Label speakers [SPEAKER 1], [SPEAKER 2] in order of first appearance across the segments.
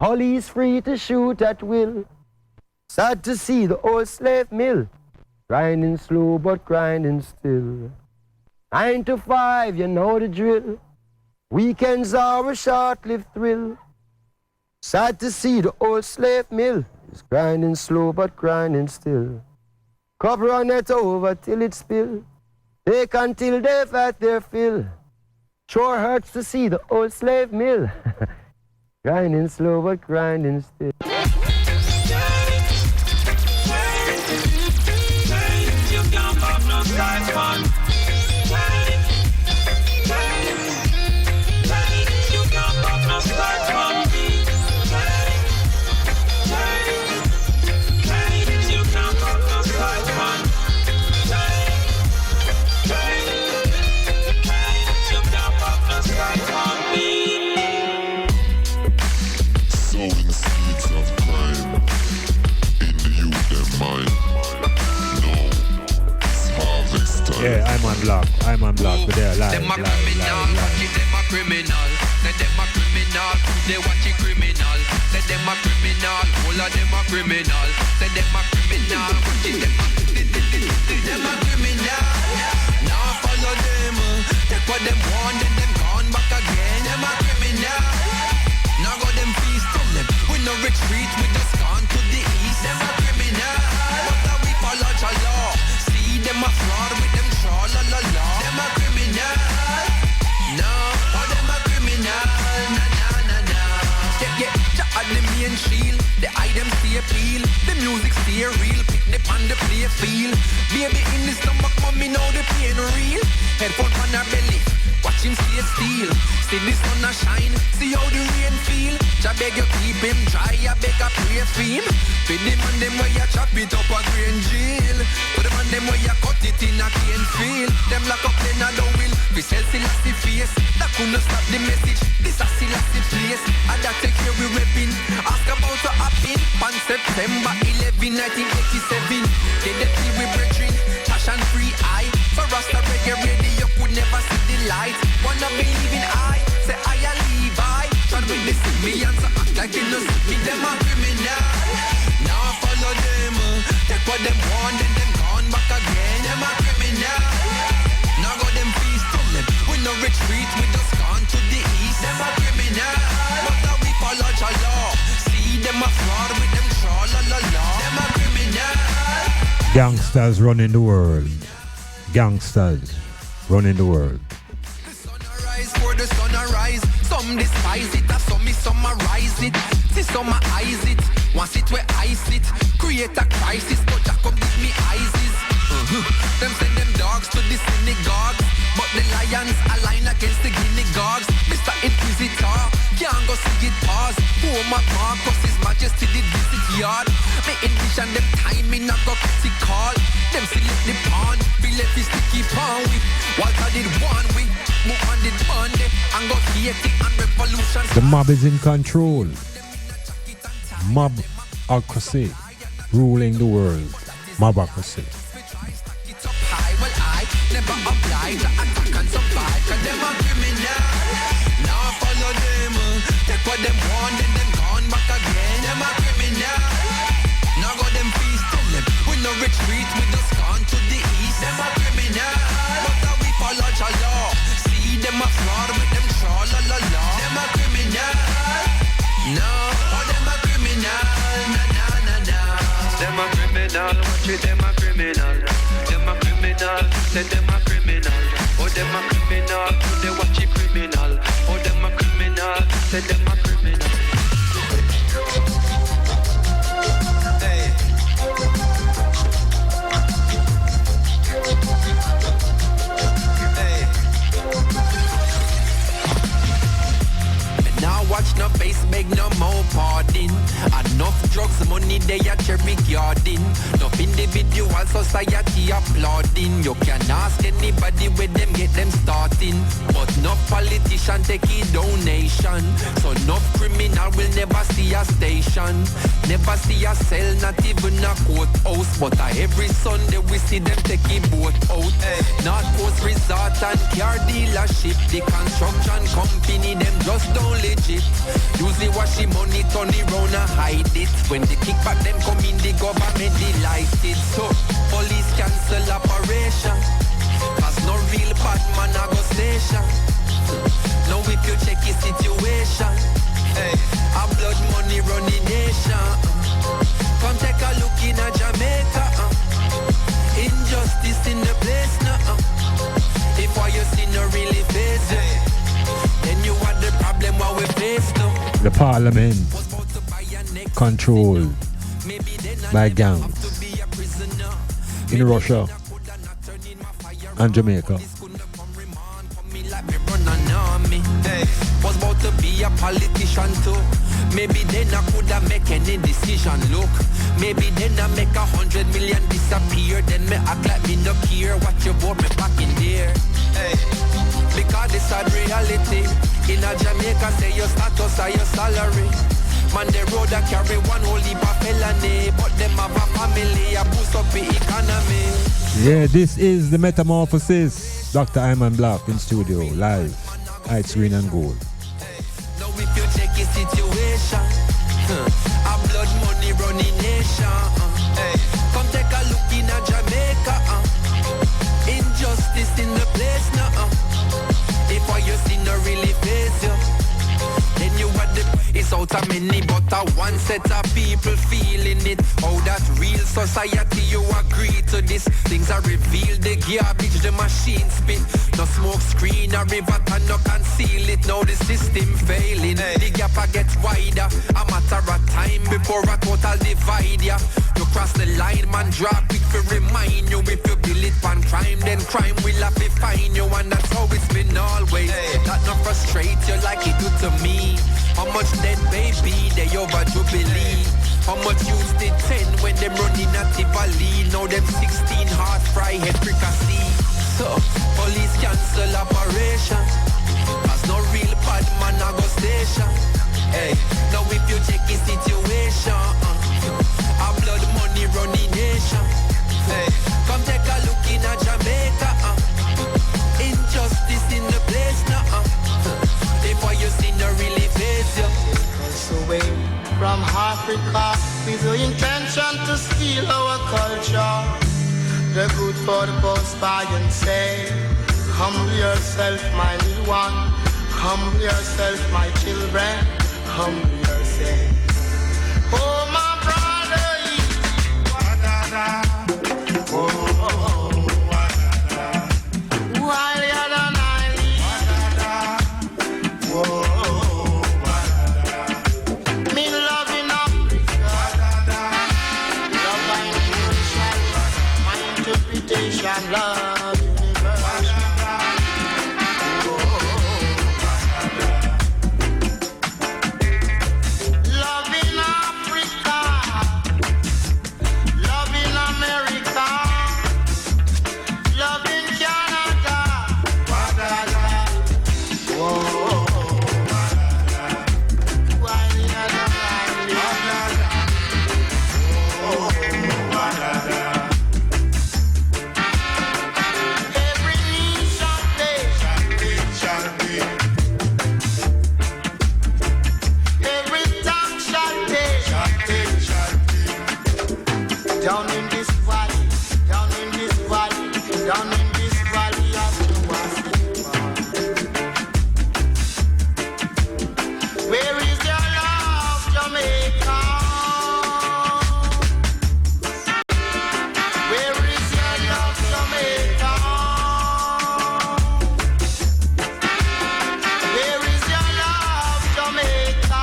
[SPEAKER 1] Police free to shoot at will. Sad to see the old slave mill, grinding slow but grinding still. 9 to 5, you know the drill. Weekends are a short-lived thrill. Sad to see the old slave mill, it's grinding slow but grinding still. Cup run it over till it spill. Take until they've had their fill. Sure hurts to see the old slave mill, grinding slow but grinding still.
[SPEAKER 2] Yeah, Iman Blak, we're there live.
[SPEAKER 3] Them a criminal, them a criminal. Say them a criminal, they watch it criminal. Say them a criminal, all of them a criminal. Say them a criminal, watch it them a criminal. Now follow them, take what them want, then them gone back again. Them a criminal. Now go them feast, tell them we no retreat, we just gone to the east. Them a criminal, but we follow the law. See them a fraud with them tra la la la. Them a criminal. No, oh them a criminal. Na na na na. Yeah, at the main shield, the items stay appeal, the music stay real, pick on the play field. Baby in the stomach, mommy know the pain real. Headphone on her belly, watch him stay still. See the sun a shine, see how the rain feel. I beg you keep him dry, I beg a pray for him. For the man them where you chop it up a green jail. For the man them where you cut it in a cane field. Them lock up then a don't will. We sell Selassie face, that couldn't stop the message. This a Selassie place, and that take care we repping. Ask about to happen on September 11, 1987. Get the tea we brethren, cash and free eye. For Rasta reggae radio could never see the light. Wanna believe in I, say I a Levi. Try with this me and so act like you know see them a criminal. Now follow them, take what them want, then them gone back again. Them a criminal. Now go them feast, tell them we no retreat, we just gone to the east. Them a criminal, but we follow the law. See them a fraud with them tra la la la. Them a criminal.
[SPEAKER 2] Gangsters running the world. Gangsters running the world.
[SPEAKER 3] The sun arise for the sun arise. Some despise it, and some is summarize it. See some eyes it, once it where I sit. Create a crisis, but Jack come give me ISIS. Them send them dogs to the synagogue, but the lions align against the guinea gogs. Mr. Inquisitor, can't go see it pause. Oh my Marcus, His Majesty did visit yard. Me envision them timing, I got critical. Them select the pawn, feel let this sticky pawn with. Walter did one week, move on did Monday, and got 80 and revolution.
[SPEAKER 2] The mob is in control. Mobocracy ruling the world. Mobocracy.
[SPEAKER 3] Well, I never apply to attack and survive, cause them a criminal. Now follow them, take what them want, then them gone back again. Them a criminal. Now go them feast, tell them we no retreat, we just gone to the east. Them a criminal, but we follow the law. See them a fraud with them tra la la la. Them a criminal. No, oh them a criminal. Na na na na. Them a criminal, watch it, them a criminal. Them a criminal, say them a criminal. Oh them a criminal, they watch it criminal. Oh them a criminal, say them a criminal. Hey. Hey. Now watch no face, beg no more pardon. Enough drugs, money they a cherry garden. Enough individual society applauding. You can ask anybody where them get them starting. But no politician take a donation. So no criminal will never see see a station. Never see a cell, not even a courthouse. But every Sunday we see them take a boat out. North Coast Resort and car dealership. The construction company, them just don't legit. Usually wash the money, turn it round and hide it. When the kickback them come in, the government delighted. So, police cancel operation. Cause no real bad man a go station. Now if you check the situation, a blood money running nation. Come take a look in a Jamaica. Injustice in the place now. If what you see no really face it, then you are the problem what we face now.
[SPEAKER 2] The parliament controlled by gangs in Russia and Jamaica.
[SPEAKER 3] Was about to be a politician too. Maybe then I could have make any decision. Look, maybe then I make 100 million disappear. Then me act like me no care what you bought me back in there. Because this sad reality. In a Jamaica say your status or your salary. Man the road I carry one whole heap of felony. But them have a family, a boost up the economy.
[SPEAKER 2] Yeah, this is the Metamorphosis. Dr. Iman Blak in studio, live. Heights, green and gold.
[SPEAKER 3] Now if you check the situation, a blood money running nation. Come take a look in a Jamaica. Injustice in the place now. If what you see no really face you, then you are the. It's out of many, but one set of people feeling it. How that real society, you agree to this. Things are revealed, the garbage, the machine spit. No smoke screen, a river and no conceal it. Now the system failing, the gap gets wider. A matter of time before a total divide, yeah. You cross the line, man, draw quick to remind you. If you build it on crime, then crime will have to find you. And that's how it's been always. That not frustrate you like it do to me. How much dead baby they over Jubilee? How much used it 10 when them running at Tivoli? Now them 16 horse fry head fricassee. So, police cancel operation. Cause no real bad man a go station. Hey, now if you check the situation, a blood money running nation. Hey, come take a look in a Jamaica. Injustice in the place now. If what you see no really face you.
[SPEAKER 4] Away from Africa with the intention to steal our culture. The good for the post by and say, humble yourself, my little one. Humble yourself, my children. Humble yourself. Oh, my brother, while the other night, me loving Africa, love universal, my interpretation, love universal. Loving Africa, loving America, loving Canada. Whoa. Every knee shall bend, every tongue shall take. Down in this valley, down in this valley, down in this valley of the where is your love, Jamaica? Where is your love, Jamaica? Where is your love, Jamaica?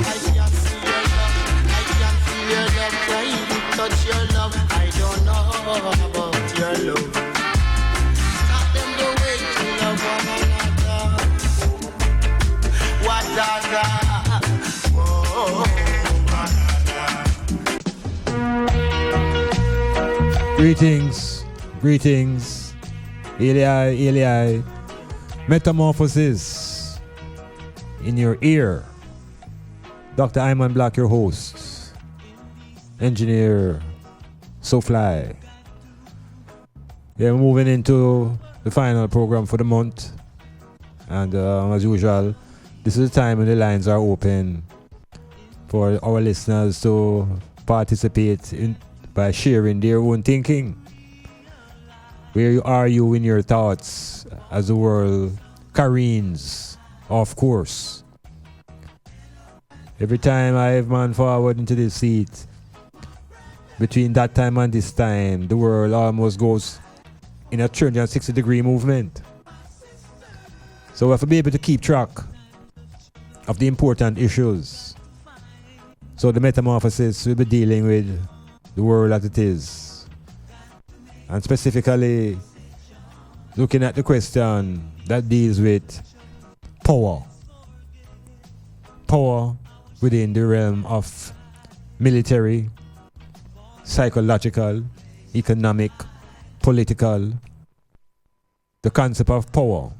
[SPEAKER 4] I can see your love, I can feel your love, trying to touch your love. I don't know about your love. Stop them the way to love one another. What does that? Whoa.
[SPEAKER 2] Greetings. Eli. Metamorphosis in your ear. Dr. Iman Blak, your host. Engineer So Fly. Yeah, we're moving into the final program for the month. And as usual, this is the time when the lines are open for our listeners to participate by sharing their own thinking. Where are you in your thoughts as the world careens off course? Every time I have man forward into this seat, between that time and this time, the world almost goes in a 360-degree movement. So we have to be able to keep track of the important issues. So the metamorphosis will be dealing with the world as it is. And specifically looking at the question that deals with power. Power within the realm of military, psychological, economic, political, the concept of power.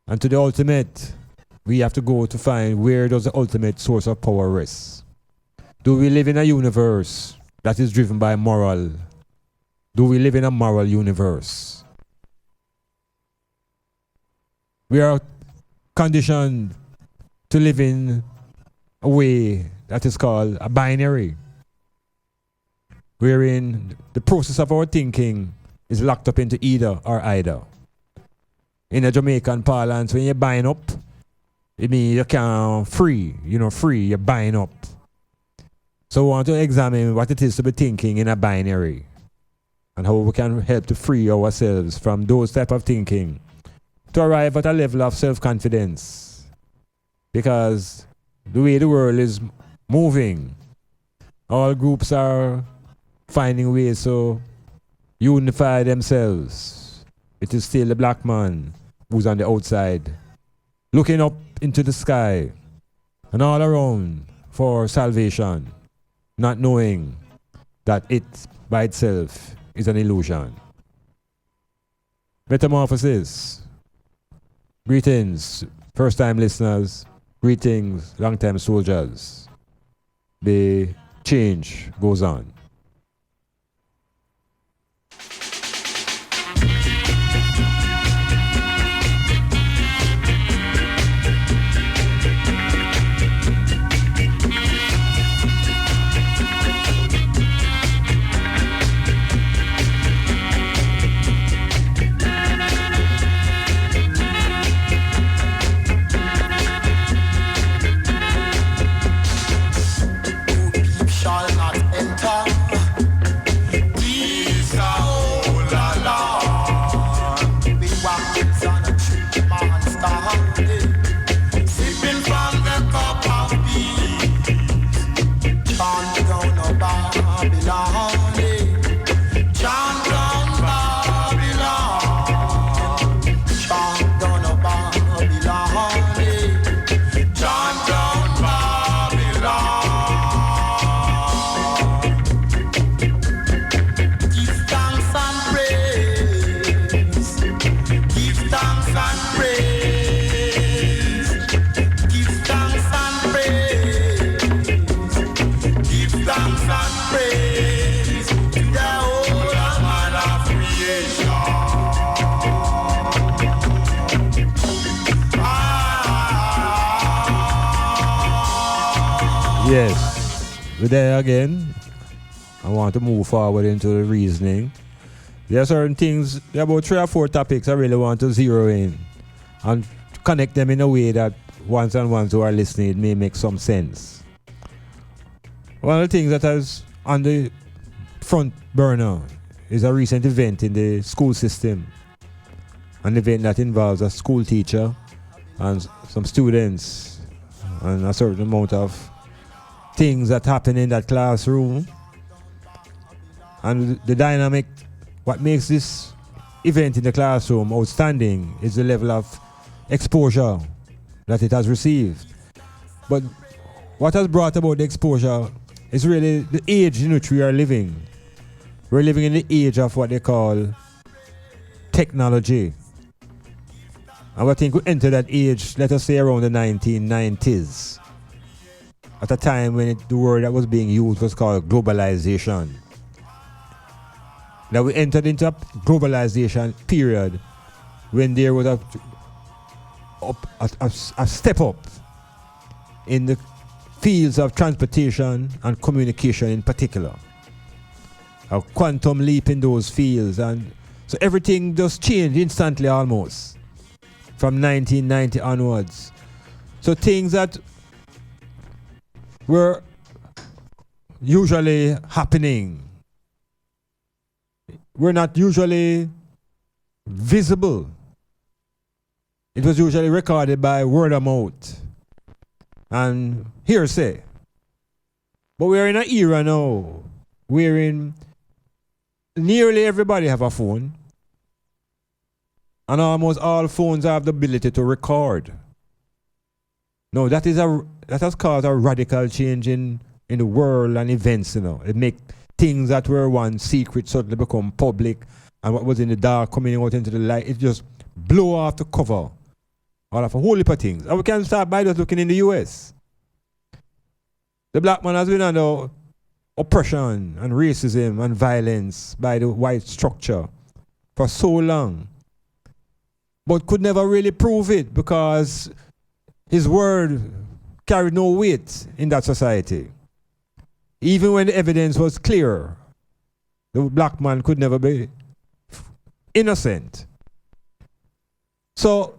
[SPEAKER 2] And to the ultimate, we have to go to find where does the ultimate source of power rest. Do we live in a universe that is driven by moral? Do we live in a moral universe? We are conditioned to live in a way that is called a binary, wherein the process of our thinking is locked up into either or either. In a Jamaican parlance, when you're buying up, it means you can't free, you're buying up. So we want to examine what it is to be thinking in a binary and how we can help to free ourselves from those type of thinking to arrive at a level of self-confidence. Because the way the world is moving, all groups are finding ways to unify themselves. It is still the black man who's on the outside, looking up into the sky and all around for salvation, not knowing that it by itself is an illusion. Metamorphosis. Greetings, first-time listeners. Greetings, long-time soldiers. The change goes on. Yes, we're there again. I want to move forward into the reasoning. There are certain things, there are about 3 or 4 topics I really want to zero in and connect them in a way that ones and ones who are listening, it may make some sense. One of the things that is on the front burner is a recent event in the school system. An event that involves a school teacher and some students and a certain amount of things that happen in that classroom. And the dynamic, what makes this event in the classroom outstanding is the level of exposure that it has received. But what has brought about the exposure is really the age in which we are living. We're living in the age of what they call technology. And I think we entered that age, let us say around the 1990s. at a time when the word that was being used was called globalization. That we entered into a globalization period when there was a step up in the fields of transportation and communication in particular. A quantum leap in those fields, and so everything just changed instantly almost from 1990 onwards. So things that were usually happening were not usually visible. It was usually recorded by word of mouth and hearsay. But we're in an era now wherein nearly everybody have a phone, and almost all phones have the ability to record. No, that has caused a radical change in the world and events, you know. It makes things that were once secret suddenly become public, and what was in the dark coming out into the light, it just blow off the cover. All of a whole heap of things. And we can start by just looking in the US. The black man has been under oppression and racism and violence by the white structure for so long, but could never really prove it because his word carried no weight in that society. Even when the evidence was clear, the black man could never be innocent. So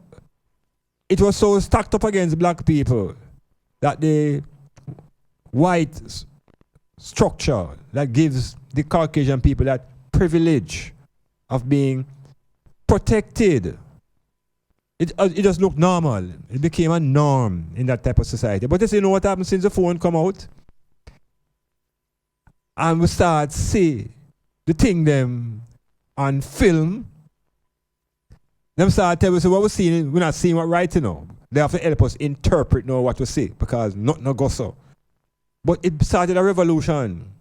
[SPEAKER 2] it was so stacked up against black people that the white structure that gives the Caucasian people that privilege of being protected, it just looked normal. It became a norm in that type of society. But you know what happened since the phone come out? And we start see the thing them on film. Them start tell us what we're seeing, we're not seeing what right, you know. They have to help us interpret now what we see because nothing no go so. But it started a revolution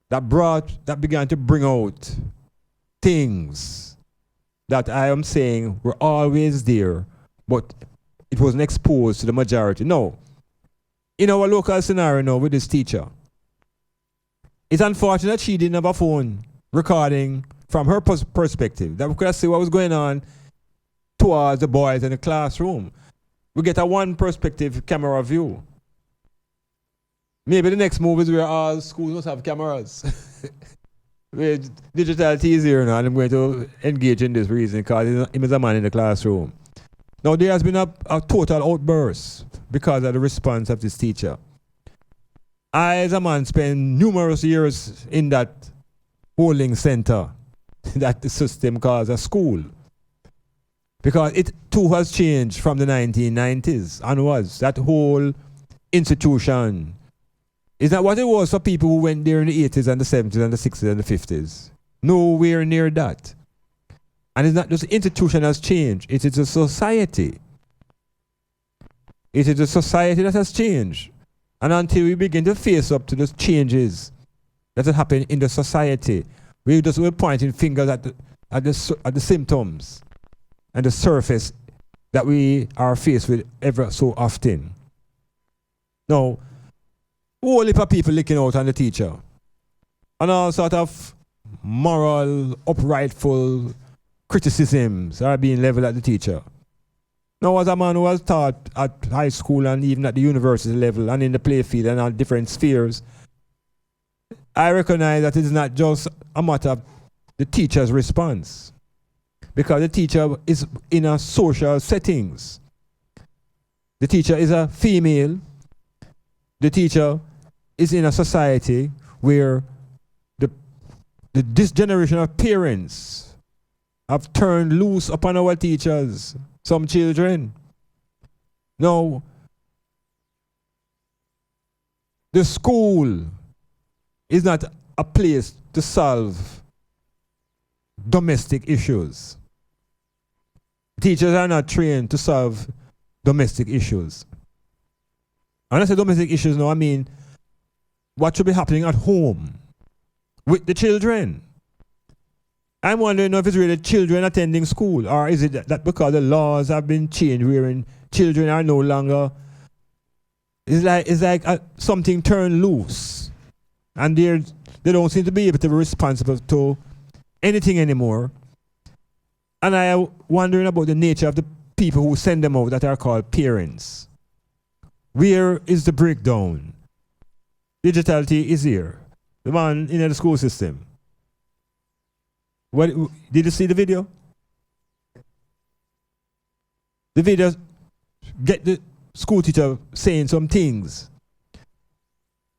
[SPEAKER 2] that began to bring out things that I am saying were always there, but it wasn't exposed to the majority. No. In our local scenario now with this teacher, it's unfortunate she didn't have a phone recording from her perspective, that we could see what was going on towards the boys in the classroom. We get a one perspective camera view. Maybe the next move is where all schools must have cameras. Digital is easier now, and I'm going to engage in this reason because he is a man in the classroom. Now there has been a total outburst because of the response of this teacher. I, as a man, spent numerous years in that holding center that the system calls a school. Because it too has changed from the 1990s onwards. That whole institution is not what it was for people who went there in the 80s and the 70s and the 60s and the 50s. Nowhere near that. And it's not just the institution has changed, it is a society. It is a society that has changed. And until we begin to face up to those changes that have happened in the society, we're pointing fingers at the symptoms and the surface that we are faced with ever so often. Now, whole heap of people looking out on the teacher, and all sort of moral, uprightful criticisms are being leveled at the teacher. Now, as a man who was taught at high school and even at the university level and in the playfield and on different spheres, I recognize that it is not just a matter of the teacher's response, because the teacher is in a social settings. The teacher is a female. The teacher is in a society where this generation of parents have turned loose upon our teachers, some children. Now, the school is not a place to solve domestic issues. Teachers are not trained to solve domestic issues. And when I say domestic issues now, I mean what should be happening at home with the children. I'm wondering if it's really children attending school, or is it that because the laws have been changed wherein children are no longer It's like something turned loose, and they don't seem to be able to be responsible to anything anymore. And I am wondering about the nature of the people who send them out that are called parents. Where is the breakdown? Digitality is here. The man in the school system. What did you see the video? The video get the school teacher saying some things.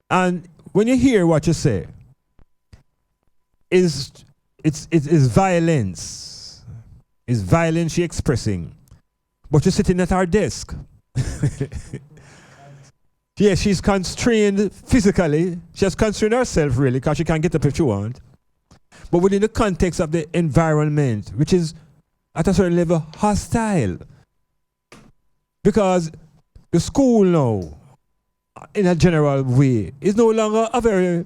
[SPEAKER 2] And when you hear what you say, it's violence. It's violence she expressing. But you're sitting at our desk. Yeah, she's constrained physically. She has constrained herself really because she can't get up if she wants. But within the context of the environment, which is at a certain level hostile. Because the school now, in a general way, is no longer a very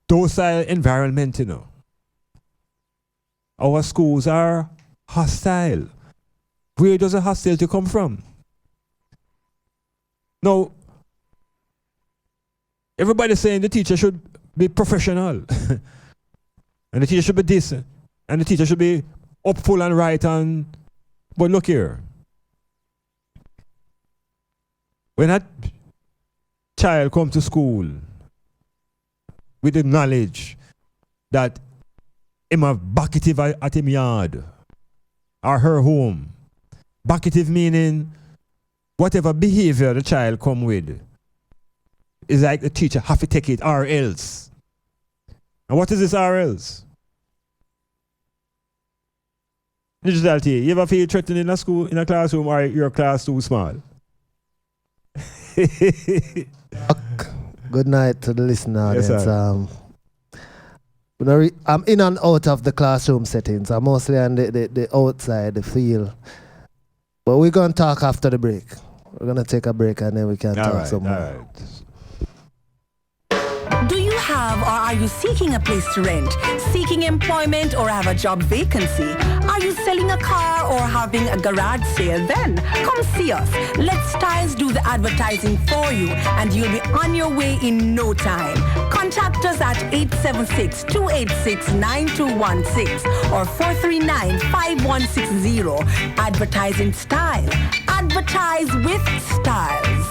[SPEAKER 2] docile environment, you know. Our schools are hostile. Where does the hostility come from? Now, everybody's saying the teacher should be professional. And the teacher should be this. And the teacher should be upful and right. But look here. When that child comes to school with the knowledge that him have bucketive at him yard or her home, bucketive meaning whatever behavior the child come with is like the teacher have to take it or else. And what is this or else? Digitality. You ever feel threatened in a school, in a classroom, or your class too small?
[SPEAKER 1] Good night to the listening audience.
[SPEAKER 2] Yes,
[SPEAKER 1] I'm in and out of the classroom settings. I'm mostly on the outside, the field. But we're going to talk after the break. We're going to take a break and then we can talk some more.
[SPEAKER 2] All right.
[SPEAKER 5] Do you have or are you seeking a place to rent, seeking employment or have a job vacancy? Are you selling a car or having a garage sale? Then come see us. Let Styles do the advertising for you and you'll be on your way in no time. Contact us at 876-286-9216 or 439-5160. Advertising Style. Advertise with Styles.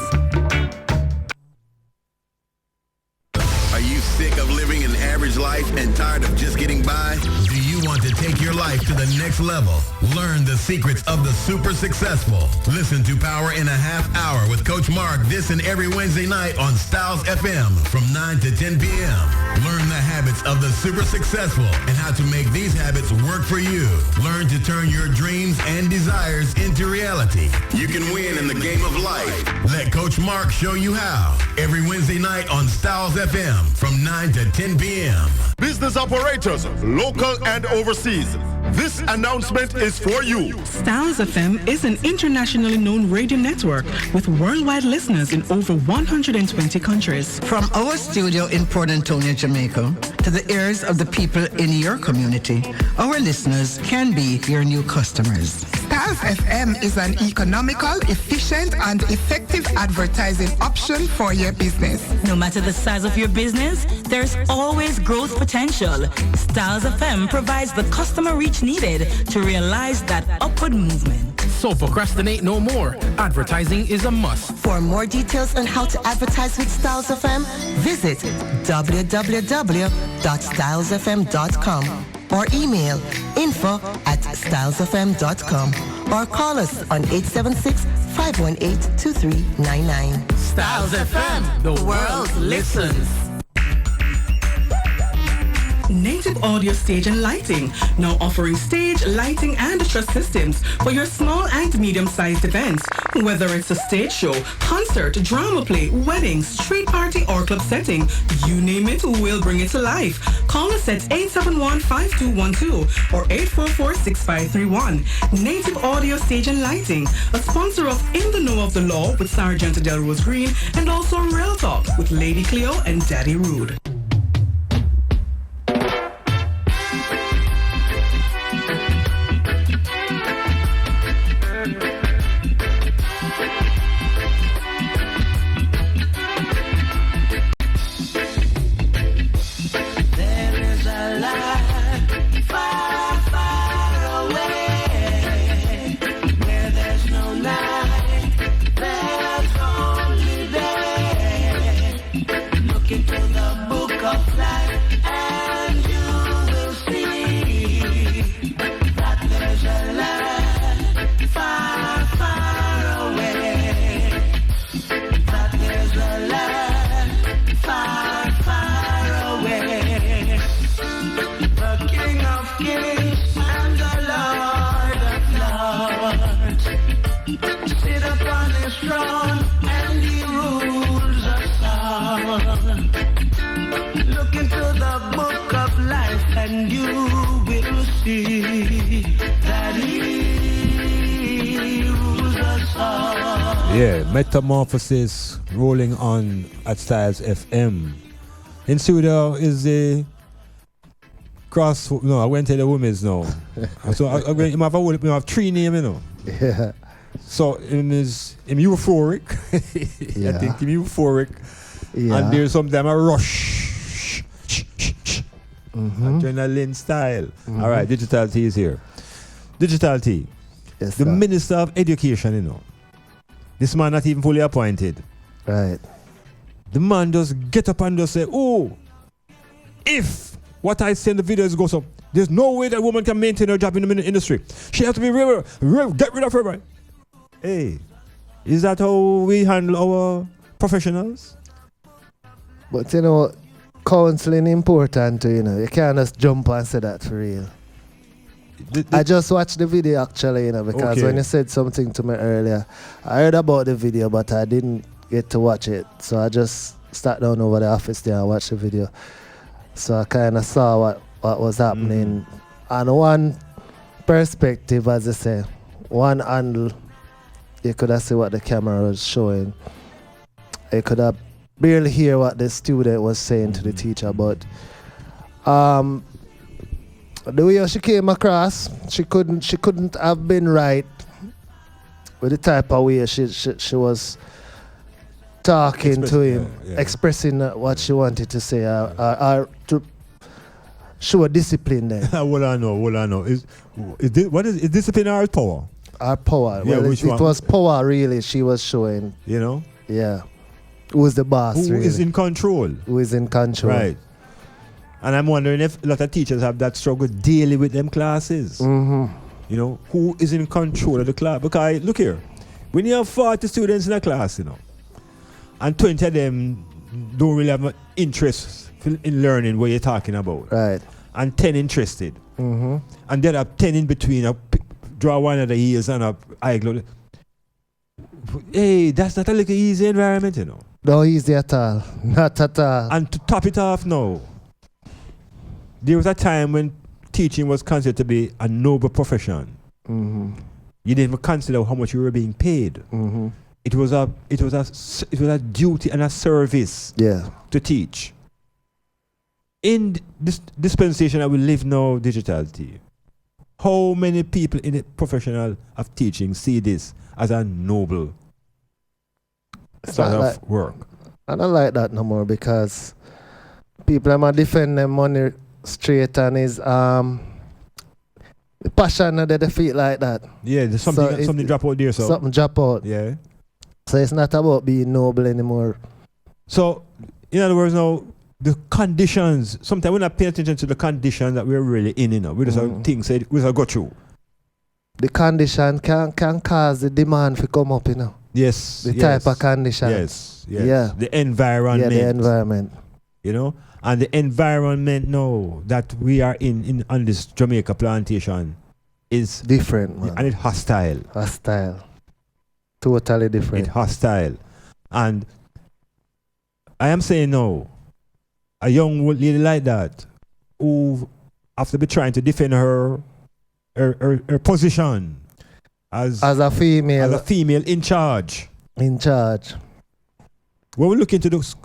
[SPEAKER 6] Are you sick of living an average life and tired of just getting by? Do you want to take your life to the next level? Learn the secrets of the super successful. Listen to Power in a Half Hour with Coach Mark this and every Wednesday night on Styles FM from 9 to 10 p.m. Learn the habits of the super successful and how to make these habits work for you. Learn to turn your dreams and desires into reality. You can win in the game of life. Let Coach Mark show you how. Every Wednesday night on Styles FM from 9 to 10 p.m.
[SPEAKER 7] Business operators, local and overseas. This announcement is for you.
[SPEAKER 8] Styles FM is an internationally known radio network with worldwide listeners in over 120 countries.
[SPEAKER 9] From our studio in Port Antonio, Jamaica, to the ears of the people in your community, our listeners can be your new customers.
[SPEAKER 10] Styles FM is an economical, efficient, and effective advertising option for your business.
[SPEAKER 5] No matter the size of your business, there's always growth potential. Styles FM provides the customer reach needed to realize that upward movement.
[SPEAKER 11] So procrastinate no more. Advertising is a must.
[SPEAKER 9] For more details on how to advertise with Styles FM, visit www.stylesfm.com or email info@stylesfm.com or call us on 876-518-2399.
[SPEAKER 11] Styles FM, the world listens.
[SPEAKER 8] Native Audio Stage and Lighting, now offering stage, lighting, and truss systems for your small and medium-sized events. Whether it's a stage show, concert, drama play, wedding, street party, or club setting, you name it, we'll bring it to life. Call us at 871-5212 or 844-6531. Native Audio Stage and Lighting, a sponsor of In the Know of the Law with Sergeant Delrose Green and also Real Talk with Lady Cleo and Daddy Rude.
[SPEAKER 12] Look into the book of life and you will see that he rules us all.
[SPEAKER 2] Yeah, Metamorphosis rolling on at Styles FM. In studio is the cross. No, I went to the women's now. So I have three names, you know.
[SPEAKER 13] Yeah.
[SPEAKER 2] So him euphoric.
[SPEAKER 13] Yeah.
[SPEAKER 2] I think him euphoric.
[SPEAKER 13] Yeah.
[SPEAKER 2] And there's sometimes a rush. Adrenaline style. All right, Digital T is here. Digital T.
[SPEAKER 13] Yes,
[SPEAKER 2] the
[SPEAKER 13] sir.
[SPEAKER 2] Minister of Education, you know. This man not even fully appointed.
[SPEAKER 13] Right.
[SPEAKER 2] The man just get up and just say, oh, if what I say in the videos goes up, there's no way that woman can maintain her job in the industry. She has to be get rid of her, right? Hey, is that how we handle our professionals?
[SPEAKER 13] But you know, counseling important too, you know. You can't just jump and say that for real. I just watched the video actually, you know, because when you said something to me earlier, I heard about the video, but I didn't get to watch it. So I just sat down over the office there and watched the video. So I kind of saw what was happening. And one perspective, as I say, one angle, you could have seen what the camera was showing. You could have barely hear what the student was saying to the teacher, but the way she came across, she couldn't have been right with the type of way she was talking to him, expressing what she wanted to say, or to show discipline there.
[SPEAKER 2] What I know. Is discipline or power?
[SPEAKER 13] Our power.
[SPEAKER 2] Yeah,
[SPEAKER 13] well, it was power really she was showing.
[SPEAKER 2] You know?
[SPEAKER 13] Yeah. Who was the boss?
[SPEAKER 2] Who
[SPEAKER 13] really?
[SPEAKER 2] is in control?
[SPEAKER 13] Who is in control?
[SPEAKER 2] Right. And I'm wondering if a lot of teachers have that struggle daily with them classes.
[SPEAKER 13] You
[SPEAKER 2] know, who is in control of the class? Because look here, when you have 40 students in a class, you know, and 20 of them don't really have much interest in learning what you're talking about.
[SPEAKER 13] Right.
[SPEAKER 2] And 10 interested. And there are 10 in between. Draw one of the ears and a eye glow. Hey, that's not a little easy environment, you know.
[SPEAKER 13] No easy at all. Not at all.
[SPEAKER 2] And to top it off now, there was a time when teaching was considered to be a noble profession. You didn't even consider how much you were being paid. It was a duty and a service to teach. In this dispensation that we live now, digitality, how many people in the professional of teaching see this as a noble sort of work?
[SPEAKER 13] I don't like that no more because people are defend their money straight and is the passion that they feel like that.
[SPEAKER 2] Yeah, there's something drop out there. So
[SPEAKER 13] something drop out.
[SPEAKER 2] Yeah.
[SPEAKER 13] So it's not about being noble anymore.
[SPEAKER 2] So in other words now, the conditions, sometimes we're not paying attention to the conditions that we're really in, you know. We just have things we just go through.
[SPEAKER 13] The condition can cause the demand to come up, you know.
[SPEAKER 2] Yes.
[SPEAKER 13] The type of condition.
[SPEAKER 2] Yes.
[SPEAKER 13] Yeah.
[SPEAKER 2] The environment.
[SPEAKER 13] Yeah, the environment.
[SPEAKER 2] You know? And the environment now that we are in on this Jamaica plantation is
[SPEAKER 13] different, man.
[SPEAKER 2] And it's hostile.
[SPEAKER 13] Hostile. Totally different.
[SPEAKER 2] It's hostile. And I am saying no. A young lady like that who after be trying to defend her position as
[SPEAKER 13] a female
[SPEAKER 2] in charge.
[SPEAKER 13] In charge.
[SPEAKER 2] When we look into the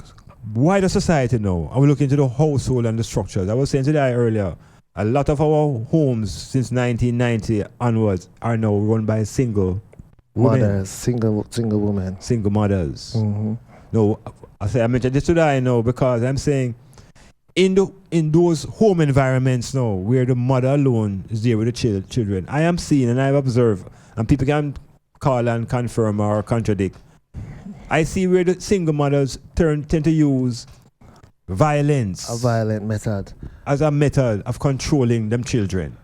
[SPEAKER 2] wider society now, and we look into the household and the structures, I was saying to that earlier, a lot of our homes since 1990 onwards are now run by single
[SPEAKER 13] mothers, single women.
[SPEAKER 2] Single mothers. No, I mentioned this today now because I'm saying in those home environments now where the mother alone is there with the children, I am seeing and I've observed, and people can call and confirm or contradict, I see where the single mothers tend to use violence.
[SPEAKER 13] A violent method.
[SPEAKER 2] As a method of controlling them children.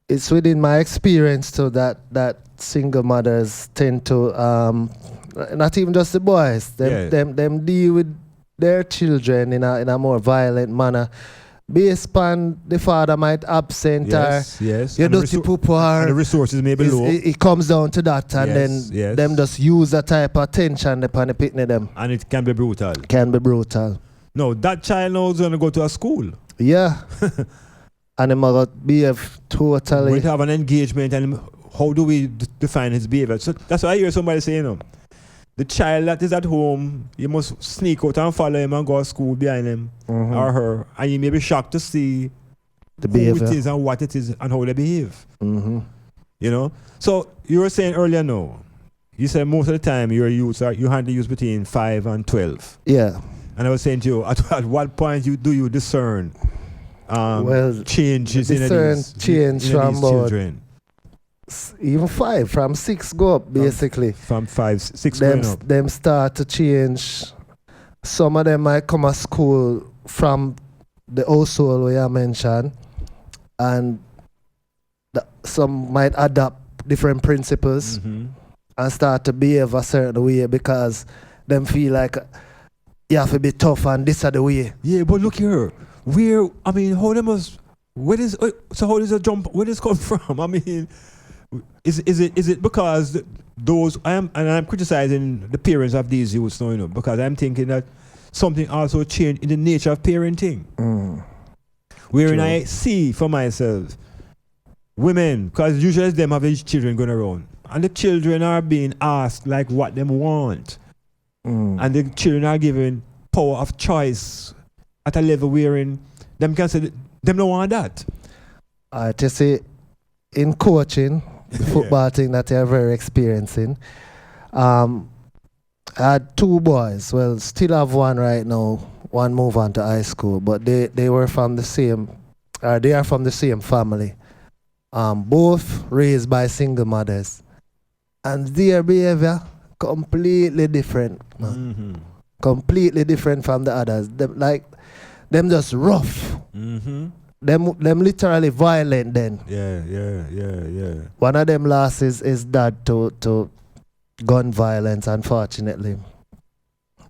[SPEAKER 13] It's within my experience too that single mothers tend to, not even just the boys, them deal with their children in a more violent manner. Based upon the father might absent you dirty poo or
[SPEAKER 2] the resources may be low.
[SPEAKER 13] It comes down to that and then them just use that type of tension upon the picnic them.
[SPEAKER 2] And it can be brutal.
[SPEAKER 13] Can be brutal.
[SPEAKER 2] No, that child now is going to go to a school.
[SPEAKER 13] Yeah. And him got behave totally.
[SPEAKER 2] We have an engagement, and how do we define his behavior? So that's why I hear somebody saying, the child that is at home, you must sneak out and follow him and go to school behind him or her, and you may be shocked to see
[SPEAKER 13] the
[SPEAKER 2] who
[SPEAKER 13] behavior.
[SPEAKER 2] it is and what it is and how they behave.
[SPEAKER 13] Mm-hmm.
[SPEAKER 2] You know? So you were saying earlier, you said most of the time you handle use between 5 and 12.
[SPEAKER 13] Yeah.
[SPEAKER 2] And I was saying to you, at what point do you discern changes in these children?
[SPEAKER 13] Even 5, from 6 go up, basically.
[SPEAKER 2] From 5, 6 going up.
[SPEAKER 13] Them start to change. Some of them might come to school from the household where I mentioned, and some might adopt different principles and start to behave a certain way because them feel like you have to be tough and this are the way.
[SPEAKER 2] Yeah, but look here. How they must, how does the jump, where does it come from? I mean, is it because I'm criticizing the parents of these youths now, because I'm thinking that something also changed in the nature of parenting. Wherein
[SPEAKER 13] True.
[SPEAKER 2] I see for myself women, because usually them have these children going around, and the children are being asked like what them want. And the children are given power of choice at a level wherein them can say them don't want that.
[SPEAKER 13] To say in coaching, the football thing that you're very experiencing, I had 2 boys. Well, still have one right now. One move on to high school, but they were from the same, they are from the same family. Both raised by single mothers, and their behavior completely different. Completely different from the others. Them just rough. Them literally violent then.
[SPEAKER 2] Yeah.
[SPEAKER 13] One of them lost his dad to gun violence, unfortunately.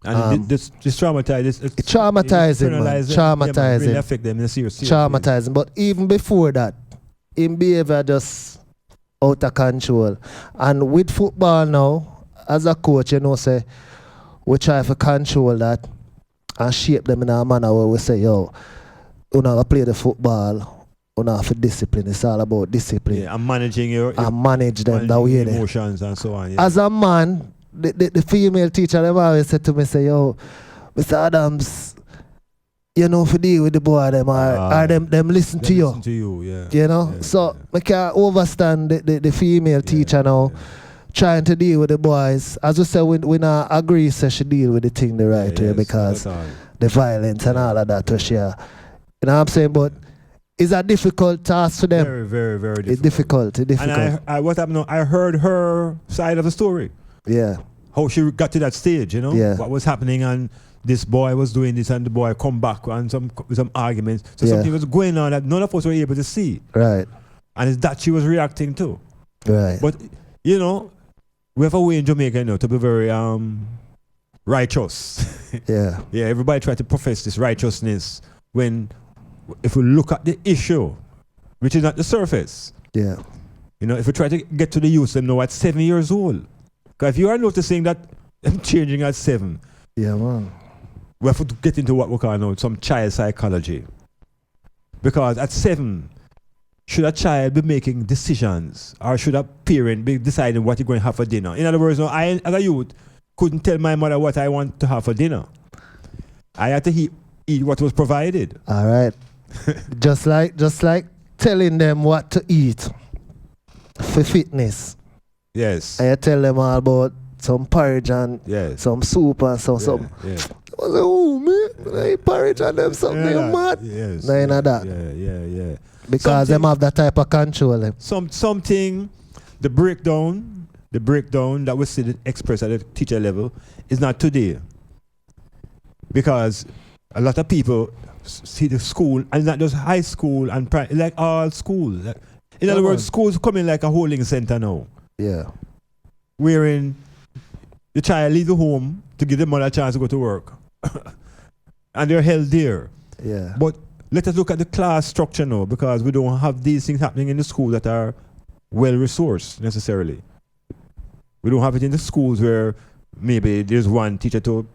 [SPEAKER 2] And this traumatized.
[SPEAKER 13] It's traumatizing, man. Traumatizing.
[SPEAKER 2] Really affect them in a serious
[SPEAKER 13] traumatizing.
[SPEAKER 2] way.
[SPEAKER 13] But even before that, in behavior just out of control. And with football now, as a coach, say, we try to control that and shape them in a manner where we say, you know, play the football, you know, for discipline. It's all about discipline.
[SPEAKER 2] Yeah, and managing
[SPEAKER 13] manage them that way.
[SPEAKER 2] Emotions and so on. Yeah.
[SPEAKER 13] As a man, the female teacher, them always said to me, say, Mr. Adams, you know, for deal with the boy, them or them listen to you.
[SPEAKER 2] Listen to you, yeah.
[SPEAKER 13] You know?
[SPEAKER 2] Yeah,
[SPEAKER 13] so I can't understand the female teacher now trying to deal with the boys. As we say, we not agree, so she deal with the thing the right way because the violence and all of that was share. You know what I'm saying? But it's a difficult task for them.
[SPEAKER 2] Very, very, very difficult.
[SPEAKER 13] It's difficult.
[SPEAKER 2] And what happened? I heard her side of the story.
[SPEAKER 13] Yeah.
[SPEAKER 2] How she got to that stage, you know?
[SPEAKER 13] Yeah.
[SPEAKER 2] What was happening, and this boy was doing this, and the boy come back and some arguments. So something was going on that none of us were able to see.
[SPEAKER 13] Right.
[SPEAKER 2] And it's that she was reacting to.
[SPEAKER 13] Right.
[SPEAKER 2] But, you know, we have a way in Jamaica now to be very righteous.
[SPEAKER 13] Yeah.
[SPEAKER 2] Yeah, everybody try to profess this righteousness when, if we look at the issue, which is at the surface.
[SPEAKER 13] Yeah.
[SPEAKER 2] You know, if we try to get to the youth them now at 7 years old. Because if you are noticing that I'm changing at 7.
[SPEAKER 13] Yeah, man.
[SPEAKER 2] We have to get into what we call now some child psychology. Because at 7, should a child be making decisions, or should a parent be deciding what you're going to have for dinner? In other words, now, I, as a youth, couldn't tell my mother what I want to have for dinner. I had to eat what was provided.
[SPEAKER 13] All right. just like telling them what to eat for fitness.
[SPEAKER 2] Yes.
[SPEAKER 13] I tell them all about some porridge and some soup and some.
[SPEAKER 2] Yeah.
[SPEAKER 13] I was like, oh, man, I eat porridge and them something mad.
[SPEAKER 2] Yes.
[SPEAKER 13] None of that.
[SPEAKER 2] Yeah.
[SPEAKER 13] Because them have that type of control.
[SPEAKER 2] Something, the breakdown that we see expressed at the teacher level is not today. Because a lot of people see the school, and not just high school and like all schools. In other words, schools coming like a holding center now.
[SPEAKER 13] Yeah.
[SPEAKER 2] Wherein the child leaves the home to give the mother a chance to go to work. And they're held there.
[SPEAKER 13] Yeah.
[SPEAKER 2] But let us look at the class structure now, because we don't have these things happening in the school that are well resourced necessarily. We don't have it in the schools where maybe there's one teacher to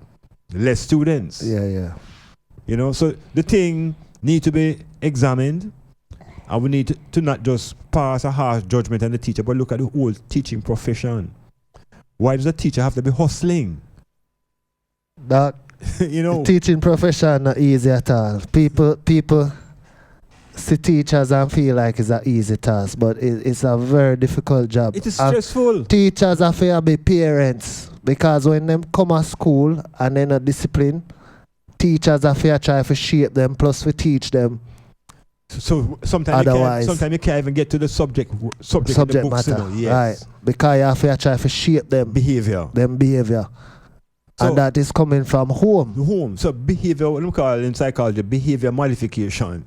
[SPEAKER 2] less students.
[SPEAKER 13] Yeah.
[SPEAKER 2] You know, so the thing need to be examined, and we need to not just pass a harsh judgment on the teacher, but look at the whole teaching profession. Why does the teacher have to be hustling?
[SPEAKER 13] That
[SPEAKER 2] you know,
[SPEAKER 13] the teaching profession not easy at all. People see teachers and feel like it's an easy task, but it's a very difficult job.
[SPEAKER 2] It is stressful.
[SPEAKER 13] Teachers have to be parents, because when them come to school and they're not disciplined, teachers have to try to shape them, plus we teach them.
[SPEAKER 2] So sometimes you can't even get to the subject in the books,
[SPEAKER 13] matter,
[SPEAKER 2] you know? Yes.
[SPEAKER 13] right? Because you have to try to shape them
[SPEAKER 2] behavior.
[SPEAKER 13] So, and that is coming from home.
[SPEAKER 2] So behavior, what we call in psychology, behavior modification,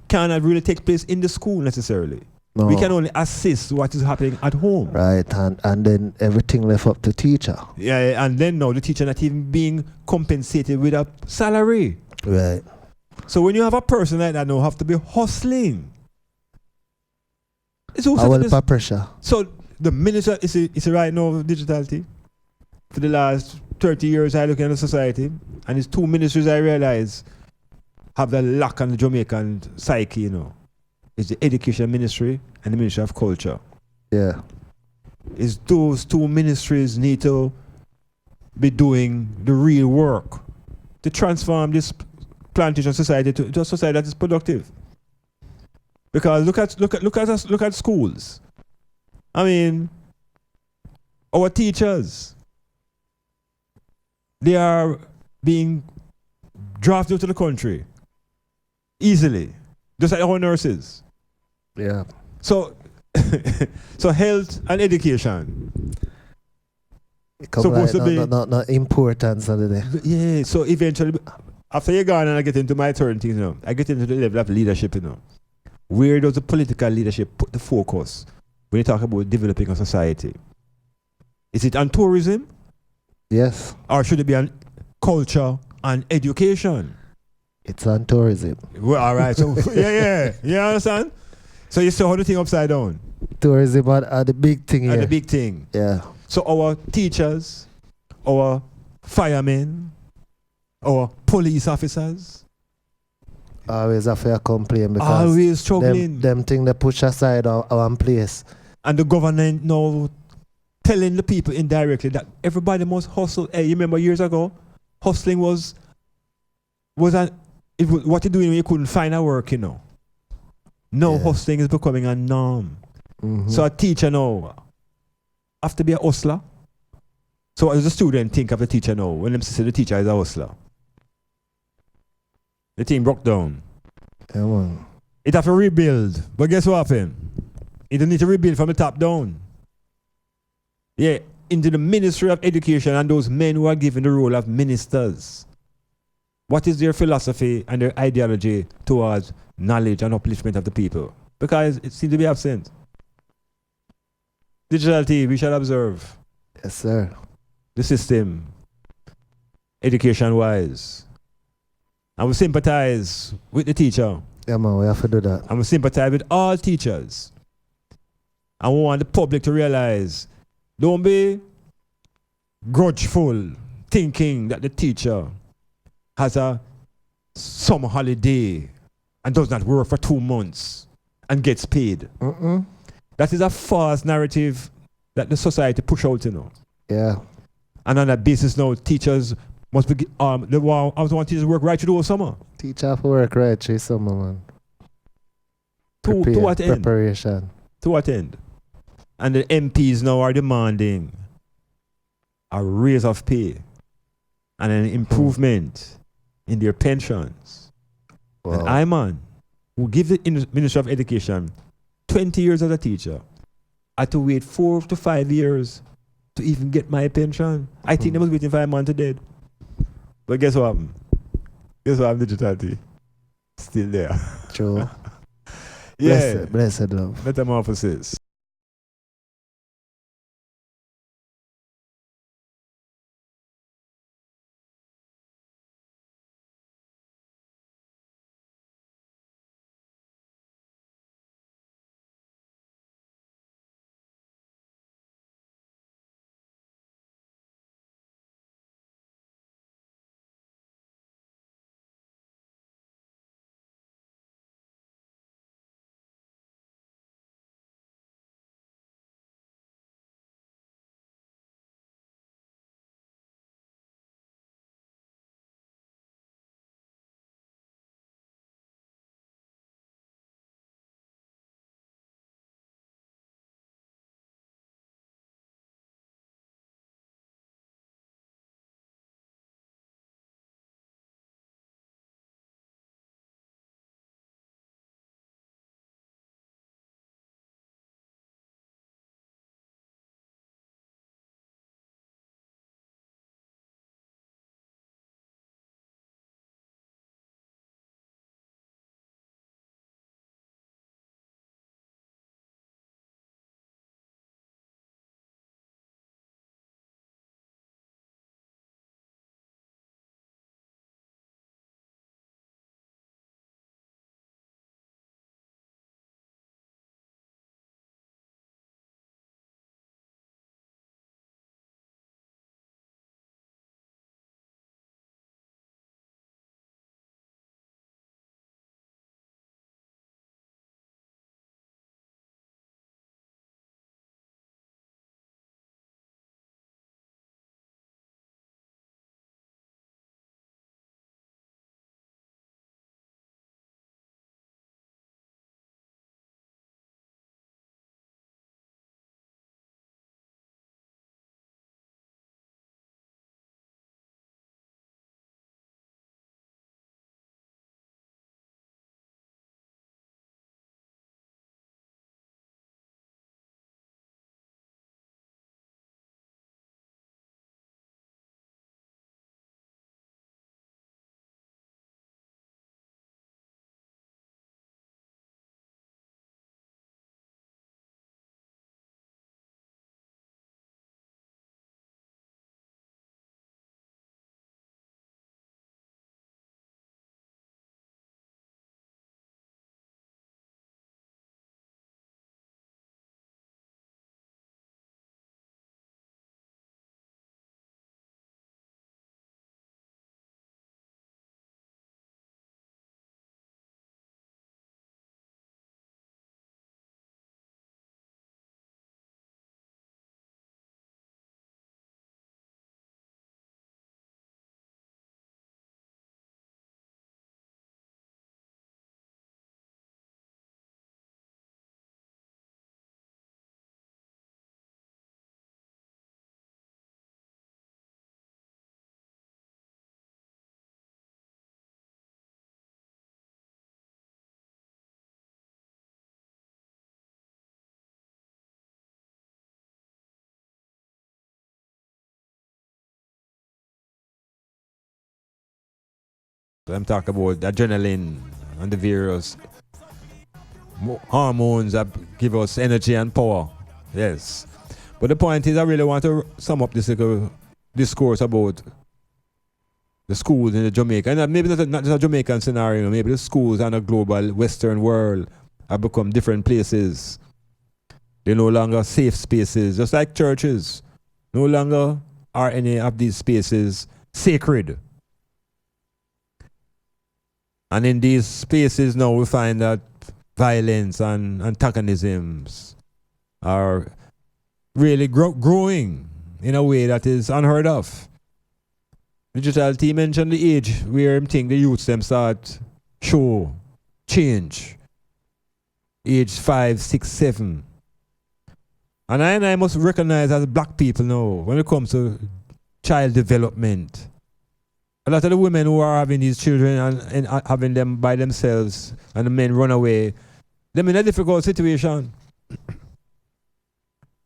[SPEAKER 2] cannot really take place in the school necessarily.
[SPEAKER 13] No.
[SPEAKER 2] We can only assist what is happening at home.
[SPEAKER 13] Right, and then everything left up to teacher.
[SPEAKER 2] Yeah, and then now the teacher not even being compensated with a salary.
[SPEAKER 13] Right.
[SPEAKER 2] So when you have a person like that now have to be hustling. It's also
[SPEAKER 13] a pressure.
[SPEAKER 2] So the minister is right now of digitality. For the last 30 years I look at the society, and it's two ministries I realize have the lack on the Jamaican psyche, you know. It's the education ministry and the ministry of culture.
[SPEAKER 13] Yeah.
[SPEAKER 2] It's those two ministries need to be doing the real work to transform this plantation society to a society that is productive. Because look at schools. I mean, our teachers, they are being drafted to the country easily, just like our nurses.
[SPEAKER 13] Yeah.
[SPEAKER 2] So, so health and education.
[SPEAKER 13] Supposed to be not importance of the day.
[SPEAKER 2] Yeah. So eventually, after you're gone and I get into my turn things, you know, I get into the level of leadership, you know. Where does the political leadership put the focus when you talk about developing a society? Is it on tourism?
[SPEAKER 13] Yes.
[SPEAKER 2] Or should it be on culture and education?
[SPEAKER 13] It's on tourism.
[SPEAKER 2] Well, all right. So yeah. You understand? So you saw the thing upside down.
[SPEAKER 13] Tourism are the big thing here.
[SPEAKER 2] The big thing.
[SPEAKER 13] Yeah.
[SPEAKER 2] So our teachers, our firemen, our police officers
[SPEAKER 13] always have to complain because
[SPEAKER 2] always struggling.
[SPEAKER 13] Them thing they push aside our place.
[SPEAKER 2] And the government now telling the people indirectly that everybody must hustle. Hey, you remember years ago, hustling was what you're doing when you couldn't find a work, you know. Now hustling is becoming a norm. So a teacher now have to be a hustler. So what does the student think of the teacher now when them say the teacher is a hustler? The team broke down.
[SPEAKER 13] Yeah, man.
[SPEAKER 2] It have to rebuild. But guess what happened? It need to rebuild from the top down. Yeah, into the Ministry of Education and those men who are given the role of ministers. What is their philosophy and their ideology towards knowledge and upliftment of the people? Because it seems to be absent. Digital TV, we shall observe.
[SPEAKER 13] Yes, sir.
[SPEAKER 2] The system, education-wise. And we sympathize with the teacher.
[SPEAKER 13] Yeah, man, we have to do that.
[SPEAKER 2] And we sympathize with all teachers. And we want the public to realize, don't be grudgeful, thinking that the teacher has a summer holiday and does not work for 2 months and gets paid. That is a false narrative that the society push out, you know.
[SPEAKER 13] Yeah.
[SPEAKER 2] And on that basis now, teachers must be, I was want teachers to work right through the whole summer.
[SPEAKER 13] Teacher have to work right through summer, man.
[SPEAKER 2] To what end?
[SPEAKER 13] Preparation.
[SPEAKER 2] To what end? And the MPs now are demanding a raise of pay and an improvement in their pensions.
[SPEAKER 13] Wow.
[SPEAKER 2] And Iman, who give the Ministry of Education 20 years as a teacher, I had to wait 4 to 5 years to even get my pension. I think they was waiting for a man to dead. But guess what happened? Guess what happened, digitality? Still there.
[SPEAKER 13] True.
[SPEAKER 2] Yeah.
[SPEAKER 13] Blessed love.
[SPEAKER 2] Metamorphosis. I'm talking about adrenaline and the various hormones that give us energy and power. Yes. But the point is, I really want to sum up this little discourse about the schools in the Jamaica. And maybe not just a Jamaican scenario, maybe the schools and the global Western world have become different places. They're no longer safe spaces, just like churches. No longer are any of these spaces sacred. And in these spaces now we find that violence and antagonisms are really growing in a way that is unheard of. Digital T mentioned the age where I think the youths them start show change. Age 5, 6, 7. And I must recognize as black people now, when it comes to child development, a lot of the women who are having these children and having them by themselves and the men run away, they're in a difficult situation.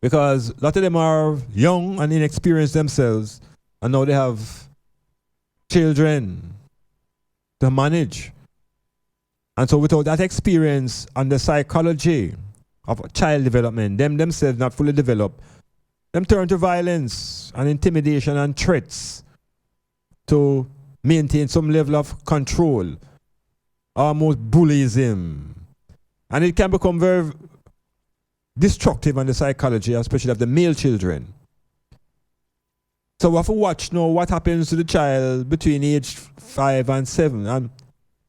[SPEAKER 2] Because a lot of them are young and inexperienced themselves, and now they have children to manage. And so without that experience and the psychology of child development, them themselves not fully developed, them turn to violence and intimidation and threats to maintain some level of control, almost bullyism. And it can become very destructive on the psychology, especially of the male children. So we have to watch now what happens to the child between age 5 and 7. And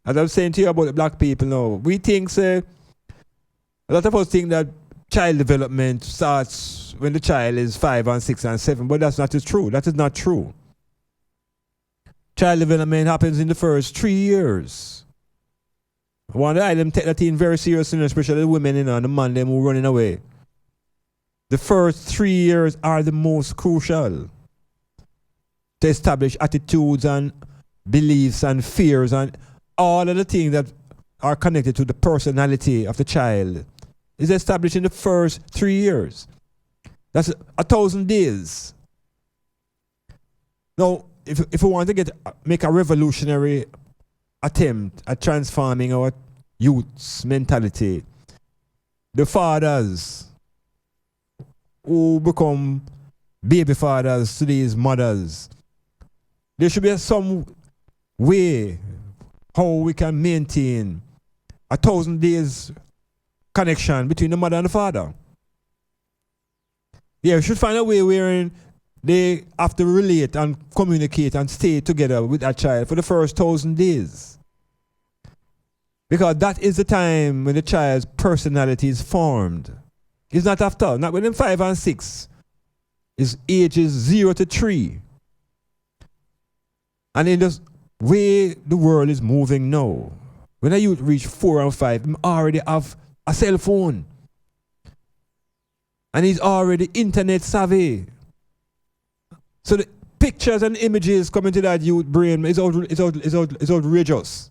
[SPEAKER 2] as I was saying to you about the black people now, we think, say, a lot of us think that child development starts when the child is 5 and 6 and 7, but that's not true. That is not true. Child development happens in the first 3 years. I want to them take that in very seriously, especially the women and the man them who are running away. The first 3 years are the most crucial to establish attitudes and beliefs and fears and all of the things that are connected to the personality of the child is established in the first 3 years. That's 1,000 days. Now, if we want to make a revolutionary attempt at transforming our youth's mentality, the fathers who become baby fathers to these mothers, there should be some way how we can maintain 1,000 days connection between the mother and the father. Yeah, we should find a way wherein they have to relate and communicate and stay together with that child for the first 1,000 days. Because that is the time when the child's personality is formed. It's not after, not within 5 and 6. It's ages 0 to 3. And in the way the world is moving now, when a youth reach 4 and 5, he already have a cell phone. And he's already internet savvy. So the pictures and images coming to that youth brain is outrageous.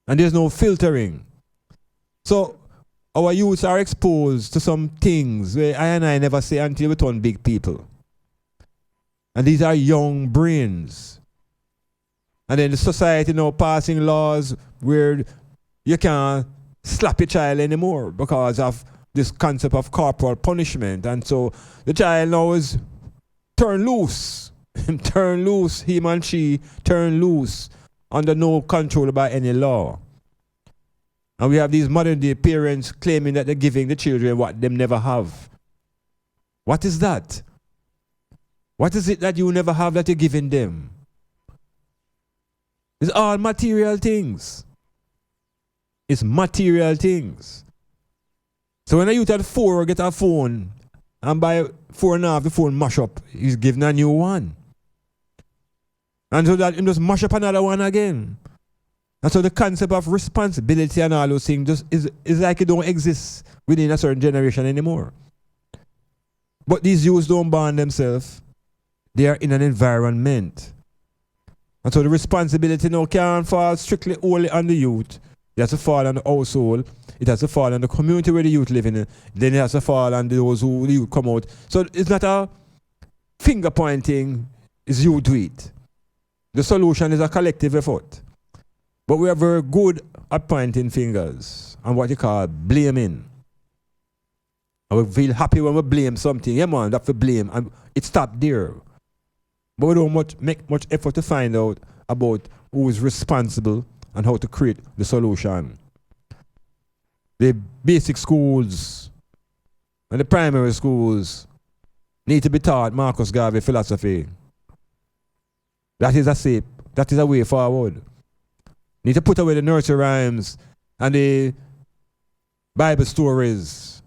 [SPEAKER 2] And there's no filtering. So our youths are exposed to some things where I never say until we turn big people. And these are young brains. And then the society now passing laws where you can't slap your child anymore because of this concept of corporal punishment. And so the child now is turned loose. Turn loose, him and she turn loose under no control by any law. And we have these modern day parents claiming that they're giving the children what they never have. What is that? What is it that you never have that you're giving them? It's all material things. It's material things. So when a youth at 4 get a phone, and by 4.5 the phone mash up, he's given a new one. And so that he just mash up another one again. And so the concept of responsibility and all those things just is like it don't exist within a certain generation anymore. But these youths don't born themselves. They are in an environment. And so the responsibility now can't fall strictly only on the youth. It has to fall on the household. It has to fall on the community where the youth live in. Then it has to fall on those who the youth come out. So it's not a finger pointing, it's you do it. The solution is a collective effort. But we are very good at pointing fingers and what you call blaming. And we feel happy when we blame something. Yeah, man, that's for blame. And it stopped there. But we don't make much effort to find out about who is responsible and how to create the solution. The basic schools and the primary schools need to be taught Marcus Garvey philosophy. That is a way forward. Need to put away the nursery rhymes and the Bible stories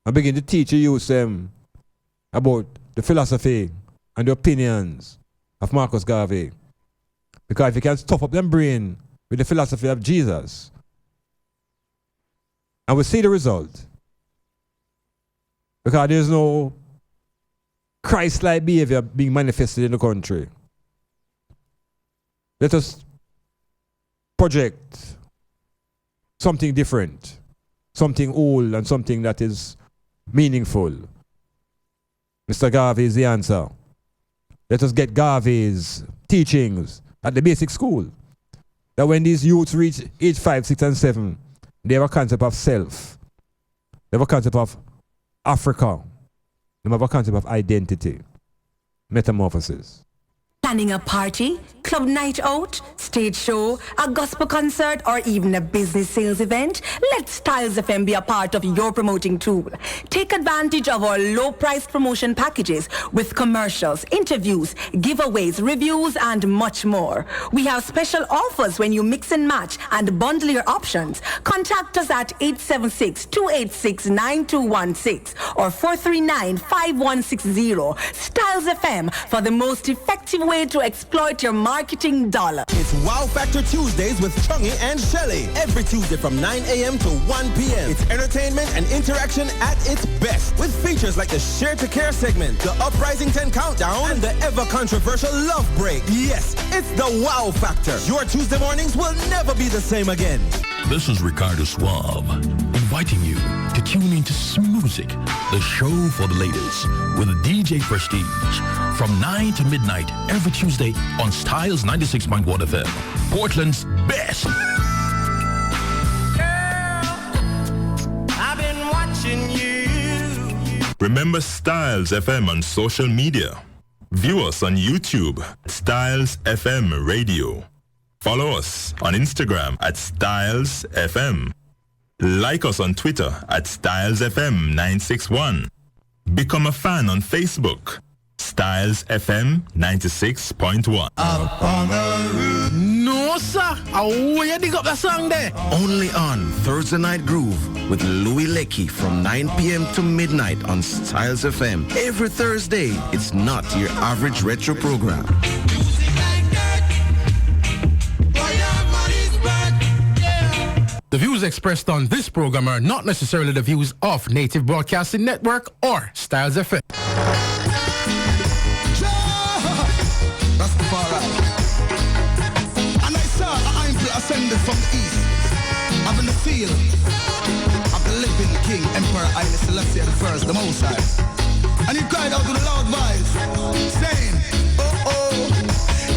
[SPEAKER 2] and begin to teach the youth them about the philosophy and the opinions of Marcus Garvey. Because if you can stuff up them brain with the philosophy of Jesus, and we see the result. Because there's no Christ-like behavior being manifested in the country. Let us project something different, something old and something that is meaningful. Mr. Garvey is the answer. Let us get Garvey's teachings at the basic school. That when these youths reach age 5, 6, and 7, they have a concept of self. They have a concept of Africa. They have a concept of identity. Metamorphosis.
[SPEAKER 5] Planning a party, club night out, stage show, a gospel concert, or even a business sales event? Let Styles FM be a part of your promoting tool. Take advantage of our low-priced promotion packages with commercials, interviews, giveaways, reviews, and much more. We have special offers when you mix and match and bundle your options. Contact us at 876-286-9216 or 439-5160. Styles FM for the most effective way to exploit your marketing dollar.
[SPEAKER 14] It's Wow Factor Tuesdays with Chungy and Shelly. Every Tuesday from 9 a.m. to 1 p.m. It's entertainment and interaction at its best. With features like the Share to Care segment, the Uprising 10 Countdown, and the ever-controversial Love Break. Yes, it's the Wow Factor. Your Tuesday mornings will never be the same again.
[SPEAKER 15] This is Ricardo Suave, inviting you to tune into Smoosic, the show for the ladies, with DJ Prestige, from 9 to midnight every Tuesday on Styles 96.1 FM, Portland's best.
[SPEAKER 12] I've been watching you.
[SPEAKER 7] Remember Styles FM on social media. View us on YouTube, Styles FM Radio. Follow us on Instagram at Styles FM. Like us on Twitter at Styles FM 961. Become a fan on Facebook. Styles FM 96.1.
[SPEAKER 11] No, sir. Where you dig up that song there?
[SPEAKER 14] Only on Thursday Night Groove with Louis Leckie from 9 p.m. to midnight on Styles FM. Every Thursday, it's not your average retro program.
[SPEAKER 11] The views expressed on this program are not necessarily the views of Native Broadcasting Network or Styles FM.
[SPEAKER 16] And I saw an angel ascended from the east, having the seal of the living King, Emperor Haile Selassie I, the Most High. And he cried out with a loud voice, saying, oh, oh,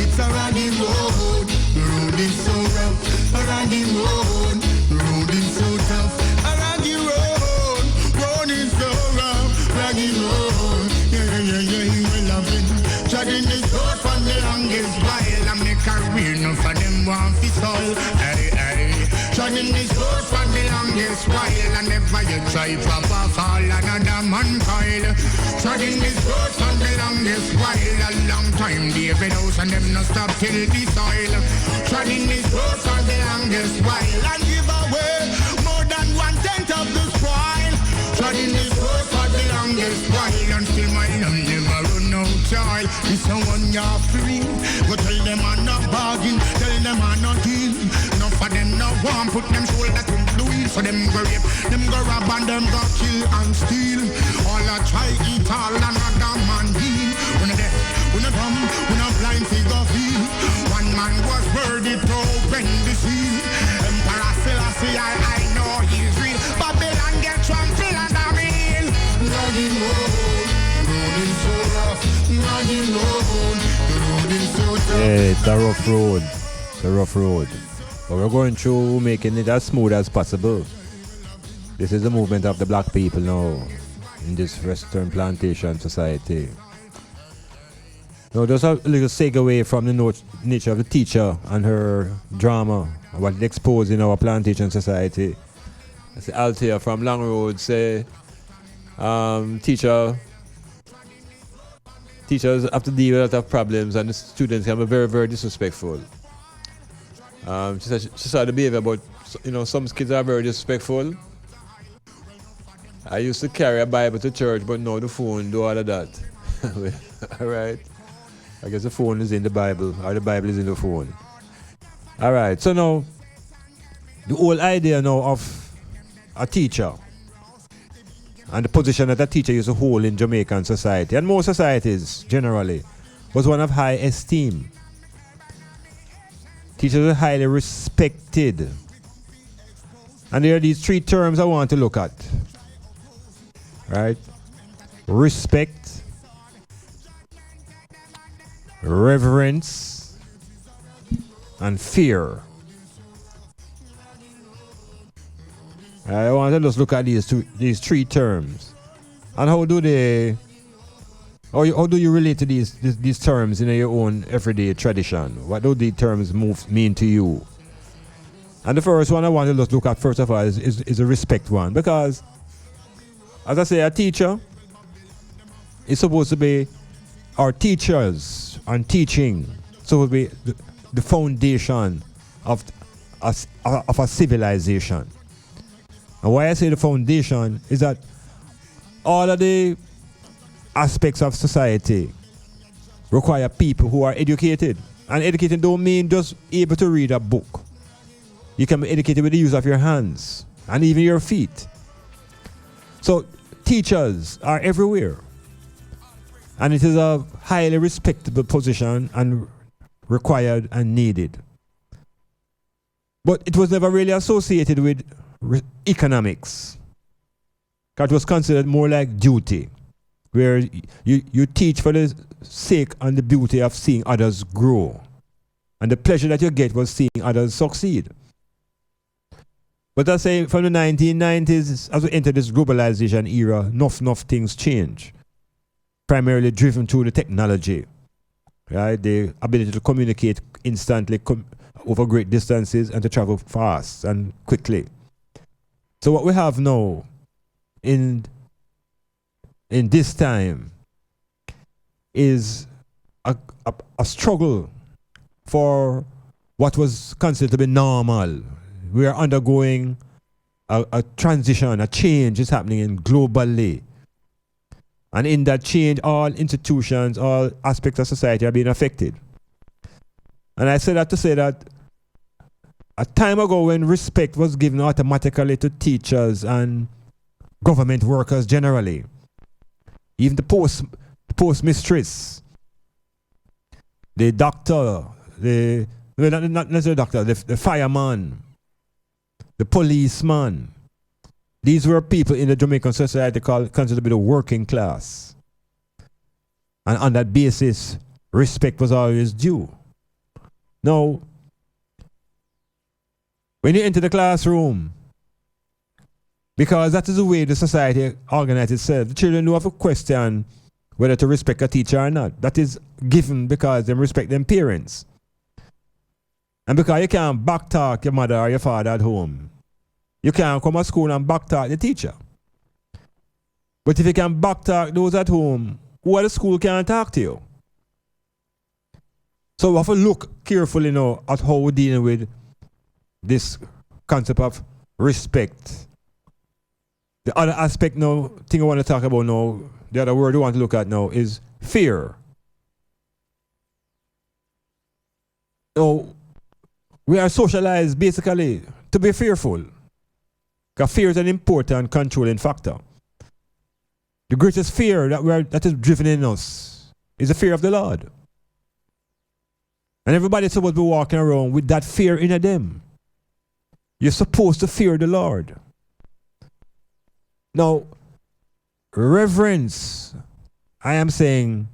[SPEAKER 16] it's a raggy road, the road is so rough, a raggy road, the road is so tough, a raggy road, road is so rough, raggy road, yeah, he will have been treading this road for the longest while. I make a career, no for them want to soul, hey, hey, treading this road for the longest while. I never you try proper fall another man pile, treading this road for the longest while. A long time David House and them no stop till the soil, treading this road for the longest while. And give away more than 1/10 of the spoil, treading this road for the longest while. And still my name never run out child. This one you're free, go tell them I'm not bargain, tell them I'm not deal. Enough for them no one put them shoulder to the wheel, so them go rape, them go rob and them go kill and steal. All I try eat all another man deal. When I deaf, when I dumb, when I blind figure feel. One man was worthy to open the seal. Emperor Selassie, I know he's real. Babylon get trampled and I mean, Lordy road is so rough, Lordy road is so tough.
[SPEAKER 2] It's a rough road. It's a rough road. But we're going through making it as smooth as possible. This is the movement of the black people now in this Western plantation society. Now, just a little segue from the nature of the teacher and her drama, what it exposed in our plantation society. As Althea from Long Road say, teachers have to deal with a lot of problems, and the students can be very, very disrespectful. She saw the behavior, but some kids are very disrespectful. I used to carry a Bible to church, but now the phone do all of that. All right. I guess the phone is in the Bible, or the Bible is in the phone. All right. So now, the whole idea now of a teacher and the position that a teacher used to hold in Jamaican society, and most societies generally, was one of high esteem. Teachers are highly respected. And there are these three terms I want to look at. Right? Respect, reverence, and fear. I want to just look at these three terms. And how do you relate to these terms in your own everyday tradition? What do these terms mean to you? And the first one I want to just look at first of all is a respect one. Because, as I say, a teacher is supposed to be, our teachers and teaching supposed to be the foundation of a civilization. And why I say the foundation is that all of the aspects of society require people who are educated. And educated don't mean just able to read a book. You can be educated with the use of your hands and even your feet. So teachers are everywhere. And it is a highly respectable position and required and needed. But it was never really associated with economics. That was considered more like duty, where you teach for the sake and the beauty of seeing others grow. And the pleasure that you get was seeing others succeed. But I say from the 1990s, as we enter this globalization era, enough things change. Primarily driven through the technology, right? The ability to communicate instantly over great distances and to travel fast and quickly. So what we have now in this time is a struggle for what was considered to be normal. We are undergoing a transition, a change is happening globally. And in that change, all institutions, all aspects of society are being affected. And I say that to say that a time ago when respect was given automatically to teachers and government workers generally, even the post mistress, the doctor, not necessarily doctor, the fireman, the policeman. These were people in the Jamaican society considered to be the working class. And on that basis, respect was always due. Now, when you enter the classroom, because that is the way the society organizes itself, the children do have to question whether to respect a teacher or not. That is given because they respect their parents. And because you can't backtalk your mother or your father at home, you can't come to school and backtalk the teacher. But if you can backtalk those at home, who at the school can't talk to you? So we have to look carefully now at how we're dealing with this concept of respect. The other aspect now, thing I want to talk about now, the other word we want to look at now is fear. So we are socialized basically to be fearful. Because fear is an important controlling factor. The greatest fear that is driven in us is the fear of the Lord. And everybody's supposed to be walking around with that fear in them. You're supposed to fear the Lord. Now, reverence, I am saying,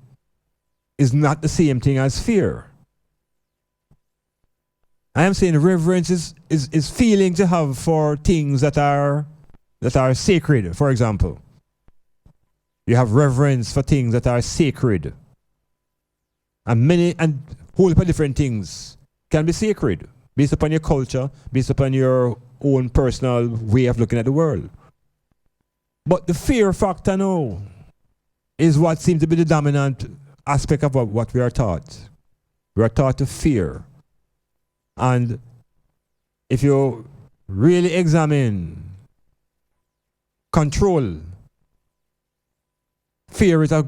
[SPEAKER 2] is not the same thing as fear. I am saying reverence is feeling to have for things that are sacred, for example. You have reverence for things that are sacred. And whole heap of different things can be sacred based upon your culture, based upon your own personal way of looking at the world. But the fear factor now is what seems to be the dominant aspect of what we are taught. We are taught to fear. And if you really examine control, fear is a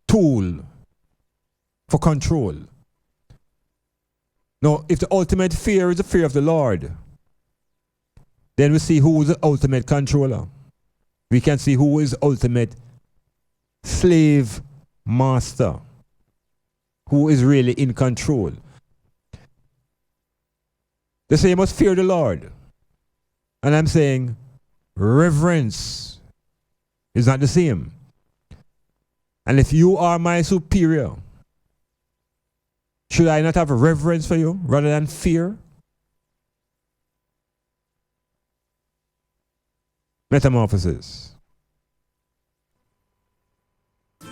[SPEAKER 2] tool for control. Now, if the ultimate fear is the fear of the Lord, then we see who is the ultimate controller. We can see who is the ultimate slave master, who is really in control. They say you must fear the Lord. And I'm saying reverence is not the same. And if you are my superior, should I not have reverence for you rather than fear? Metamorphosis.
[SPEAKER 12] All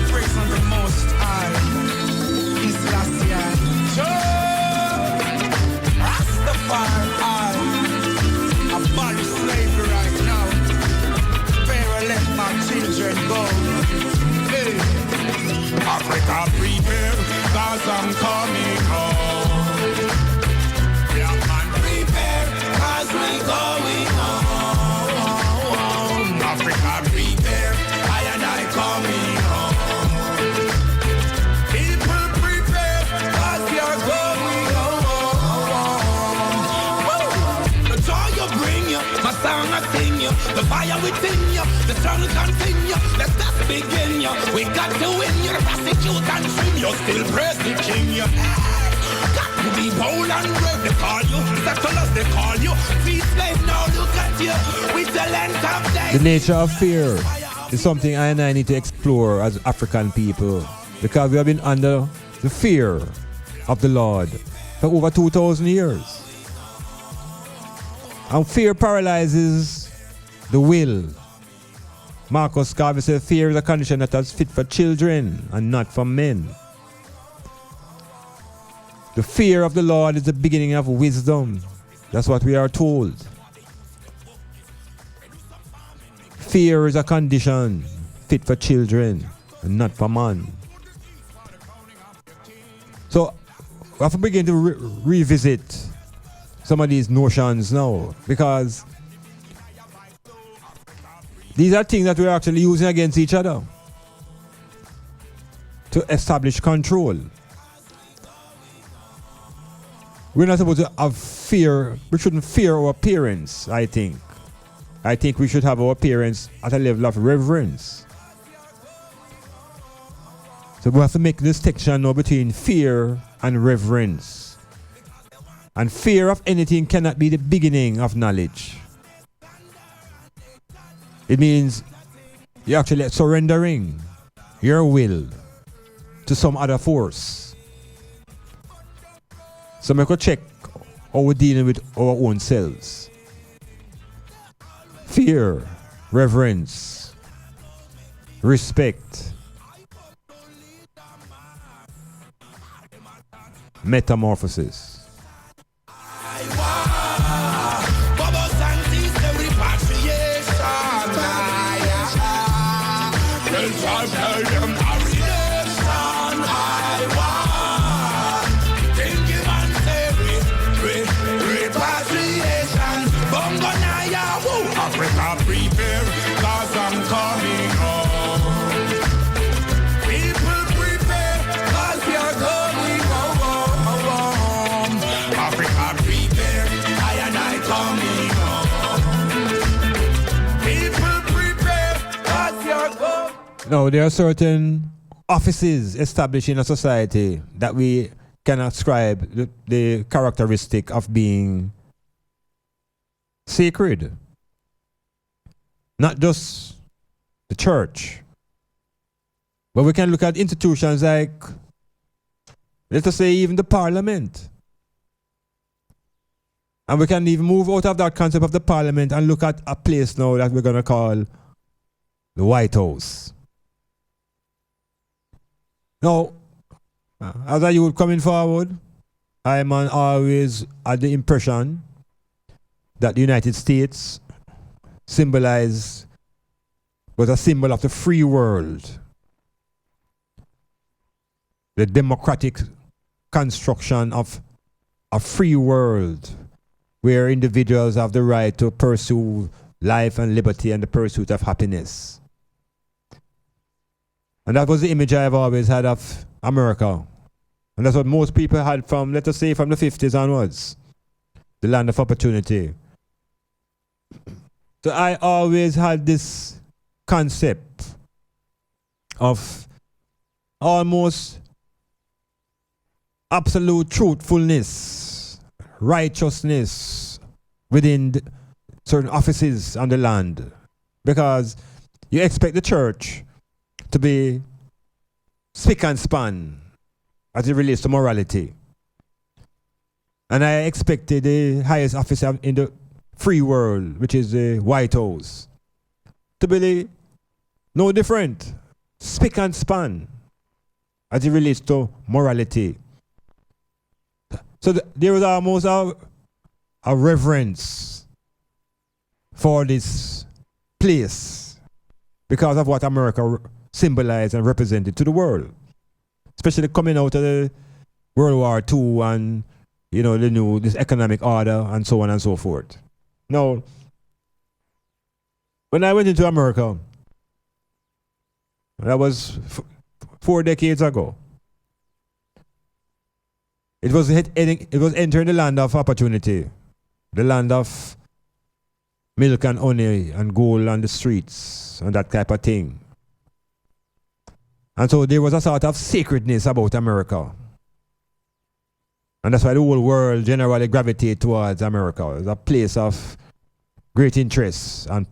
[SPEAKER 12] praise unto the Most High. Peace, Celestia. Rastafari. Abolish slavery right now. Pharaoh let my children go. Hey. Africa prepare, cause I'm coming home. Yeah, man, prepare, cause we going home. Africa prepare, I and I coming home. People prepare, cause you're going home. The joy you bring you, my song I sing you, the fire within you, the sun continue, let's just begin you. We got to win you, the prostitute and swim you, still praise the king you. Got to be bold and brave, they call you, settlers they call you, free slave now look at you, with the length of day.
[SPEAKER 2] The nature of fear is something I and I need to explore as African people, because we have been under the fear of the Lord for over 2,000 years. And fear paralyzes the will. Marcus Garvey said fear is a condition that is fit for children and not for men. The fear of the Lord is the beginning of wisdom. That's what we are told. Fear is a condition fit for children and not for man. So we have to begin to revisit some of these notions now, because these are things that we're actually using against each other to establish control. We're not supposed to have fear. We shouldn't fear our parents, I think. I think we should have our parents at a level of reverence. So we have to make this distinction now between fear and reverence. And fear of anything cannot be the beginning of knowledge. It means you're actually surrendering your will to some other force. So we could check how we're dealing with our own selves. Fear, reverence, respect, metamorphosis.
[SPEAKER 12] Africa prepare, cause I'm coming home. People prepare, cause you're going home. Africa prepare, I and I coming home. People prepare, cause you're going.
[SPEAKER 2] No, there are certain offices established in a society that we can ascribe the characteristic of being sacred. Not just the church, but we can look at institutions like let us say even the parliament. And we can even move out of that concept of the parliament and look at a place now that we're going to call the White House. Now, as a youth coming forward, Iman always had the impression that the United States was a symbol of the free world, the democratic construction of a free world where individuals have the right to pursue life and liberty and the pursuit of happiness. And that was the image I've always had of America. And that's what most people had from, let us say, from the 50s onwards. The land of opportunity. So I always had this concept of almost absolute truthfulness, righteousness within certain offices on the land. Because you expect the church to be spick and span as it relates to morality. And I expected the highest office in the free world, which is the White House, to be no different, spick and span as it relates to morality. So there was almost a reverence for this place because of what America symbolized and represented to the world, especially coming out of the World War II and this economic order and so on and so forth. Now, when I went into America, that was 4 decades ago. It was entering the land of opportunity, the land of milk and honey and gold on the streets and that type of thing. And so there was a sort of sacredness about America. And that's why the whole world generally gravitates towards America. It's a place of great interest and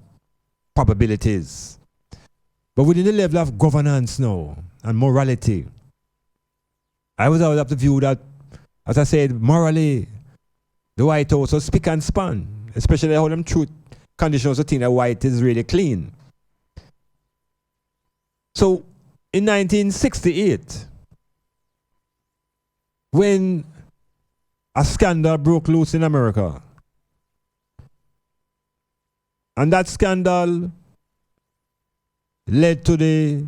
[SPEAKER 2] probabilities. But within the level of governance now and morality, I was out of the view that, as I said, morally, the White House was spick and span, especially how them truth conditions to think that white is really clean. So in 1968, when a scandal broke loose in America, and that scandal led to the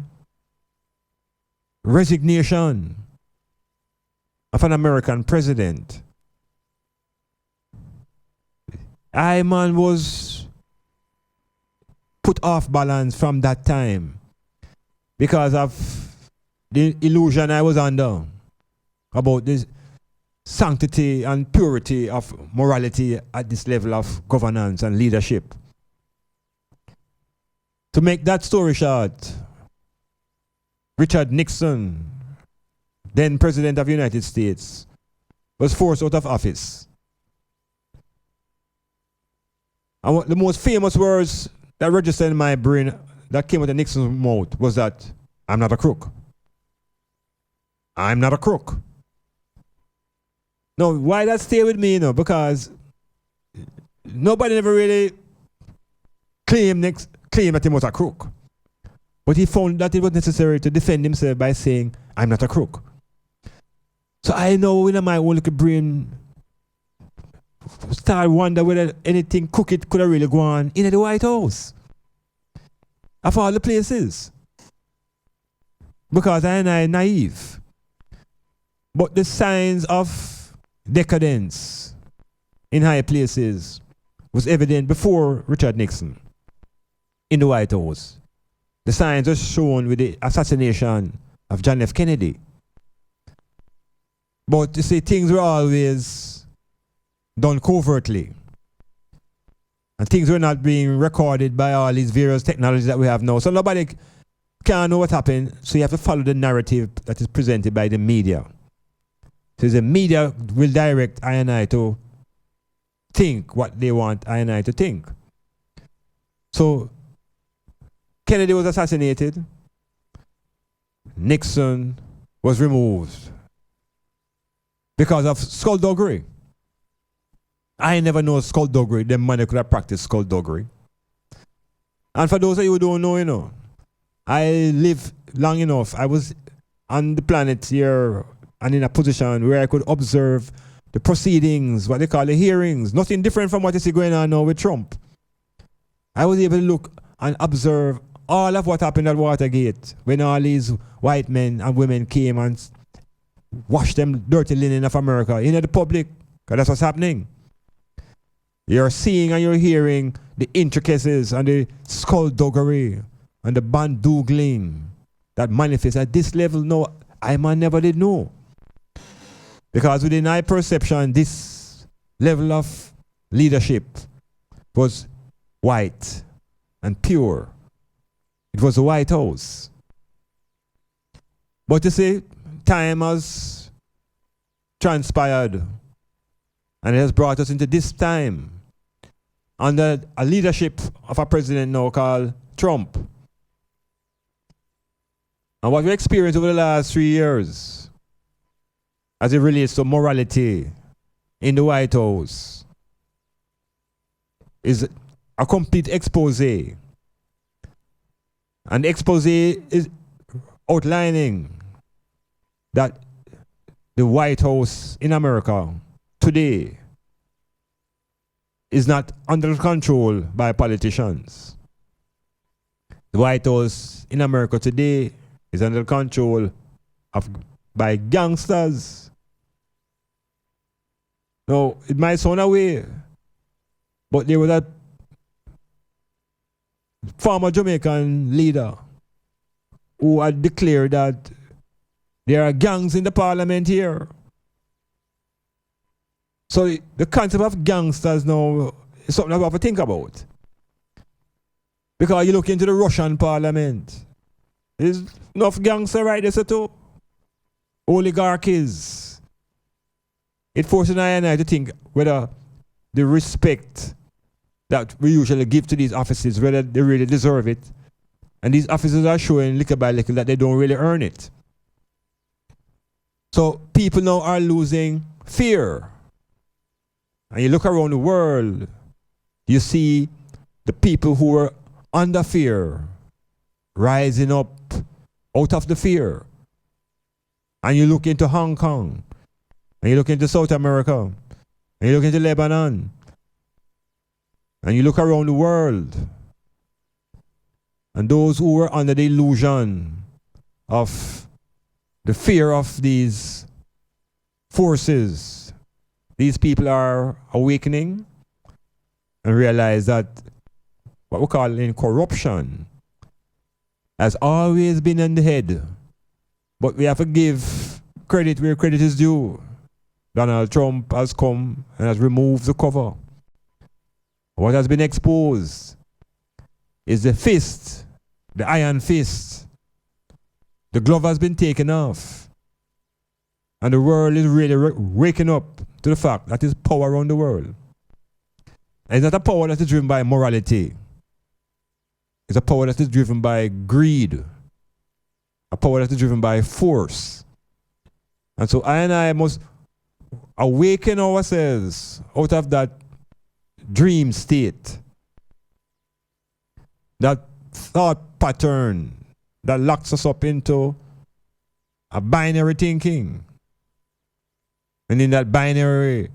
[SPEAKER 2] resignation of an American president, Iman was put off balance from that time because of the illusion I was under about this sanctity and purity of morality at this level of governance and leadership. To make that story short, Richard Nixon, then President of the United States, was forced out of office. And the most famous words that registered in my brain that came out of Nixon's mouth was that, "I'm not a crook. I'm not a crook." Now, why that stay with me, because nobody ever really claimed that he was a crook. But he found that it was necessary to defend himself by saying, "I'm not a crook." So I know in my own little brain, start wonder whether anything crooked could have really gone in the White House. Of all the places. Because I am naive. But the signs of decadence in high places was evident before Richard Nixon in the White House. The signs were shown with the assassination of John F. Kennedy. But you see, things were always done covertly. And things were not being recorded by all these various technologies that we have now. So nobody can know what happened. So you have to follow the narrative that is presented by the media. So the media will direct I and I to think what they want I and I to think. So Kennedy was assassinated. Nixon was removed. because of skullduggery. I never know skullduggery. Them man could have practiced skullduggery. And for those of you who don't know, you know, I live long enough. I was on the planet here and in a position where I could observe the proceedings, what they call the hearings. Nothing different from what you see going on now with Trump. I was able to look and observe all of what happened at Watergate when all these white men and women came and washed them dirty linen of America in the public, because that's what's happening. You're seeing and you're hearing the intricacies and the skullduggery and the bandoogling that manifests at this level. No, Iman never did know. Because within my perception, this level of leadership was white and pure. It was the White House. But you see, time has transpired and it has brought us into this time under a leadership of a president now called Trump. And what we experienced over the last 3 years as it relates to morality in the White House is a complete expose. And the expose is outlining that the White House in America today is not under control by politicians. The White House in America today is under control by gangsters. Now, it might sound away, but there was a former Jamaican leader who had declared that there are gangs in the parliament here. So the concept of gangsters now is something that we have to think about. Because you look into the Russian parliament, there's enough gangster right there too. Oligarchies. It forces I and I to think whether the respect that we usually give to these offices, whether they really deserve it. And these officers are showing little by little that they don't really earn it. So people now are losing fear. And you look around the world, you see the people who are under fear rising up out of the fear. And you look into Hong Kong, and you look into South America, and you look into Lebanon, and you look around the world, and those who were under the illusion of the fear of these forces, these people are awakening and realize that what we call in corruption has always been in the head. But we have to give credit where credit is due. Donald Trump has come and has removed the cover. What has been exposed is the fist, the iron fist. The glove has been taken off. And the world is really waking up to the fact that there's power around the world. And it's not a power that is driven by morality. It's a power that is driven by greed. A power that is driven by force. And so I and I must awaken ourselves out of that dream state. That thought pattern that locks us up into a binary thinking. And in that binary,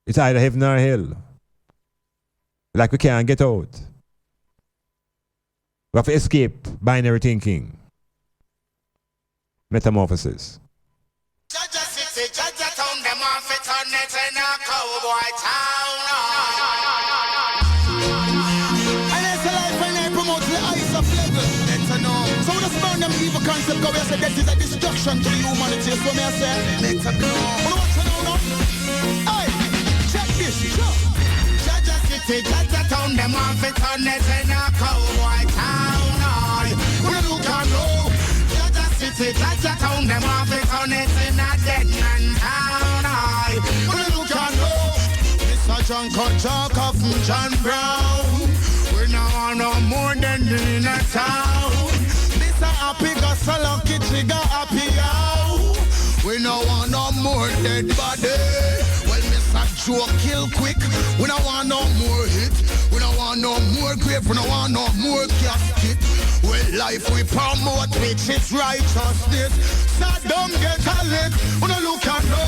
[SPEAKER 2] it's either heaven or hell. Like we can't get out. We have to escape binary thinking. Metamorphosis.
[SPEAKER 16] Concept go say that is a destruction to the humanity. So me I say, let's go. What's going on? Hey, check this. Jaja City, Jaja Town, them off it on it in a cowboy town. We look and know. Jaja City, Jaja Town, them off it on it in a dead man town. We look and know. Mr. John Kutchaka from John Brown. We now no more than in a town. Happy got so lucky trigger happy out. We no want no more dead body. Well, Mr. Joe kill quick. We no want no more hit. We no want no more grave. We no want no more casket. Well, life we promote, which is righteousness. Saddam get a lick. We no look at no.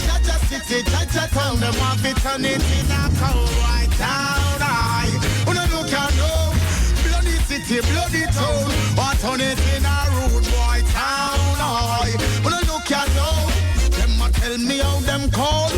[SPEAKER 16] Jaja city, Jaja town. Them want to turn it in a cold white town. Aye. We no look at no. Bloody city, bloody town. Want turn it in a rude white town. Aye. We no look at no. Them a tell me how them call.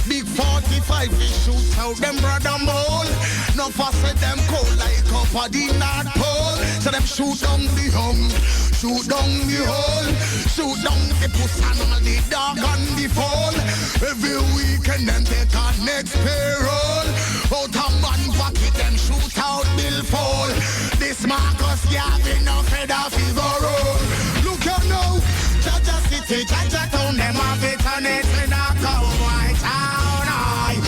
[SPEAKER 16] Big 45 we shoot out them brother mole. No fuss with them cold like up at the North Pole. So them shoot down the hung, shoot down the hole, shoot down the puss and all the dog and the fall. Every weekend them take a next payroll. Out of man pocket them shoot out bill fall. This Marcus Gavin no feather figure roll. Look out now, Jaja City, Jaja Town, them have it on it in a cold white town. Aye,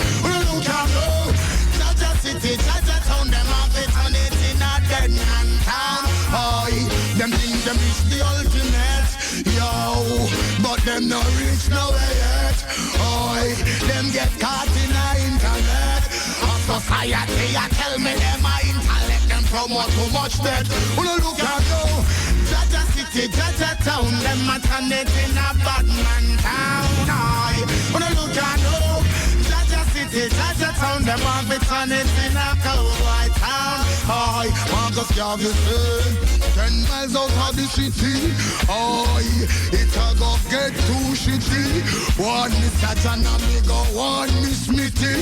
[SPEAKER 16] look out now, Jaja City, Jaja Town, them have it on it in a dead man town. Aye, them think them is the ultimate, yo, but them no reach nowhere yet. Aye, them get caught in the internet. A society, I tell me them a intellect, them promote too much dead. Look at you, Jaja City, Jaja Town, them a turn it in a bad man town. Aye, look at you, Jaja City, Jaja Town, them a be turn it in a cold white town. Aye, Marcus Garvey said, 10 miles out of the city. Aye, it a go get too shitty. One Mr. John amigo, one Miss Smithy.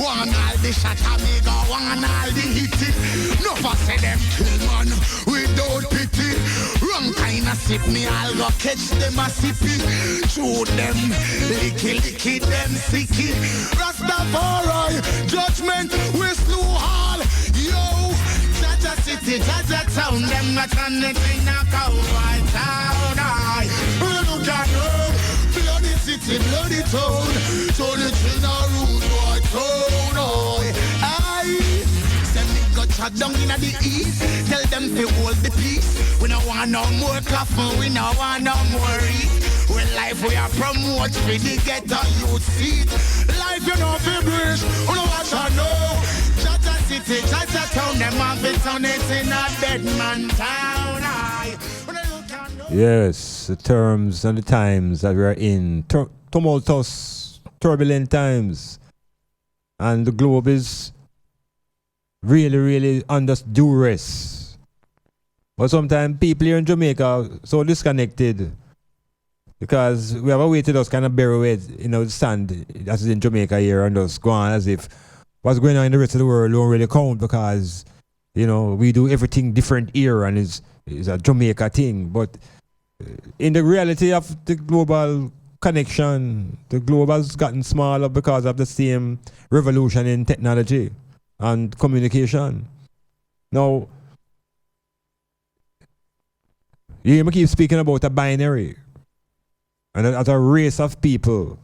[SPEAKER 16] One all the shot amigo, one all the hitty. No for say them kill man without pity. Wrong kind of sip me, I'll go catch them a sippy. Shoot them, licky them sicky. Rastafari, judgment, we slew all. Yo, Jaja City, Jaja Town, them not on it in a cold white town. Aye, look at them, bloody city, bloody town. Turn it in a rude white town. Aye, send me go chat down in the east. Tell them to hold the peace. We don't want no more coffin, we don't want no more eat. When life we are promote, we the ghetto youth seat. Life you know fi bridge, you know what I know. Jaja City, Jaja Town, them have it on it in a dead man town. Aye.
[SPEAKER 2] Yes, the terms and the times that we are in, tumultuous, turbulent times, and the globe is really under duress. But sometimes people here in Jamaica are so disconnected because we have a way to just kind of bury it, the sand as in Jamaica here and just go on as if what's going on in the rest of the world don't really count because, we do everything different here and it's a Jamaica thing. But in the reality of the global connection, the globe has gotten smaller because of the same revolution in technology and communication. Now, you hear me keep speaking about a binary. And as a race of people,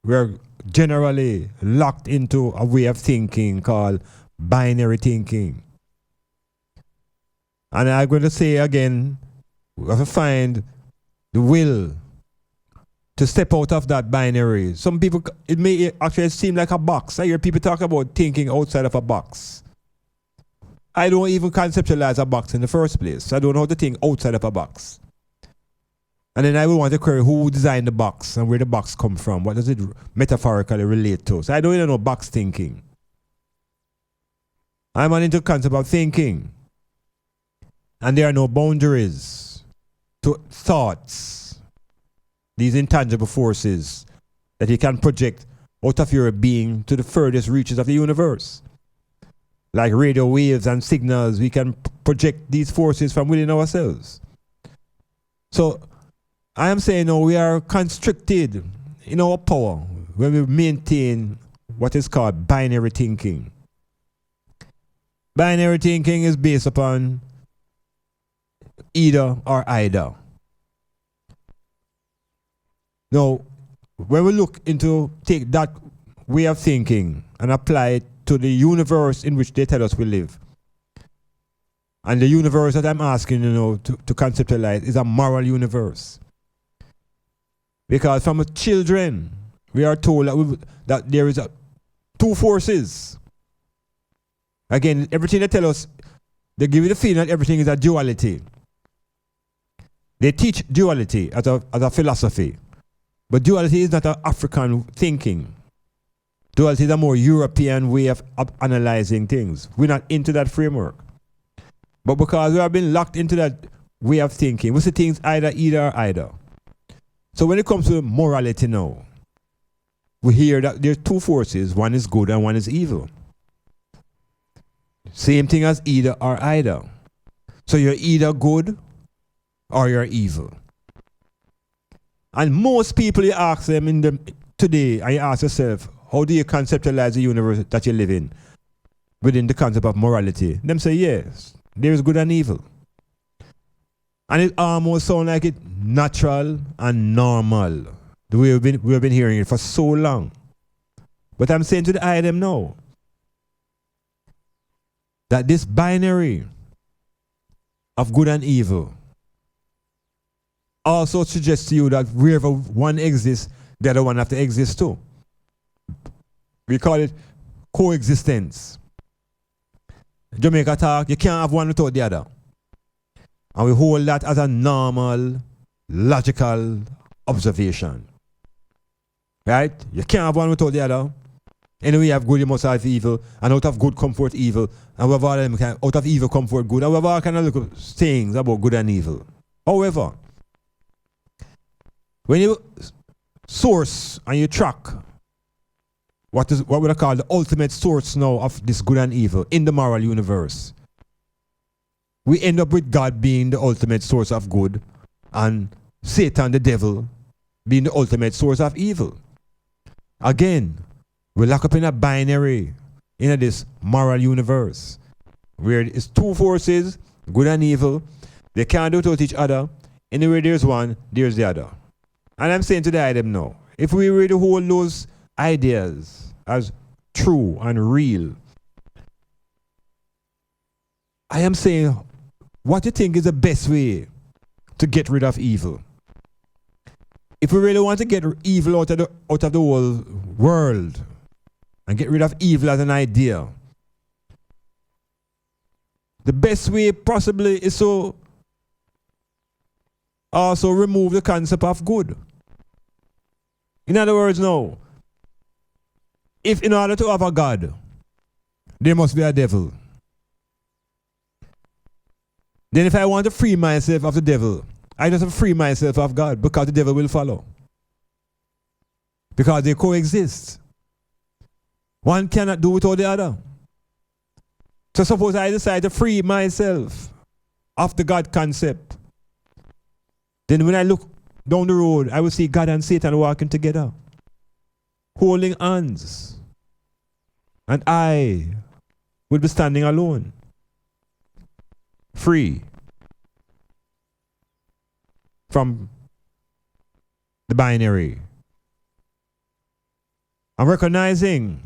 [SPEAKER 2] we're generally locked into a way of thinking called binary thinking. And I'm going to say again, we have to find the will to step out of that binary. Some people, it may actually seem like a box. I hear people talk about thinking outside of a box. I don't even conceptualize a box in the first place. I don't know how to think outside of a box. And then I will want to query who designed the box and where the box come from. What does it metaphorically relate to? So I don't even know box thinking. I'm on into the concept of thinking. And there are no boundaries to thoughts. These intangible forces that you can project out of your being to the furthest reaches of the universe. Like radio waves and signals, we can project these forces from within ourselves. So I am saying we are constricted in our power when we maintain what is called binary thinking. Binary thinking is based upon either or either. Now, when we look into take that way of thinking and apply it to the universe in which they tell us we live, and the universe that I'm asking to conceptualize is a moral universe. Because from children, we are told that there is two forces. Again, everything they tell us, they give you the feeling that everything is a duality. They teach duality as a philosophy. But duality is not an African thinking. Duality is a more European way of analyzing things. We're not into that framework. But because we have been locked into that way of thinking, we see things either or either. So when it comes to morality now, we hear that there's two forces. One is good and one is evil. Same thing as either or either. So you're either good or you're evil. And most people, you ask them today, and you ask yourself, how do you conceptualize the universe that you live in within the concept of morality? Them say, yes, there is good and evil. And it almost sounds like it's natural and normal. The way we've been hearing it for so long. But I'm saying to the item now, that this binary of good and evil also suggests to you that wherever one exists, the other one has to exist too. We call it coexistence. Jamaica talk, you can't have one without the other. And we hold that as a normal, logical observation. Right? You can't have one without the other. Anyway, you have good, you must have evil. And out of good come forth evil. And we have all them out of evil come forth good. And we have all kind of little things about good and evil. However, when you source and you track what we call the ultimate source now of this good and evil in the moral universe, we end up with God being the ultimate source of good and Satan, the devil, being the ultimate source of evil. Again, we're locked up in a binary in this moral universe where it's two forces, good and evil. They can't do it without each other. Anywhere there's one, there's the other. And I'm saying to the item now, if we were to hold those ideas as true and real, I am saying, what do you think is the best way to get rid of evil? If we really want to get evil out of the whole world and get rid of evil as an idea, the best way possibly is to also remove the concept of good. In other words, no. If in order to have a God, there must be a devil. Then if I want to free myself of the devil, I just have to free myself of God because the devil will follow. Because they coexist. One cannot do without the other. So suppose I decide to free myself of the God concept. Then when I look down the road, I will see God and Satan walking together, holding hands. And I will be standing alone, free from the binary. I'm recognizing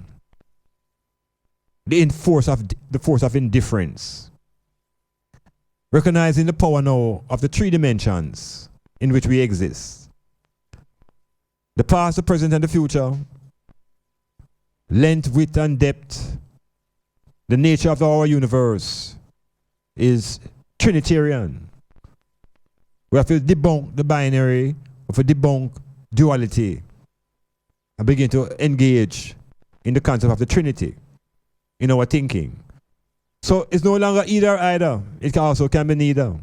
[SPEAKER 2] the force of indifference. Recognizing the power now of the three dimensions in which we exist. The past, the present, and the future. Length, width, and depth. The nature of our universe is Trinitarian. We have to debunk the binary, we have to debunk duality, and begin to engage in the concept of the Trinity in our thinking. So it's no longer either or either. It also can be neither.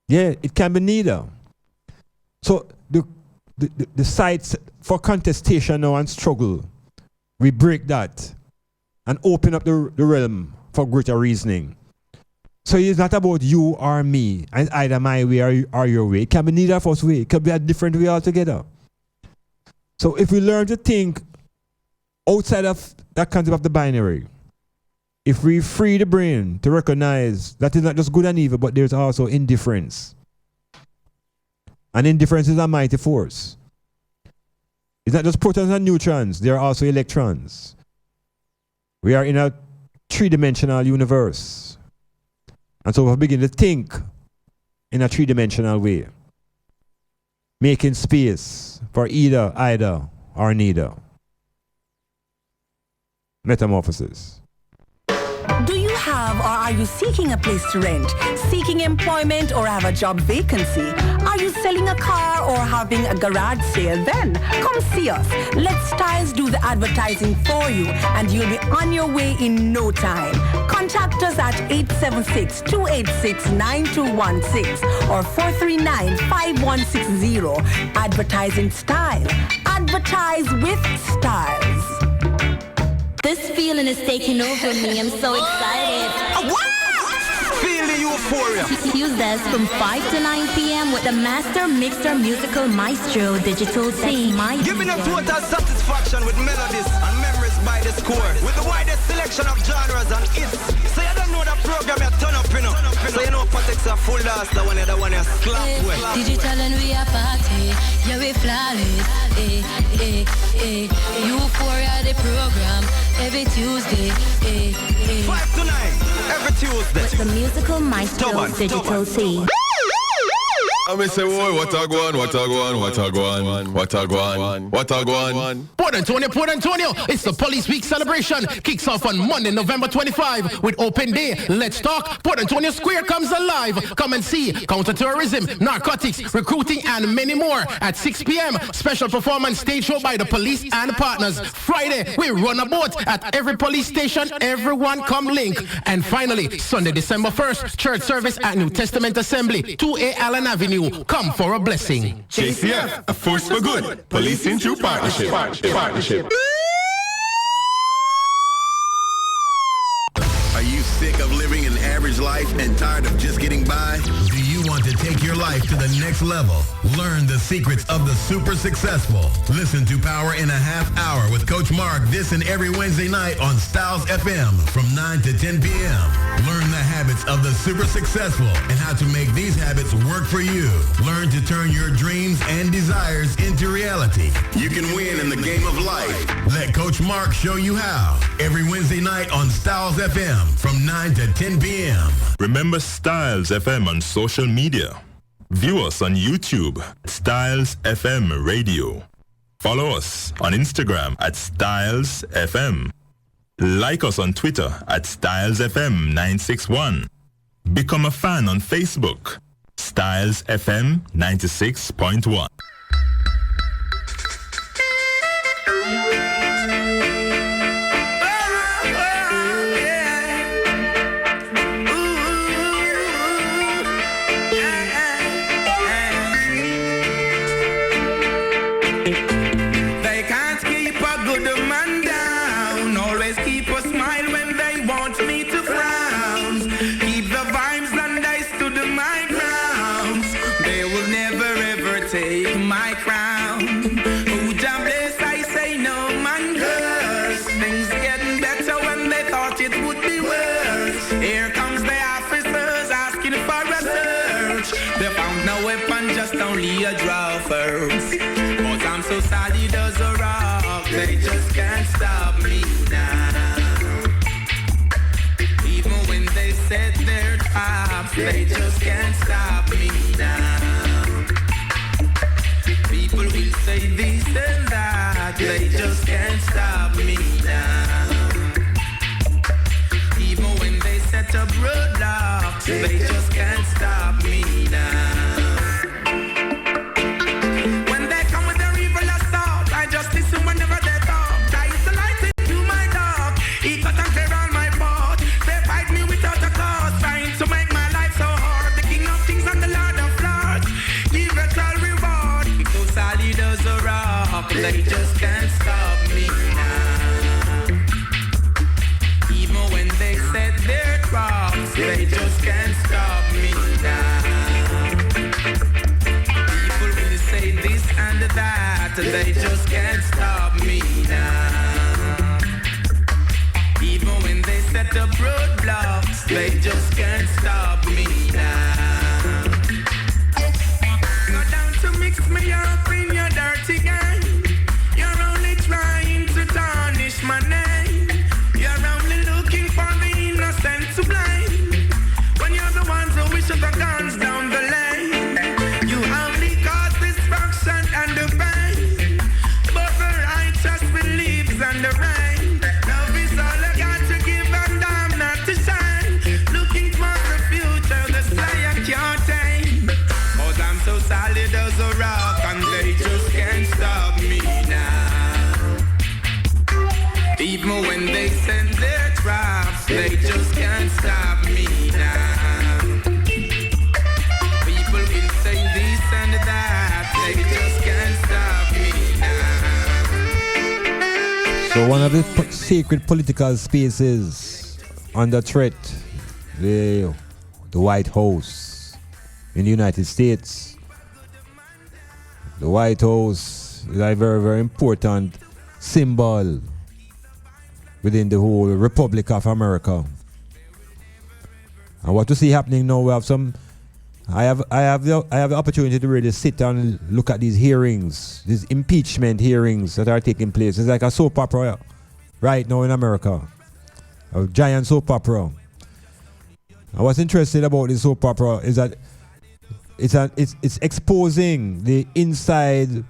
[SPEAKER 2] Yeah, it can be neither. So the sites for contestation now and struggle, we break that and open up the realm for greater reasoning. So it's not about you or me, and either my way or your way. It can be neither of us way. It can be a different way altogether. So if we learn to think outside of that concept of the binary, if we free the brain to recognize that it's not just good and evil, but there's also indifference. And indifference is a mighty force. It's not just protons and neutrons, there are also electrons. We are in a three-dimensional universe. And so we begin to think in a three-dimensional way. making space for either, or neither. Metamorphosis.
[SPEAKER 5] Do you have or are you seeking a place to rent, seeking employment or have a job vacancy? Are you selling a car or having a garage sale? Then come see us. Let Styles do the advertising for you and you'll be on your way in no time. Contact us at 876-286-9216 or 439-5160. Advertising Style. Advertise with Styles.
[SPEAKER 17] This feeling is taking over me. I'm so excited.
[SPEAKER 14] Feel the euphoria.
[SPEAKER 17] Tuesdays from 5 to 9 p.m. with the Master Mixer Musical Maestro Digital Team.
[SPEAKER 14] Giving them total satisfaction with melodies and memories by the score. With the widest selection of genres and hits. So you don't know the program you turn up, you know. So you know Patek's a full dance, the one you slap with.
[SPEAKER 18] Digital and we are party. Yeah, we flawless. Euphoria the program. Every Tuesday.
[SPEAKER 14] 5 to 9. Every Tuesday.
[SPEAKER 17] With the Musical Maestro Digital Team.
[SPEAKER 19] I may say, boy, what a go on.
[SPEAKER 11] Port Antonio, it's the Police Week celebration. Kicks off on Monday, November 25 with Open Day. Let's talk. Port Antonio Square comes alive. Come and see counterterrorism, narcotics, recruiting, and many more at 6 p.m. Special performance stage show by the police and partners. Friday, we run a boat at every police station. Everyone come link. And finally, Sunday, December 1st, church service at New Testament Assembly, 2A Allen Avenue. Come for a blessing.
[SPEAKER 19] JCF, a force for good. Policing through partnership.
[SPEAKER 6] Are you sick of living an average life and tired of just getting by? Do you want to take your life to the next level? Learn the secrets of the super successful. Listen to Power in a Half Hour with Coach Mark this and every Wednesday night on Styles FM from 9 to 10 p.m. Learn the habits of the super successful and how to make these habits work for you. Learn to turn your dreams and desires into reality. You can win in the game of life. Let Coach Mark show you how. Every Wednesday night on Styles FM from 9 to 10 p.m.
[SPEAKER 7] Remember Styles FM on social media. View us on YouTube, Styles FM Radio. Follow us on Instagram at Styles FM. Like us on Twitter at Styles FM 961. Become a fan on Facebook, Styles FM 96.1.
[SPEAKER 12] Only a draw first, but I'm so solid as a rock. They just can't stop me now. Even when they set their traps, they just can't stop me now. People will say this and that, they just can't stop me now. Even when they set up roadblocks, they just can't stop me now. They just can't stop me now. Even when they set their traps, they just can't stop me now. People will say this and that, they just can't stop me now. Even when they set up roadblocks, they just can't stop me now. Not down to mix me up in your dirty game. My name, you're only looking for the innocent to blame. When you're the ones who wish the guns down the lane, you only cause destruction. send their traps, they just can't stop me now. People will say this and that, they just can't stop me now.
[SPEAKER 2] So one of the sacred political spaces under threat, the White House in the United States. The White House is a very, very important symbol within the whole Republic of America. And what we see happening now, we have some. I have the opportunity to really sit down and look at these hearings, these impeachment hearings that are taking place. It's like a soap opera right now in America, a giant soap opera. And what's interesting about this soap opera is that it's exposing the inside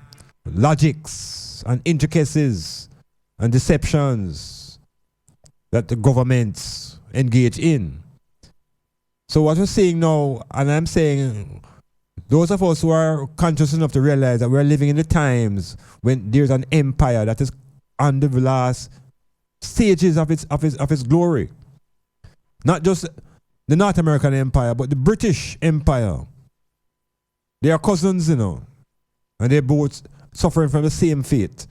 [SPEAKER 2] logics and intricacies and deceptions that the governments engage in. So what we're seeing now, and I'm saying, those of us who are conscious enough to realize that we're living in the times when there's an empire that is on the last stages of its glory. Not just the North American Empire, but the British Empire. They are cousins, you know, and they're both suffering from the same fate.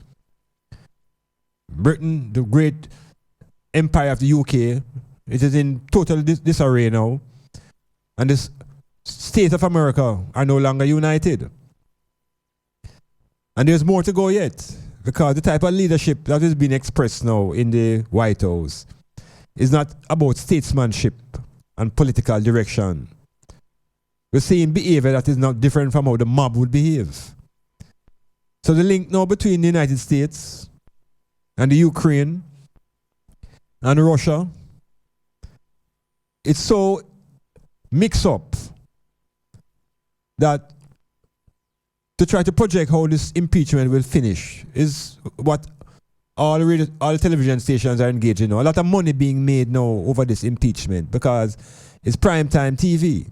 [SPEAKER 2] Britain, the great empire of the UK, it is in total disarray now. And the states of America are no longer united. And there's more to go yet, because the type of leadership that is being expressed now in the White House is not about statesmanship and political direction. We're seeing behavior that is not different from how the mob would behave. So the link now between the United States and the Ukraine and Russia, it's so mixed up that to try to project how this impeachment will finish is what all the television stations are engaged in now. A lot of money being made now over this impeachment because it's primetime TV.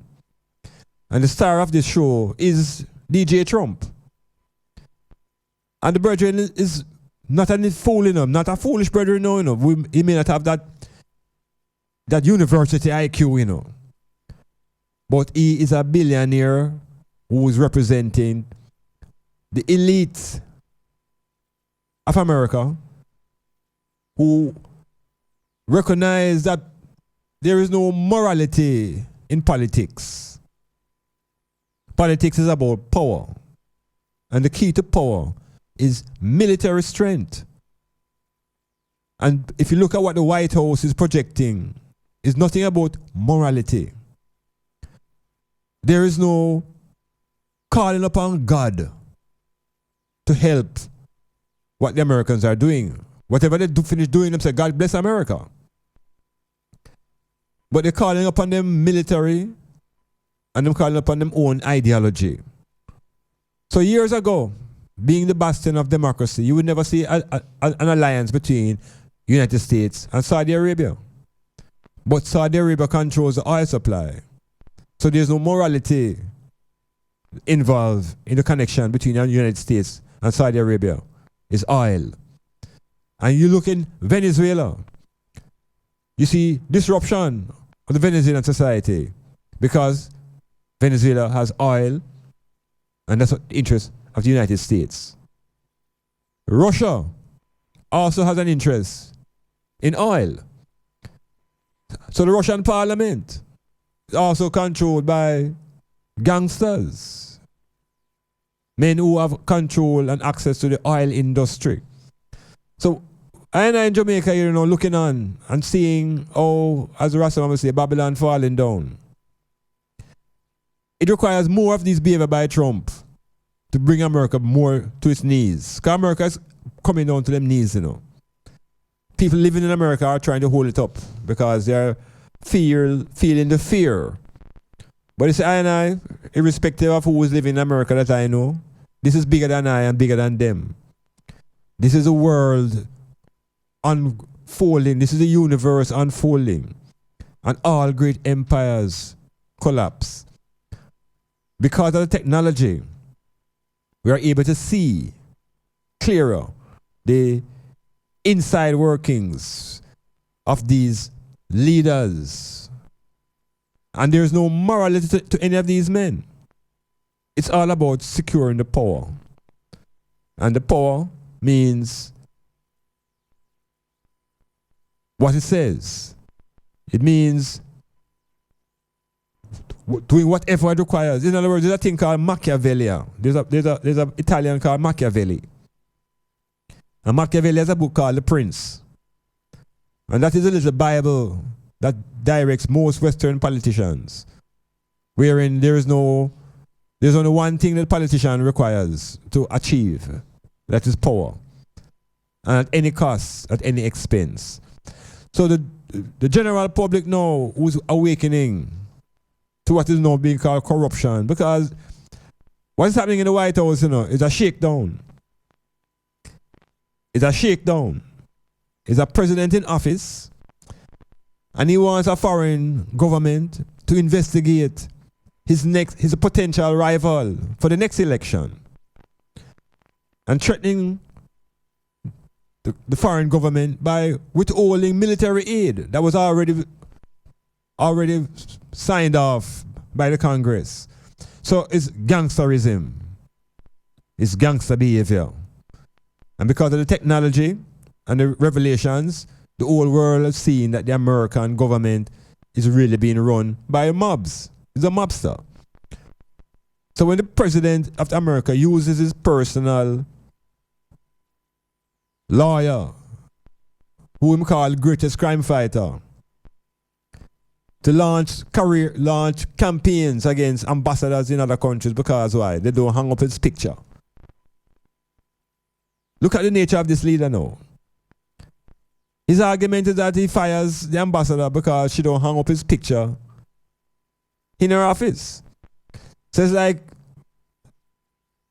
[SPEAKER 2] And the star of this show is DJ Trump. And the brethren is not a fool, you know, not a foolish brethren, you know. He may not have that university IQ, you know. But he is a billionaire who is representing the elite of America, who recognize that there is no morality in politics. Politics is about power. And the key to power is military strength. And if you look at what the White House is projecting, it's nothing about morality. There is no calling upon God to help what the Americans are doing. Whatever they finish doing, they say, God bless America. But they're calling upon them military and they're calling upon them own ideology. So years ago, being the bastion of democracy, you would never see an alliance between the United States and Saudi Arabia. But Saudi Arabia controls the oil supply. So there's no morality involved in the connection between the United States and Saudi Arabia. It's oil. And you look in Venezuela, you see disruption of the Venezuelan society because Venezuela has oil, and that's what the interest of the United States. Russia also has an interest in oil. So the Russian parliament is also controlled by gangsters, men who have control and access to the oil industry. So I in Jamaica, you know, looking on and seeing, as the Rastaman would say, Babylon falling down. It requires more of this behavior by Trump to bring America more to its knees. Because America is coming down to them knees, you know. People living in America are trying to hold it up because they're feeling the fear. But it's I and I, irrespective of who is living in America that I know, this is bigger than I and bigger than them. This is a world unfolding. This is a universe unfolding. And all great empires collapse. Because of the technology, we are able to see clearer the inside workings of these leaders. And there's no morality to any of these men. It's all about securing the power. And the power means what it says. It means doing whatever it requires. In other words, there's a thing called Machiavelli. There's a Italian called Machiavelli. And Machiavelli has a book called The Prince. And that is a little Bible that directs most Western politicians, wherein there's only one thing that politician requires to achieve. That is power. And at any cost, at any expense. So the general public now who's awakening to what is now being called corruption, because what's happening in the White House, is a shakedown. It's a shakedown. It's a president in office, and he wants a foreign government to investigate his potential rival for the next election, and threatening the foreign government by withholding military aid that was already signed off by the Congress. So it's gangsterism. It's gangster behavior. And because of the technology and the revelations, the whole world has seen that the American government is really being run by mobs. It's a mobster. So when the president of America uses his personal lawyer, who him call greatest crime fighter, to launch campaigns against ambassadors in other countries, because why? They don't hang up his picture. Look at the nature of this leader now. His argument is that he fires the ambassador because she don't hang up his picture in her office. So it's like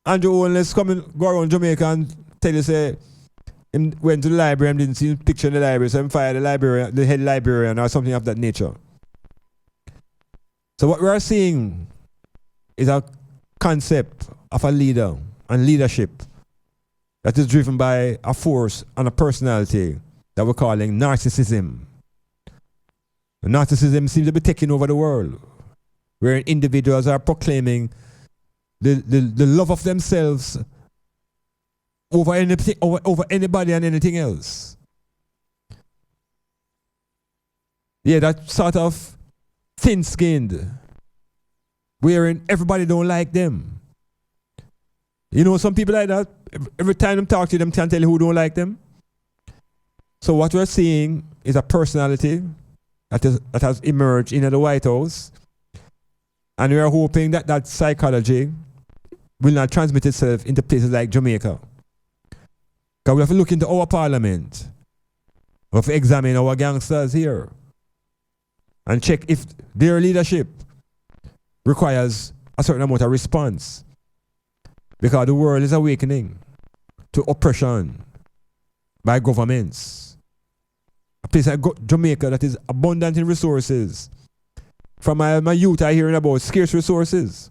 [SPEAKER 2] Andrew Owens go around Jamaica and tell you, say, him went to the library and didn't see his picture in the library, so him fired the head librarian or something of that nature. So what we are seeing is a concept of a leader and leadership that is driven by a force and a personality that we're calling narcissism. And narcissism seems to be taking over the world, where individuals are proclaiming the love of themselves over anything, over anybody and anything else. Yeah, that sort of thin-skinned, wherein everybody don't like them. You know, some people like that, every time them talk to them, can't tell you who don't like them. So what we're seeing is a personality that has emerged in the White House, and we are hoping that that psychology will not transmit itself into places like Jamaica. Because we have to look into our parliament. We have to examine our gangsters here and check if their leadership requires a certain amount of response. Because the world is awakening to oppression by governments. A place like Jamaica that is abundant in resources. From my youth, I hearing about scarce resources.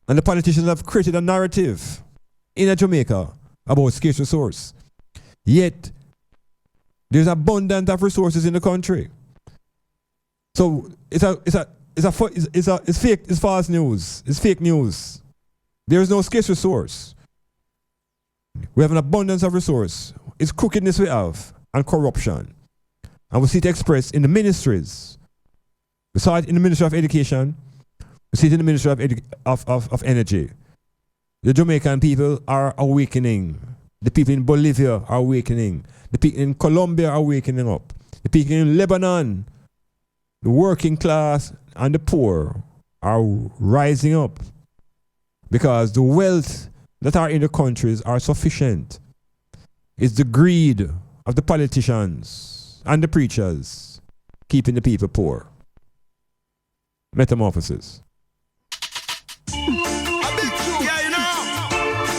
[SPEAKER 2] And the politicians have created a narrative in Jamaica about scarce resource. Yet, there's abundance of resources in the country. So it's false news. It's fake news. There is no scarce resource. We have an abundance of resource. It's crookedness we have and corruption. And we see it expressed in the ministries. We saw it in the Ministry of Education. We see it in the Ministry of Energy. The Jamaican people are awakening. The people in Bolivia are awakening. The people in Colombia are waking up. The people in Lebanon, the working class and the poor are rising up because the wealth that are in the countries are sufficient. It's the greed of the politicians and the preachers keeping the people poor. Metamorphosis.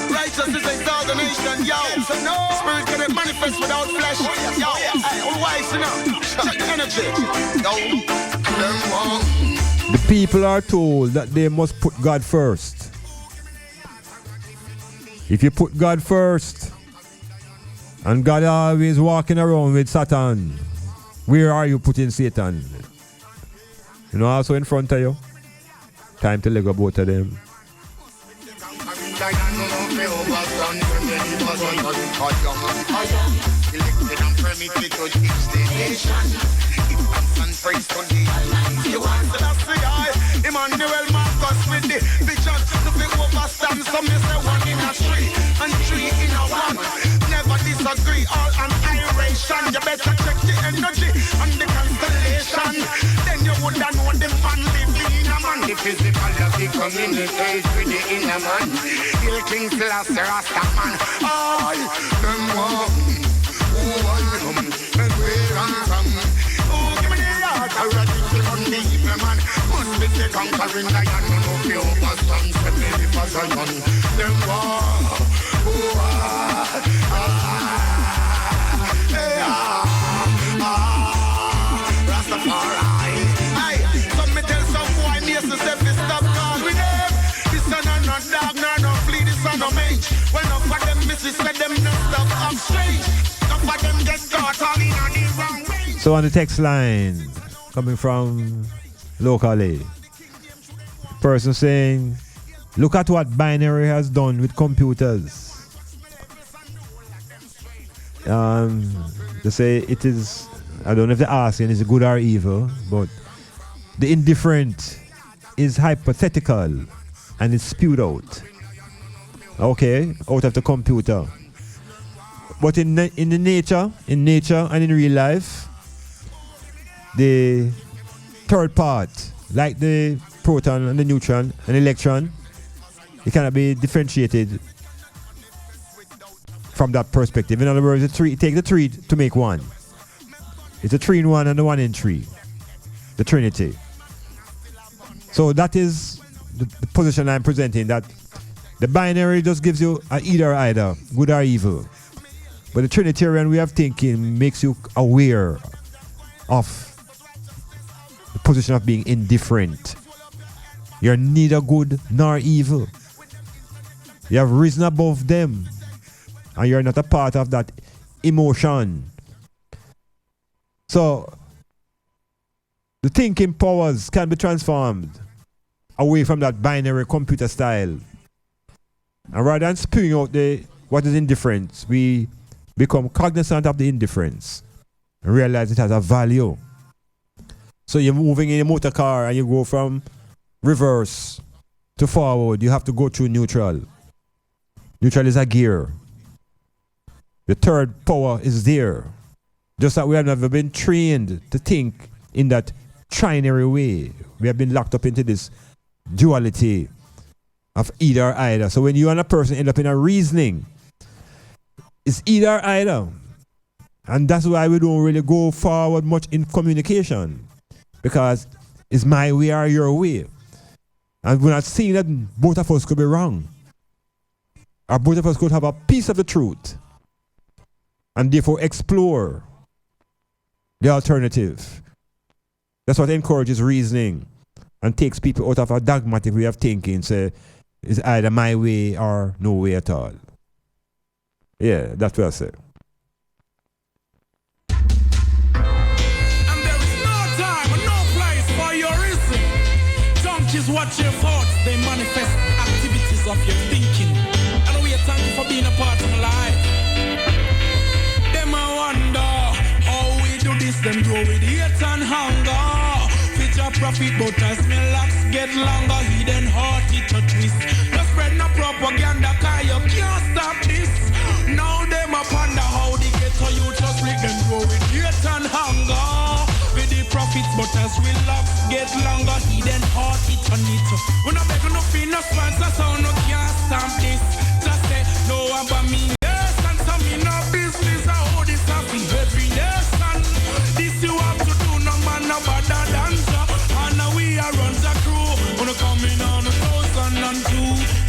[SPEAKER 12] Righteousness exalt the nation, yo. So no spirit can manifest without flesh. Yo, all wise, check the energy.
[SPEAKER 2] The people are told that they must put God first. If you put God first And God always walking around with Satan. Where are you putting Satan? You know, also in front of you. Time to let go both of them.
[SPEAKER 4] Elected and permitted to teach the nation. Give thanks and praise to the Almighty. You want to see I, Emmanuel Marcus with the vision to be overstand. Some you say one in a three and three in a one. Never disagree, all annihilation. You better check the energy and the constellation. Then you would have known the man living in a man. The physical of the communicate with the inner man. Hill King Selassie Rasta man. All them one. Who I am and where I'm from. Oh, give me the heart, I ready to run the evil man. Must be the conquering lion, no no fear overstand. Set me the Zion. Them war, Rastafari. Aye, some me tell some boy me to say fi stop call with them. This a no dog, no flea, this a no mage. When enough of them missus let them no stuff up straight.
[SPEAKER 2] So on the text line, coming from locally, person saying, look at what binary has done with computers. They say it is, I don't know if they're asking is it good or evil, but the indifferent is hypothetical and it's spewed out. Okay, out of the computer. But in nature and in real life, the third part, like the proton and the neutron and electron, it cannot be differentiated from that perspective. In other words, take the three to make one. It's a 3 in 1 and a 1 in 3. The Trinity. So that is the position I'm presenting, that the binary just gives you an either, good or evil. But the Trinitarian way of thinking makes you aware of the position of being indifferent. You're neither good nor evil. You have risen above them, and you're not a part of that emotion. So, the thinking powers can be transformed away from that binary computer style. And rather than spewing out what is indifference, we become cognizant of the indifference and realize it has a value. So you're moving in a motor car and you go from reverse to forward, you have to go through neutral. Neutral is a gear. The third power is there. Just that we have never been trained to think in that trinary way. We have been locked up into this duality of either. So when you and a person end up in a reasoning, it's either. And that's why we don't really go forward much in communication. Because it's my way or your way. And we're not seeing that both of us could be wrong. Or both of us could have a piece of the truth. And therefore explore the alternative. That's what encourages reasoning and takes people out of a dogmatic way of thinking. Say, it's either my way or no way at all. Yeah, that's what I say.
[SPEAKER 12] And there is no time and no place for your reason. Junkies watch your thoughts, they manifest activities of your thinking. And we thank you for being a part of my life. Them I wonder how we do this, them do with hate and hunger. Future profit, but as my locks get longer, hidden heart it a twist. No spread no propaganda, cause you can't stop this. Now them up under how they get to you, just let them go with hate and hunger. With the profits, but as we locks get longer, hidden heart it on it. We no beg no fee, no sponsor, so no can't stop this. Just say no about me. No business, I hold this up in every nation. This you have to do, no man, no better than you. And now we are run the crew. Wanna come in on 2002.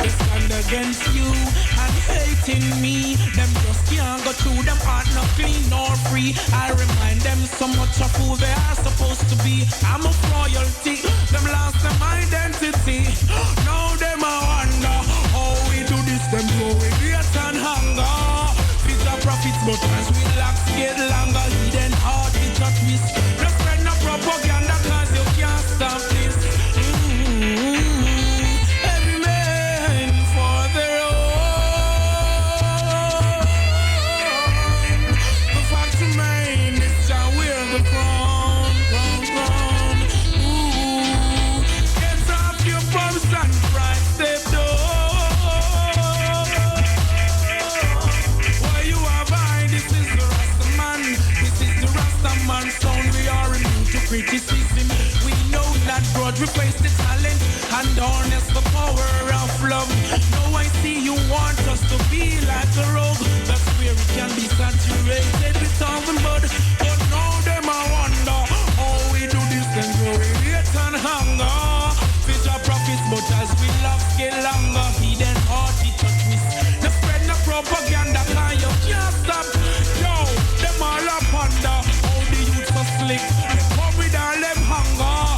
[SPEAKER 12] They stand against you and hating me. Them just can't go through, them heart not clean nor free. I remind them so much of who they are supposed to be. I'm a royalty, them lost them identity. Now them I wonder how we do this, them go with hate and hunger. Profits, but as we relax, get longer, hidden heart, it's a twist. No spread no propaganda, cause you can't stop this. Every man for their own. The fact remains, this shall wear the crown. Get off your bums and right step down. Why you are behind? This is the Rasta man. This is the Rasta man sound. We are immune to criticism. We know that God replaced the talent and harness the power of love. Now I see you want us to be like a rogue. That's where it can be saturated with all the mud. But now them I wonder how we do this and glory, hate and hunger. Future prophets, but as we love get longer, hidden heart it a twist. The spread no propaganda, cause you can't stop. Yo, them all up under. How the youth so slick, they come with all them hunger.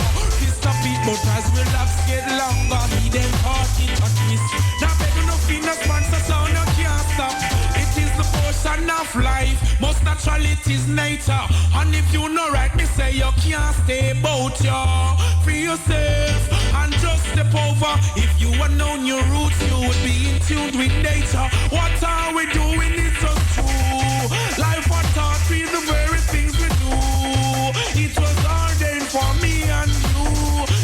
[SPEAKER 12] Stop it, but as we love get longer, hidden heart it a twist. Now begging no fee, no sponsor, so no can't stop. It is the portion of life, most natural it is nature. And if you know right, me say you can't stay about you. Free yourself and just step over. If you had known your roots, you would be in tune with nature. What are we doing? It's just true. Life was taught we the very things we do. It was ordained for me and you.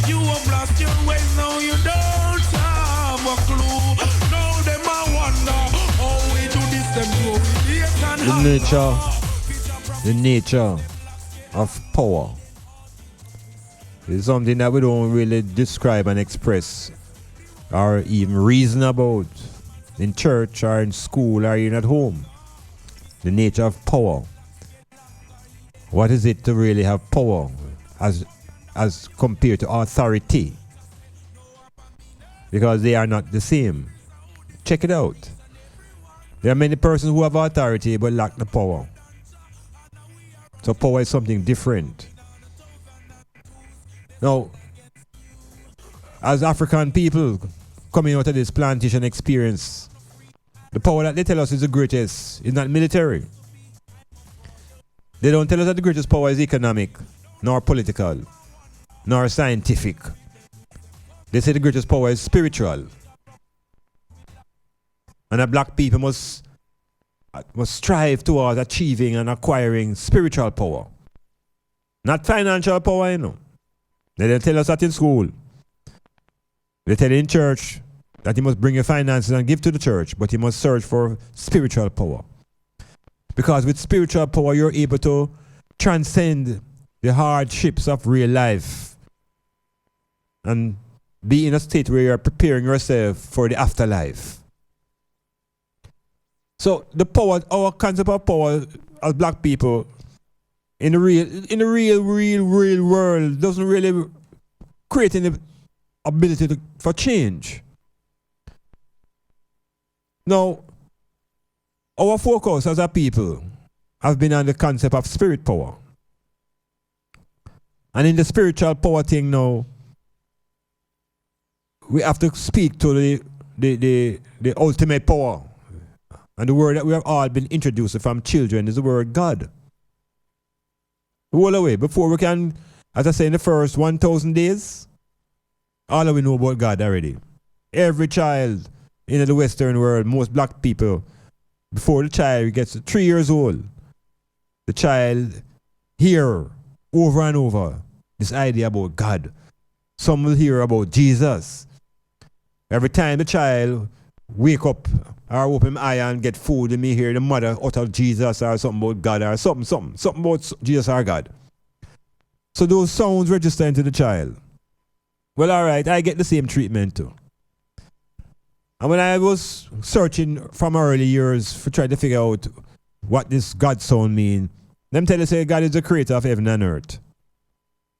[SPEAKER 12] You have lost your ways, now you don't have a clue. Now them I wonder how we do this, them do we hate and
[SPEAKER 2] The nature of power is something that we don't really describe and express or even reason about in church or in school or even at home. The nature of power. What is it to really have power as compared to authority? Because they are not the same. Check it out. There are many persons who have authority but lack the power. So power is something different. Now, as African people coming out of this plantation experience, the power that they tell us is the greatest is not military. They don't tell us that the greatest power is economic, nor political, nor scientific. They say the greatest power is spiritual. And that black people must strive towards achieving and acquiring spiritual power. Not financial power, you know. They don't tell us that in school. They tell you in church that you must bring your finances and give to the church, but you must search for spiritual power. Because with spiritual power, you're able to transcend the hardships of real life and be in a state where you're preparing yourself for the afterlife. So the power, our concept of power as black people in the real world doesn't really create any ability for change. Now, our focus as a people has been on the concept of spirit power. And in the spiritual power thing now, we have to speak to the ultimate power. And the word that we have all been introduced to from children is the word God. All the way, before we can, as I say, in the first 1,000 days, all of we know about God already. Every child in the Western world, most black people, before the child gets 3 years old, the child hear over and over this idea about God. Some will hear about Jesus. Every time the child wake up or open my eye and get food, and me hear the mother utter Jesus or something about God or something about Jesus or God. So those sounds register into the child. Well, all right, I get the same treatment too. And when I was searching from early years for trying to figure out what this God sound mean, them tell you say God is the creator of heaven and earth.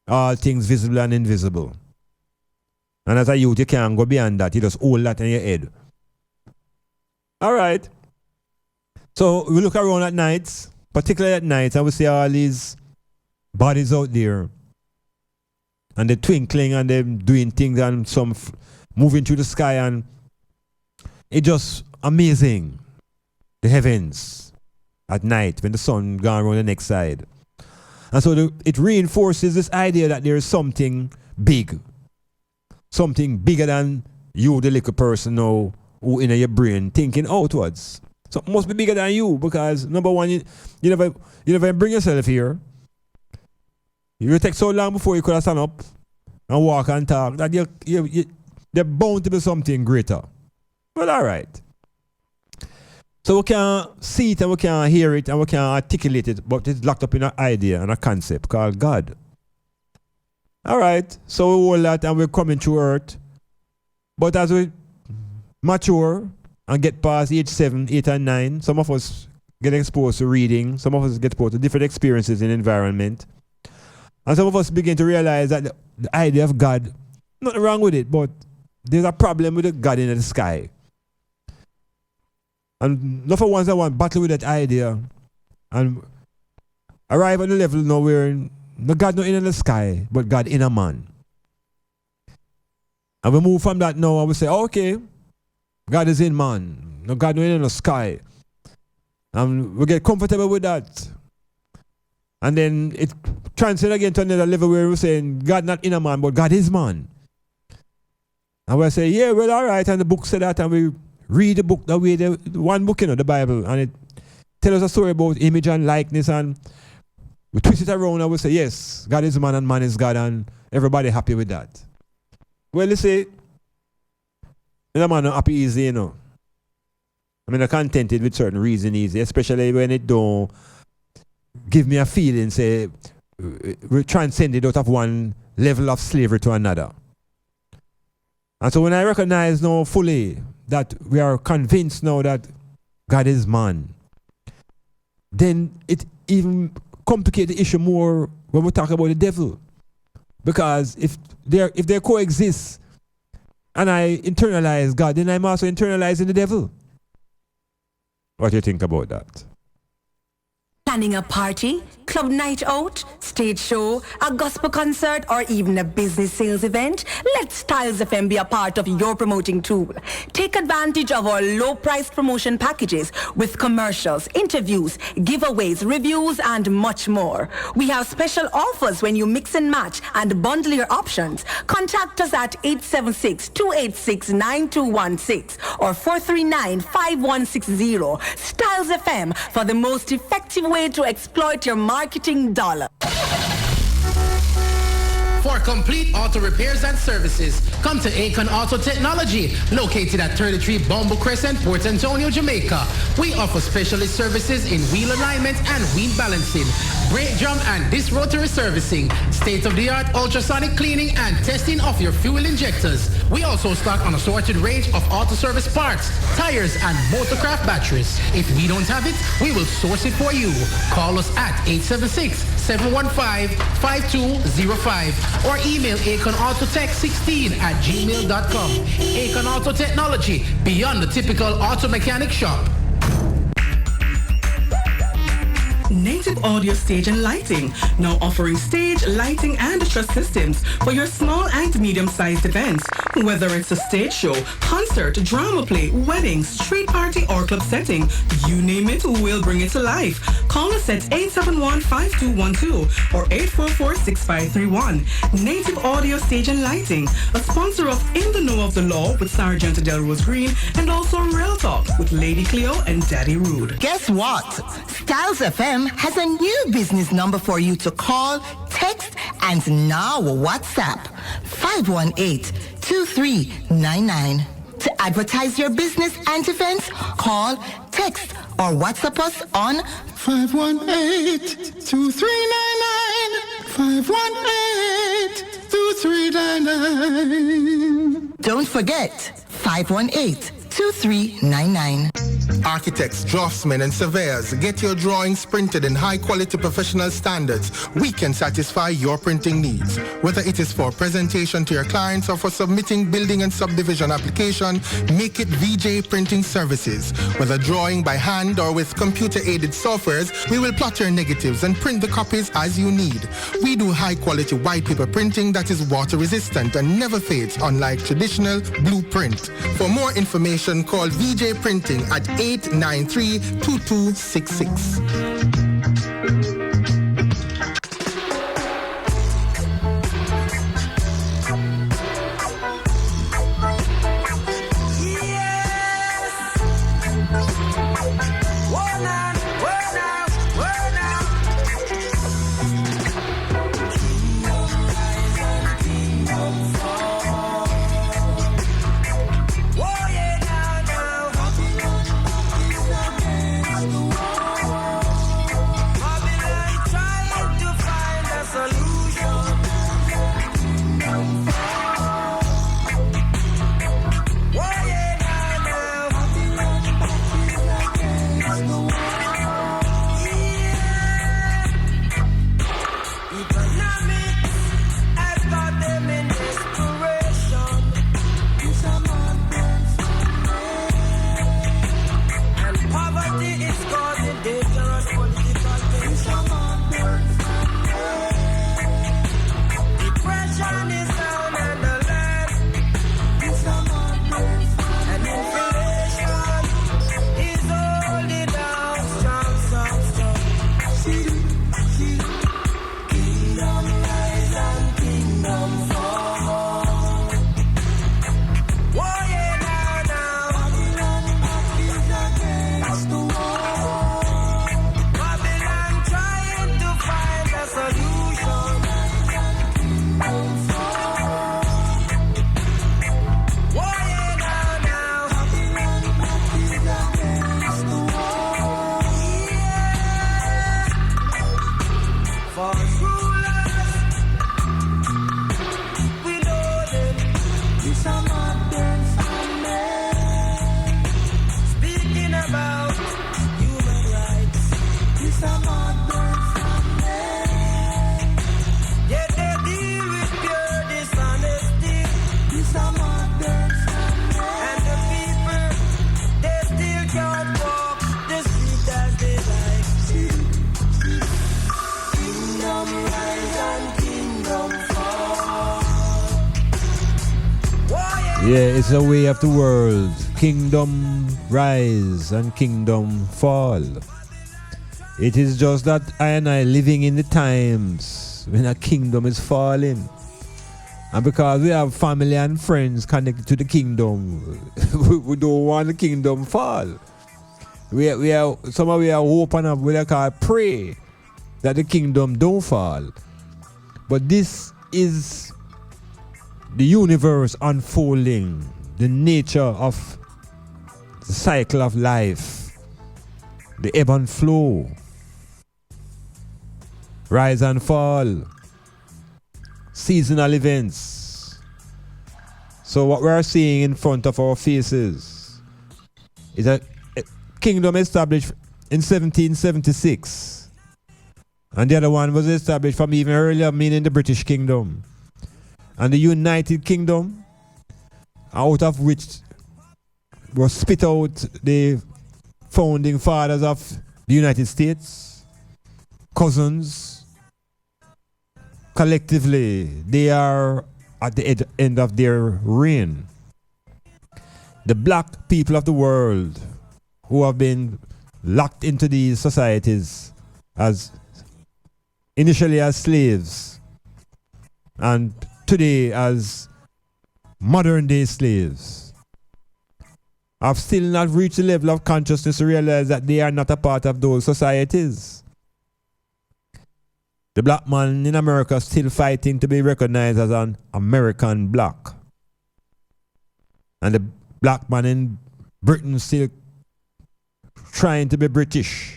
[SPEAKER 2] All things visible and invisible. And as a youth, you can't go beyond that. You just hold that in your head. All right. So we look around at nights, particularly at night, and we see all these bodies out there. And they're twinkling and they're doing things and some moving through the sky, and it's just amazing. The heavens. at night when the sun gone around the next side. And so it reinforces this idea that there is something big. Something bigger than you, the little person now, who in your brain thinking outwards. So it must be bigger than you because number one, you never bring yourself here. You take so long before you could have stand up and walk and talk that you're bound to be something greater. Well, all right. So we can see it and we can hear it and we can articulate it, but it's locked up in an idea and a concept called God. All right. So we hold that and we're coming to earth. But as we mature and get past age 7, 8, and 9, some of us get exposed to reading, some of us get exposed to different experiences in environment. And some of us begin to realize that the idea of God, nothing wrong with it, but there's a problem with the God in the sky. And not for once I want to battle with that idea and arrive at the level now where no God not in the sky, but God in a man. And we move from that now and we say, okay, God is in man. No God not in the sky. And we get comfortable with that. And then it transcends again to another level where we're saying God not in a man, but God is man. And we say, yeah, well, all right. And the book said that, and we read the book that way, the one book, the Bible, and it tells us a story about image and likeness, and we twist it around and we say, yes, God is man and man is God, and everybody happy with that. Well, you see, I'm not happy easy, I mean, I'm contented with certain reason easy, especially when it don't give me a feeling, say, we transcended out of one level of slavery to another. And so when I recognize now fully that we are convinced now that God is man, then it even complicates the issue more when we talk about the devil. Because if they coexist and I internalize God, then I'm also internalizing the devil. What do you think about that?
[SPEAKER 5] Planning a party, club night out, stage show, a gospel concert, or even a business sales event? Let Styles FM be a part of your promoting tool. Take advantage of our low-priced promotion packages with commercials, interviews, giveaways, reviews, and much more. We have special offers when you mix and match and bundle your options. Contact us at 876-286-9216 or 439-5160. Styles FM for the most effective way to exploit your marketing dollar.
[SPEAKER 11] For complete auto repairs and services, come to Akon Auto Technology, located at 33 Bumble Crescent, Port Antonio, Jamaica. We offer specialist services in wheel alignment and wheel balancing, brake drum and disc rotary servicing, state-of-the-art ultrasonic cleaning and testing of your fuel injectors. We also stock an assorted range of auto service parts, tires, and motorcraft batteries. If we don't have it, we will source it for you. Call us at 876-715-5205 or email AkonAutoTech16@gmail.com. Akon Auto Technology, beyond the typical auto mechanic shop.
[SPEAKER 8] Native Audio Stage and Lighting, now offering stage, lighting, and truss systems for your small and medium-sized events. Whether it's a stage show, concert, drama play, wedding, street party, or club setting, you name it, we'll bring it to life. Call us at 871-5212 or 844-6531. Native Audio Stage and Lighting, a sponsor of In the Know of the Law with Sergeant Delrose Green, and also Real Talk with Lady Cleo and Daddy Rude.
[SPEAKER 9] Guess what? Styles FM has a new business number for you to call, text, and now WhatsApp. 518-2399. To advertise your business and events, call, text, or WhatsApp us on
[SPEAKER 16] 518-2399. 518-2399.
[SPEAKER 9] Don't forget, 518-2399.
[SPEAKER 20] Architects, draftsmen, and surveyors, get your drawings printed in high-quality professional standards. We can satisfy your printing needs. Whether it is for presentation to your clients or for submitting building and subdivision application, make it VJ Printing Services. Whether drawing by hand or with computer-aided softwares, we will plot your negatives and print the copies as you need. We do high-quality white paper printing that is water-resistant and never fades, unlike traditional blueprint. For more information, information, call VJ Printing at 893-2266.
[SPEAKER 2] Yeah, it's a way of the world. Kingdom rise and kingdom fall. It is just that I and I living in the times when a kingdom is falling. And because we have family and friends connected to the kingdom, we don't want the kingdom fall. We are somehow we are hoping and we are pray that the kingdom don't fall. But this is the universe unfolding, the nature of the cycle of life, the ebb and flow, rise and fall, seasonal events. So what we are seeing in front of our faces is a kingdom established in 1776. And the other one was established from even earlier, meaning the British Kingdom. And the United Kingdom, out of which was spit out the founding fathers of the United States, cousins. Collectively, they are at the end of their reign. The black people of the world who have been locked into these societies as initially as slaves and today as modern day slaves have still not reached the level of consciousness to realize that they are not a part of those societies. The black man in America is still fighting to be recognized as an American black. And the black man in Britain still trying to be British.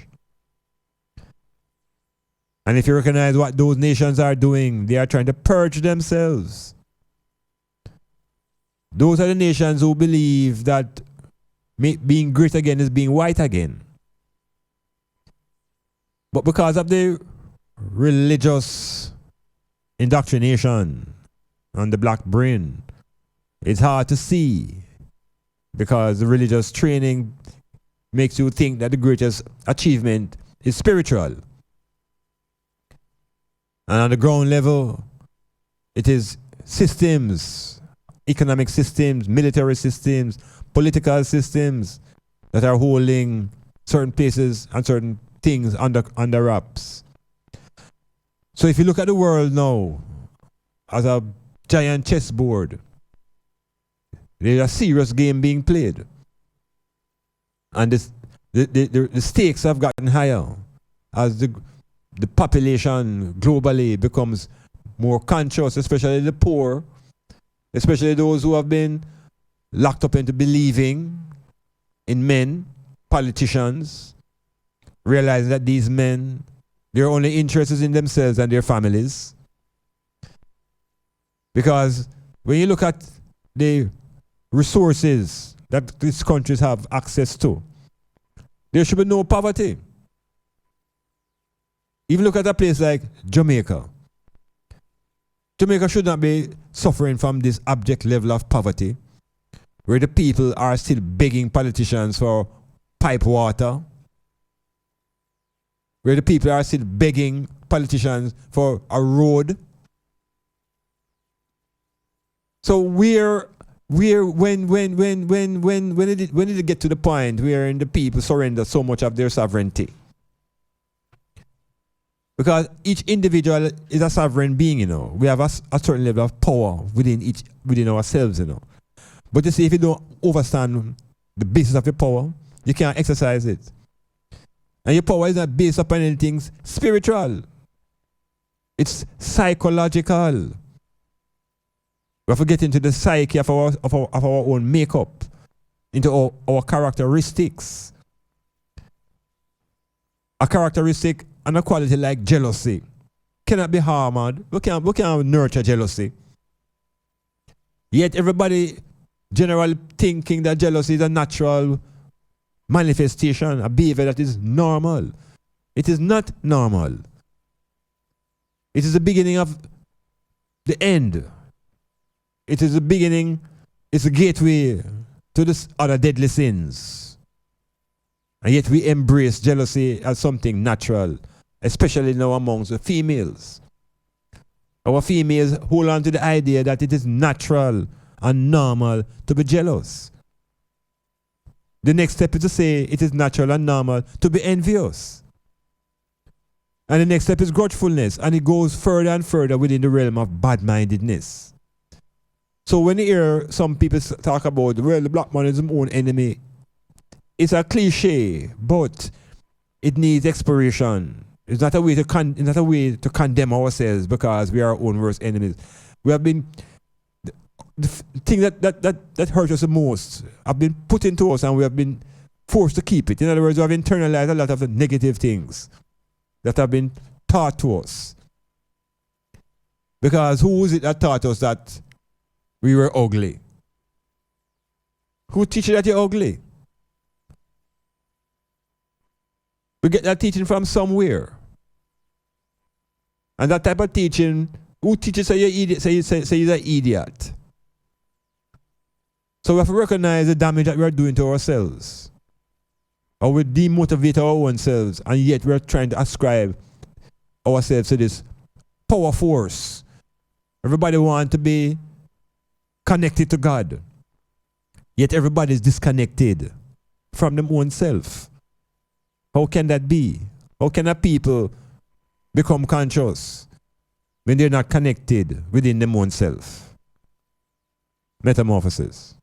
[SPEAKER 2] And if you recognize what those nations are doing, they are trying to purge themselves. Those are the nations who believe that being great again is being white again. But because of the religious indoctrination on the black brain, it's hard to see, because the religious training makes you think that the greatest achievement is spiritual. And on the ground level, it is systems, economic systems, military systems, political systems that are holding certain places and certain things under wraps. So if you look at the world now as a giant chessboard, there's a serious game being played. And the stakes have gotten higher as the population globally becomes more conscious, especially the poor, especially those who have been locked up into believing in men, politicians, realizing that these men, their only interest is in themselves and their families. Because when you look at the resources that these countries have access to, there should be no poverty. Even look at a place like Jamaica. Jamaica should not be suffering from this abject level of poverty, where the people are still begging politicians for pipe water, where the people are still begging politicians for a road. So when did it get to the point where the people surrender so much of their sovereignty? Because each individual is a sovereign being, you know. We have a certain level of power within ourselves, you know. But you see, if you don't understand the basis of your power, you can't exercise it. And your power is not based upon anything spiritual. It's psychological. We have to get into the psyche of our own makeup, into our characteristics. A characteristic and a quality like jealousy cannot be harmed. We can't nurture jealousy. Yet everybody generally thinking that jealousy is a natural manifestation, a behavior that is normal. It is not normal. It is the beginning of the end. It is the beginning, it's a gateway to the other deadly sins. And yet we embrace jealousy as something natural, especially now amongst the females. Our females hold on to the idea that it is natural and normal to be jealous. The next step is to say it is natural and normal to be envious. And the next step is grudgefulness, and it goes further and further within the realm of bad-mindedness. So when you hear some people talk about, well, the black man is his own enemy, it's a cliche, but it needs exploration. It's not a way to condemn ourselves because we are our own worst enemies. We have been, the thing that hurt us the most have been put into us, and we have been forced to keep it. In other words, we have internalized a lot of the negative things that have been taught to us. Because who was it that taught us that we were ugly? Who teach you that you're ugly? We get that teaching from somewhere. And that type of teaching, who teaches you idiot, say you're an idiot? So we have to recognize the damage that we are doing to ourselves. Or we demotivate our own selves, and yet we are trying to ascribe ourselves to this power force. Everybody wants to be connected to God. Yet everybody is disconnected from their own self. How can that be? How can a people become conscious when they're not connected within their own self? Metamorphosis.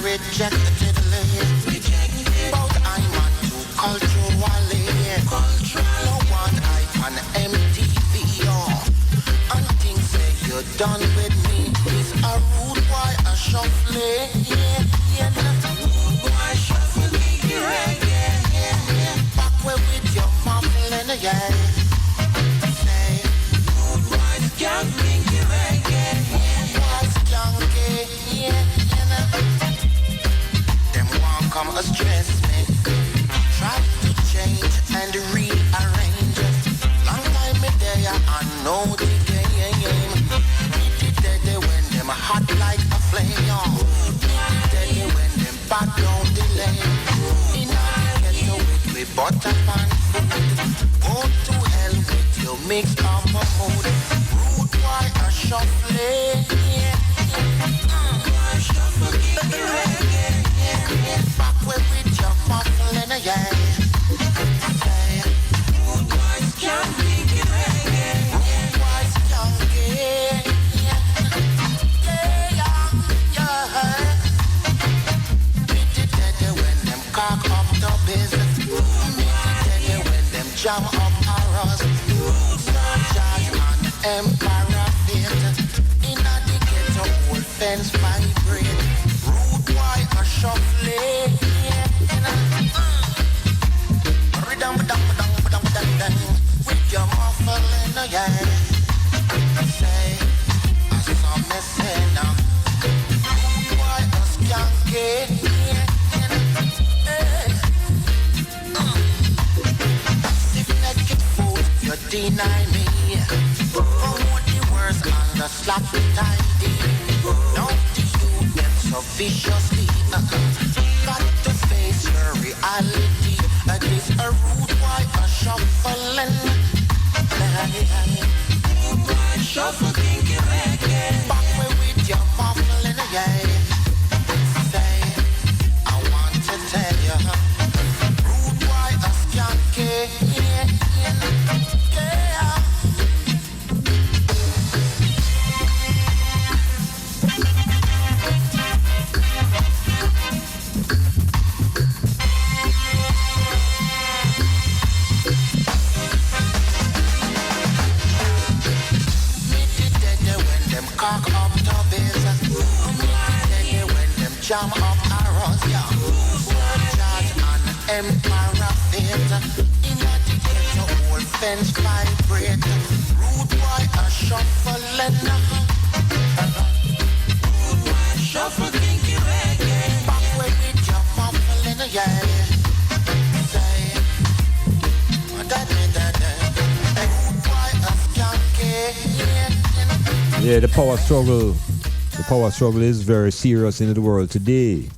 [SPEAKER 4] Rejected both Iman to culturally. No one on MTV and things say you're done with me. It's a rude boy, a shuffle. Boy, shuffle me, back where with your mumbling, say, rude boy, skanking, come stress me. Try to change and rearrange. Long time me there, I know the game. It did when them hot like a flame. God don't delay. In order to get away with butter pan food. Go to hell with your mixed amber mood. Rude boy a shuffling. Back where with your muffling, yeah. Rude boys can't think it reggae. Rude boys can't get. Cock up the business. When them jam up arrows. Judge and emperor fit. In a the ghetto old fence vibrate. Rude boy a shuffling. Rhythm dang with your muffling, yeah. Say, I saw me say now. Rude boy a skanky. You deny me. Promote the words on the sloppy tidy. Now the youth them so viciously. Got to face your reality. This a rude boy a shuffling. Rude boy shuffle kinky reggae. Back way with your muffling, yeah. Say, I want to tell you, rude boy a skanky. Cock up the business. When them jam up arrows, yeah. Judge and emperor fit. In a the ghetto old fence vibrate. Rude boy a shuffling. Rude boy shuffle kinky reggae. Back way with your muffling, yeah. Say, da. Rude boy a skanky.
[SPEAKER 2] Yeah, the power struggle is very serious in the world today.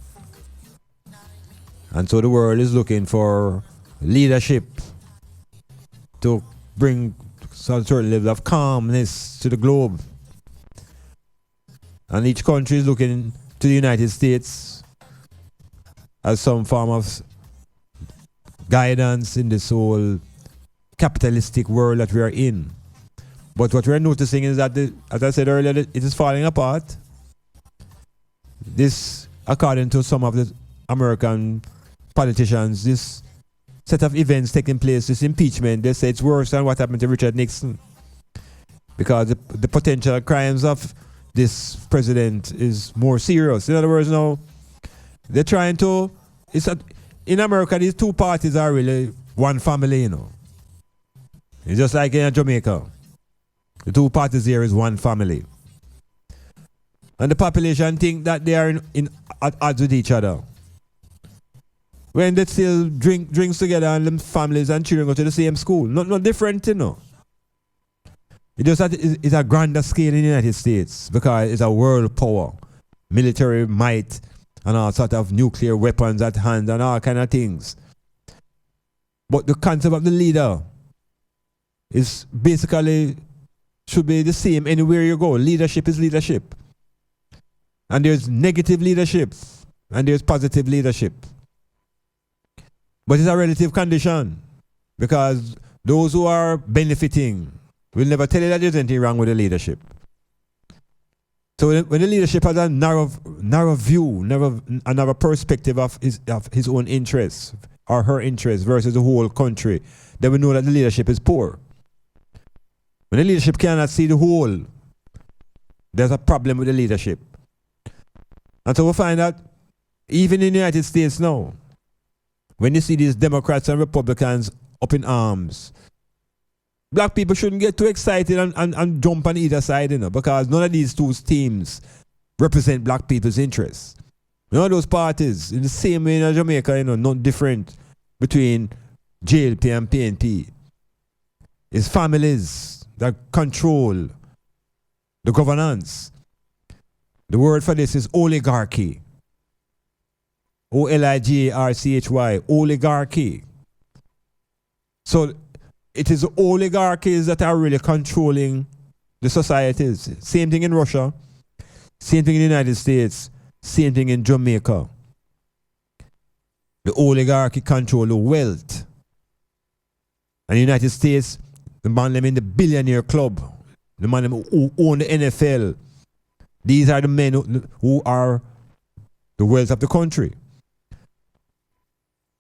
[SPEAKER 2] And so the world is looking for leadership to bring some certain level of calmness to the globe. And each country is looking to the United States as some form of guidance in this whole capitalistic world that we are in. But what we're noticing is that, as I said earlier, it is falling apart. This, according to some of the American politicians, this set of events taking place, this impeachment, they say it's worse than what happened to Richard Nixon. Because the potential crimes of this president is more serious. In other words, now, they're trying to... in America, these two parties are really one family, you know. It's just like in Jamaica. The two parties here is one family. And the population think that they are at odds with each other. When they still drinks together and them families and children go to the same school. No different, you know. It just that it's a grander scale in the United States because it's a world power. Military might and all sort of nuclear weapons at hand and all kind of things. But the concept of the leader is basically should be the same anywhere you go. Leadership is leadership. And there's negative leadership and there's positive leadership. But it's a relative condition because those who are benefiting will never tell you that there's anything wrong with the leadership. So when the leadership has a narrow view, a narrow perspective of his own interests or her interests versus the whole country, then we know that the leadership is poor. When the leadership cannot see the whole, there's a problem with the leadership. And so we find that even in the United States now, when you see these Democrats and Republicans up in arms, black people shouldn't get too excited and jump on either side, you know, because none of these two teams represent black people's interests. You know, those parties, in the same way in Jamaica, you know, not different between JLP and PNP. It's families that control the governance. The word for this is oligarchy. Oligarchy, oligarchy. So it is oligarchies that are really controlling the societies. Same thing in Russia, same thing in the United States, same thing in Jamaica. The oligarchy control the wealth. And the United States, the man them in the billionaire club, the man them who own the NFL. These are the men who are the wealth of the country.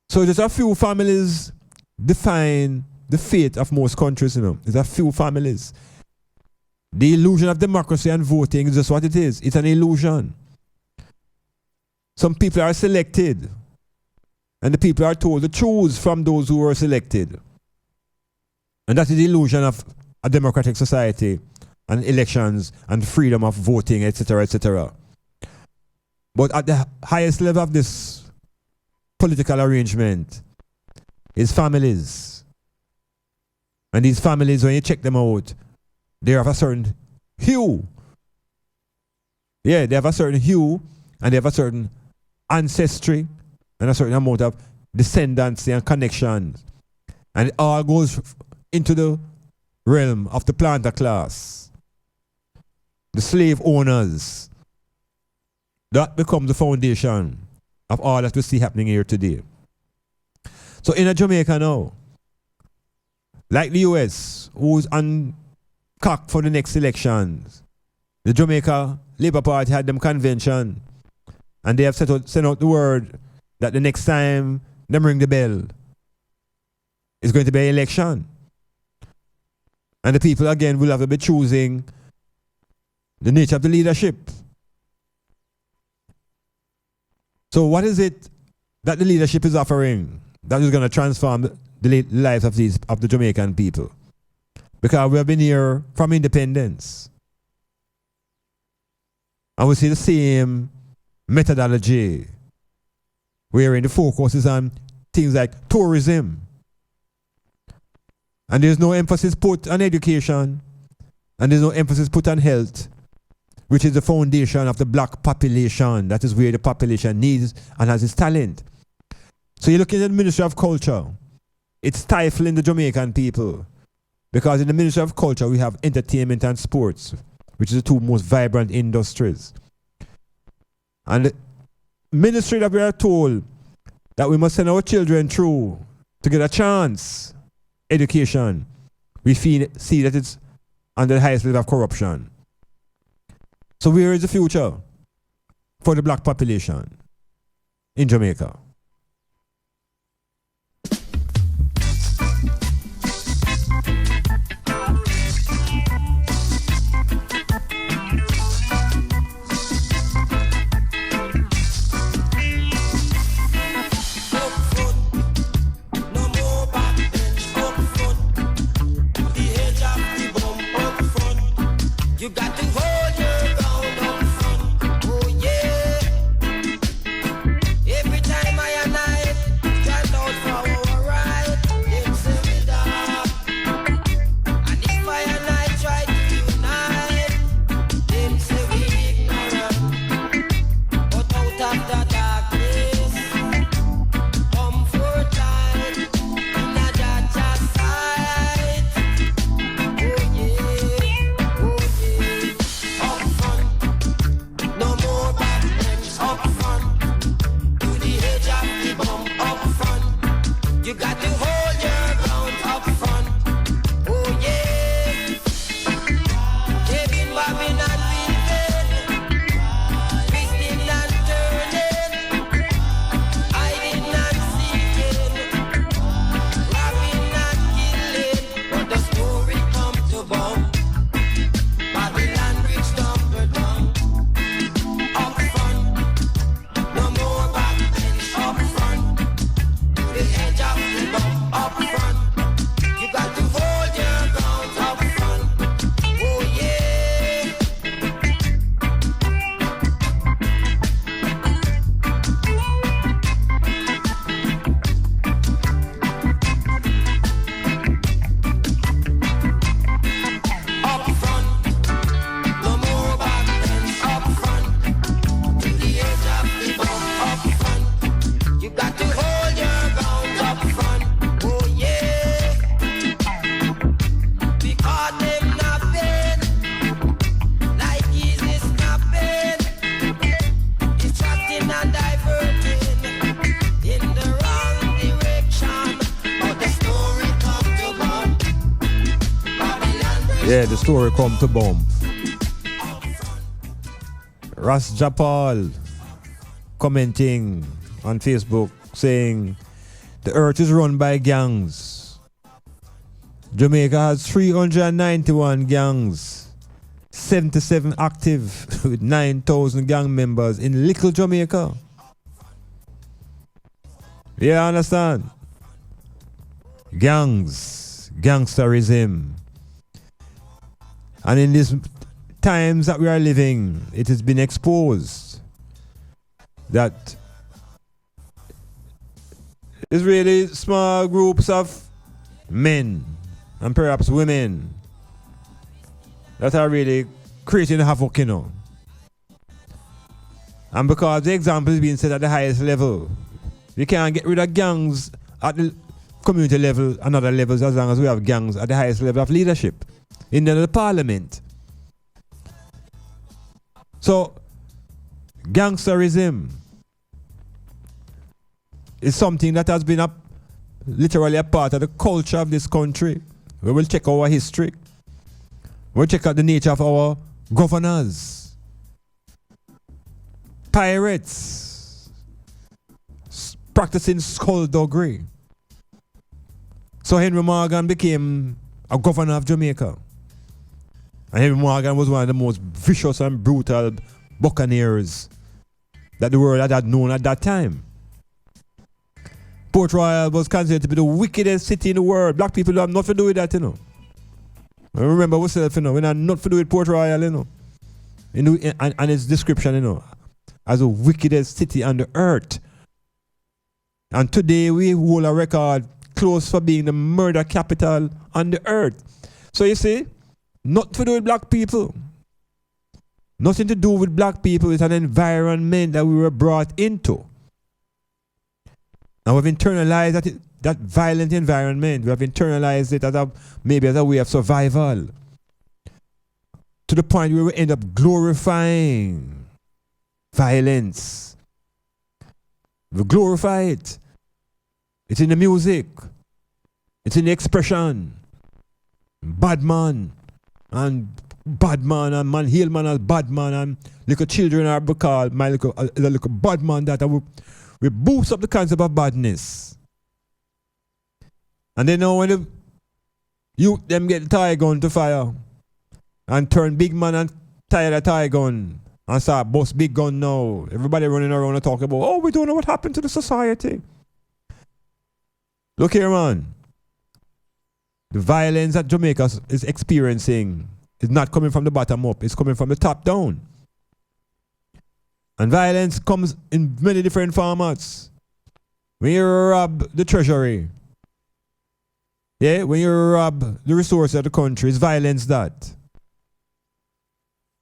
[SPEAKER 2] So just a few families define the fate of most countries, There's a few families. The illusion of democracy and voting is just what it is. It's an illusion. Some people are selected, and the people are told to choose from those who are selected. And that is the illusion of a democratic society and elections and freedom of voting, etc., etc. But at the highest level of this political arrangement is families. And these families, when you check them out, they have a certain hue. Yeah, they have a certain hue and they have a certain ancestry and a certain amount of descendancy and connections. And it all goes into the realm of the planter class, the slave owners. That becomes the foundation of all that we see happening here today. So in Jamaica now, like the US, who's on cock for the next elections, the Jamaica Labour Party had them convention, and they have sent out the word that the next time them ring the bell, it's going to be an election. And the people again will have to be choosing the nature of the leadership. So what is it that the leadership is offering that is going to transform the lives of the Jamaican people? Because we have been here from independence. And we see the same methodology wherein the focus is on things like tourism. And there's no emphasis put on education, and there's no emphasis put on health, which is the foundation of the black population. That is where the population needs and has its talent. So you're looking at the Ministry of Culture. It's stifling the Jamaican people. Because in the Ministry of Culture, we have entertainment and sports, which is the two most vibrant industries. And the ministry that we are told that we must send our children through to get a chance, education, we see that it's under the highest level of corruption. So where is the future for the black population in Jamaica?
[SPEAKER 12] You got to hold your ground up front. Oh yeah. Every time I
[SPEAKER 2] Yeah, the story come to bomb. Ras Japal commenting on Facebook saying the earth is run by gangs. Jamaica has 391 gangs, 77 active with 9,000 gang members in Little Jamaica. Yeah, understand? Gangs, gangsterism. And in these times that we are living, it has been exposed that it's really small groups of men and perhaps women that are really creating havoc, you know. And because the example is being set at the highest level, we can't get rid of gangs at the community level and other levels as long as we have gangs at the highest level of leadership in the parliament. So, gangsterism is something that has been literally a part of the culture of this country. We will check our history. We'll check out the nature of our governors. Pirates practicing skullduggery. So Henry Morgan became a governor of Jamaica. And Henry Morgan was one of the most vicious and brutal buccaneers that the world had known at that time. Port Royal was considered to be the wickedest city in the world. Black people have nothing to do with that, you know. And remember ourselves, you know, we have nothing to do with Port Royal, you know. And its description, you know, as the wickedest city on the earth. And today we hold a record close for being the murder capital on the earth. So you see, nothing to do with black people. Nothing to do with black people. It's an environment that we were brought into. And we've internalized that violent environment. We have internalized it as maybe as a way of survival. To the point where we end up glorifying violence. We glorify it. It's in the music. It's in the expression. Bad man and man, hail man as bad man, and little children are called my little bad man that we boost up the concept of badness. And then now when the youth them get the tie gun to fire and turn big man and tie the tie gun and start bust big gun now. Everybody running around and talking about, oh, we don't know what happened to the society. Look here, man. The violence that Jamaica is experiencing is not coming from the bottom up. It's coming from the top down. And violence comes in many different formats. When you rob the treasury, yeah, when you rob the resources of the country, it's violence that.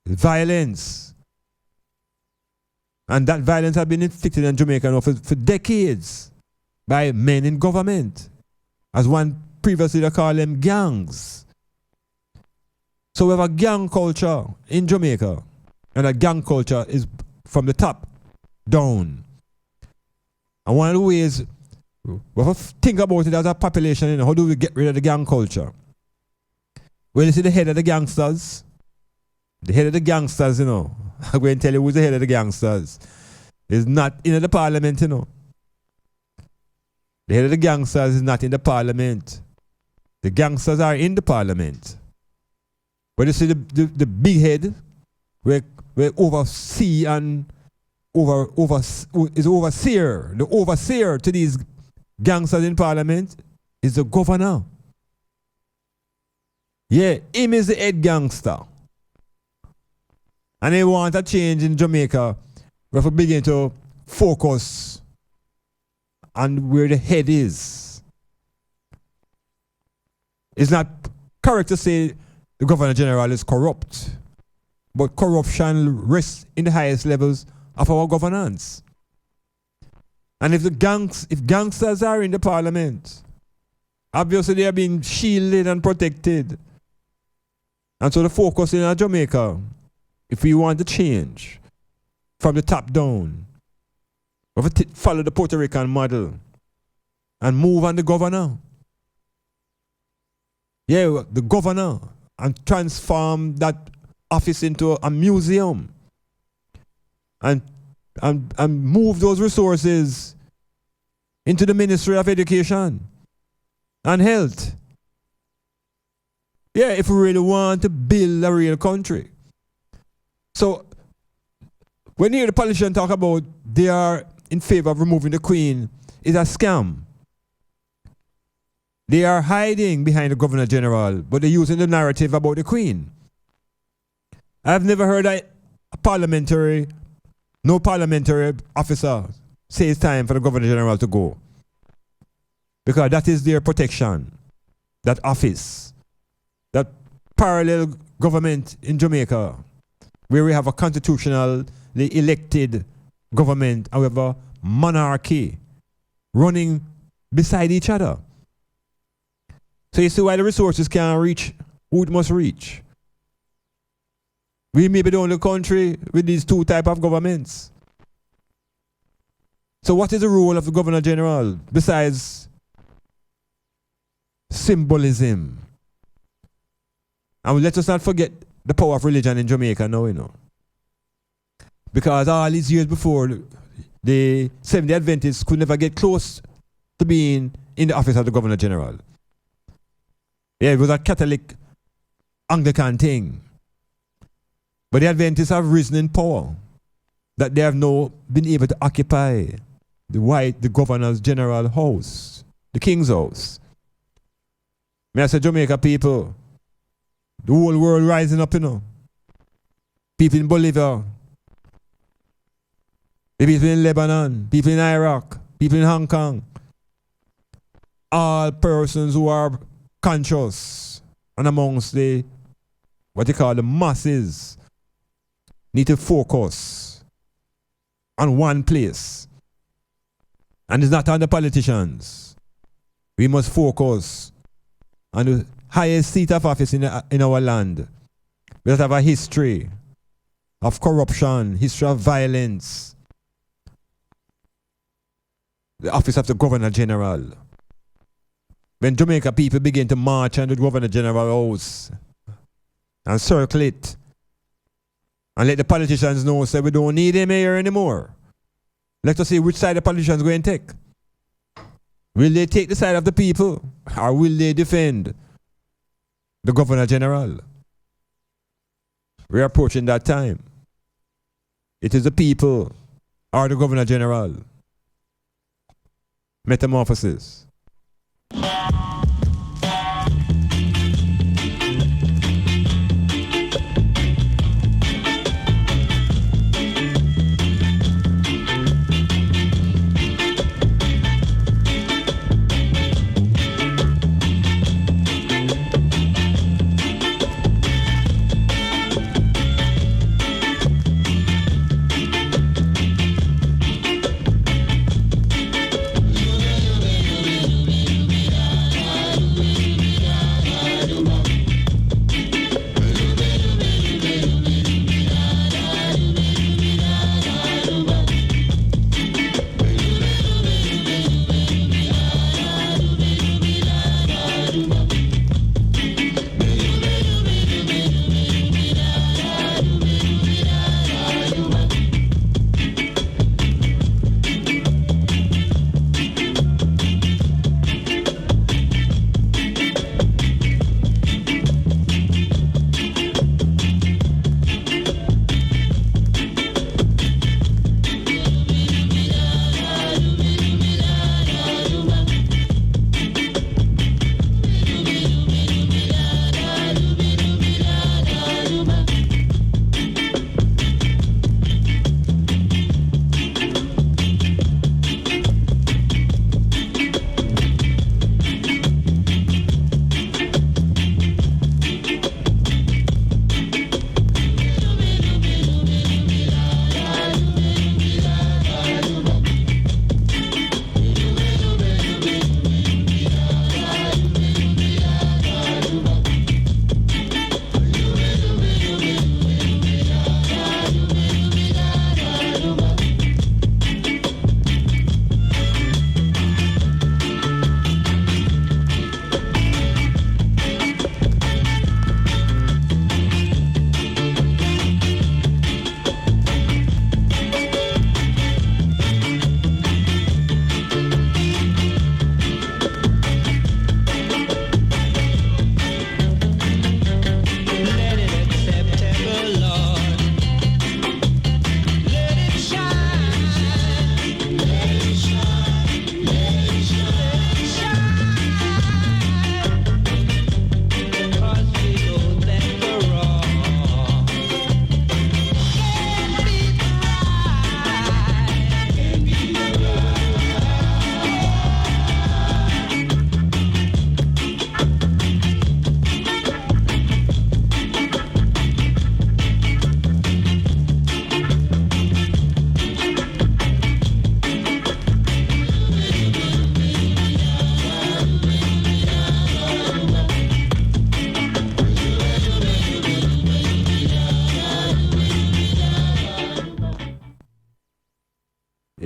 [SPEAKER 2] It's violence. And that violence has been inflicted in Jamaica now for decades by men in government. As one previously they called them gangs. So we have a gang culture in Jamaica. And that gang culture is from the top down. And one of the ways we have to think about it as a population, you know, how do we get rid of the gang culture? Well, you see the head of the gangsters? The head of the gangsters, you know. I'm going to tell you who's the head of the gangsters. Is not in the parliament, you know. The head of the gangsters is not in the parliament. The gangsters are in the parliament. But you see the big head, where oversee and is overseer. The overseer to these gangsters in parliament is the governor. Yeah, him is the head gangster. And they want a change in Jamaica. We have to begin to focus on where the head is. It's not correct to say the Governor General is corrupt, but corruption rests in the highest levels of our governance. And if gangsters are in the parliament, obviously they are being shielded and protected. And so the focus in Jamaica, if we want to change from the top down, we have to follow the Puerto Rican model and move on the governor. Yeah, the governor and transform that office into a museum and move those resources into the Ministry of Education and Health. Yeah, if we really want to build a real country. So, when you hear the politicians talk about they are in favor of removing the Queen, it's a scam. They are hiding behind the Governor General, but they're using the narrative about the Queen. I've never heard no parliamentary officer say it's time for the Governor General to go. Because that is their protection, that office, that parallel government in Jamaica, where we have a constitutionally elected government, however, monarchy, running beside each other. So you see why the resources can't reach who it must reach. We may be the only country with these two types of governments. So what is the role of the Governor General besides symbolism? And let us not forget the power of religion in Jamaica now, you know. Because all these years before, the Seventh-day Adventists could never get close to being in the office of the Governor General. Yeah, it was a Catholic Anglican thing. But the Adventists have risen in power, that they have now been able to occupy the Governor's General house, the King's house. May I say, Jamaica people, the whole world rising up, you know. People in Bolivia, the people in Lebanon, people in Iraq, people in Hong Kong. All persons who are conscious and amongst the, what you call the masses, need to focus on one place. And it's not on the politicians. We must focus on the highest seat of office in our land. We have a history of corruption, history of violence. The office of the Governor General. When Jamaica people begin to march on the Governor General house and circle it and let the politicians know, say we don't need him here anymore. Let us see which side the politicians going to take. Will they take the side of the people, or will they defend the Governor General? We're approaching that time. It is the people or the Governor General. Metamorphosis.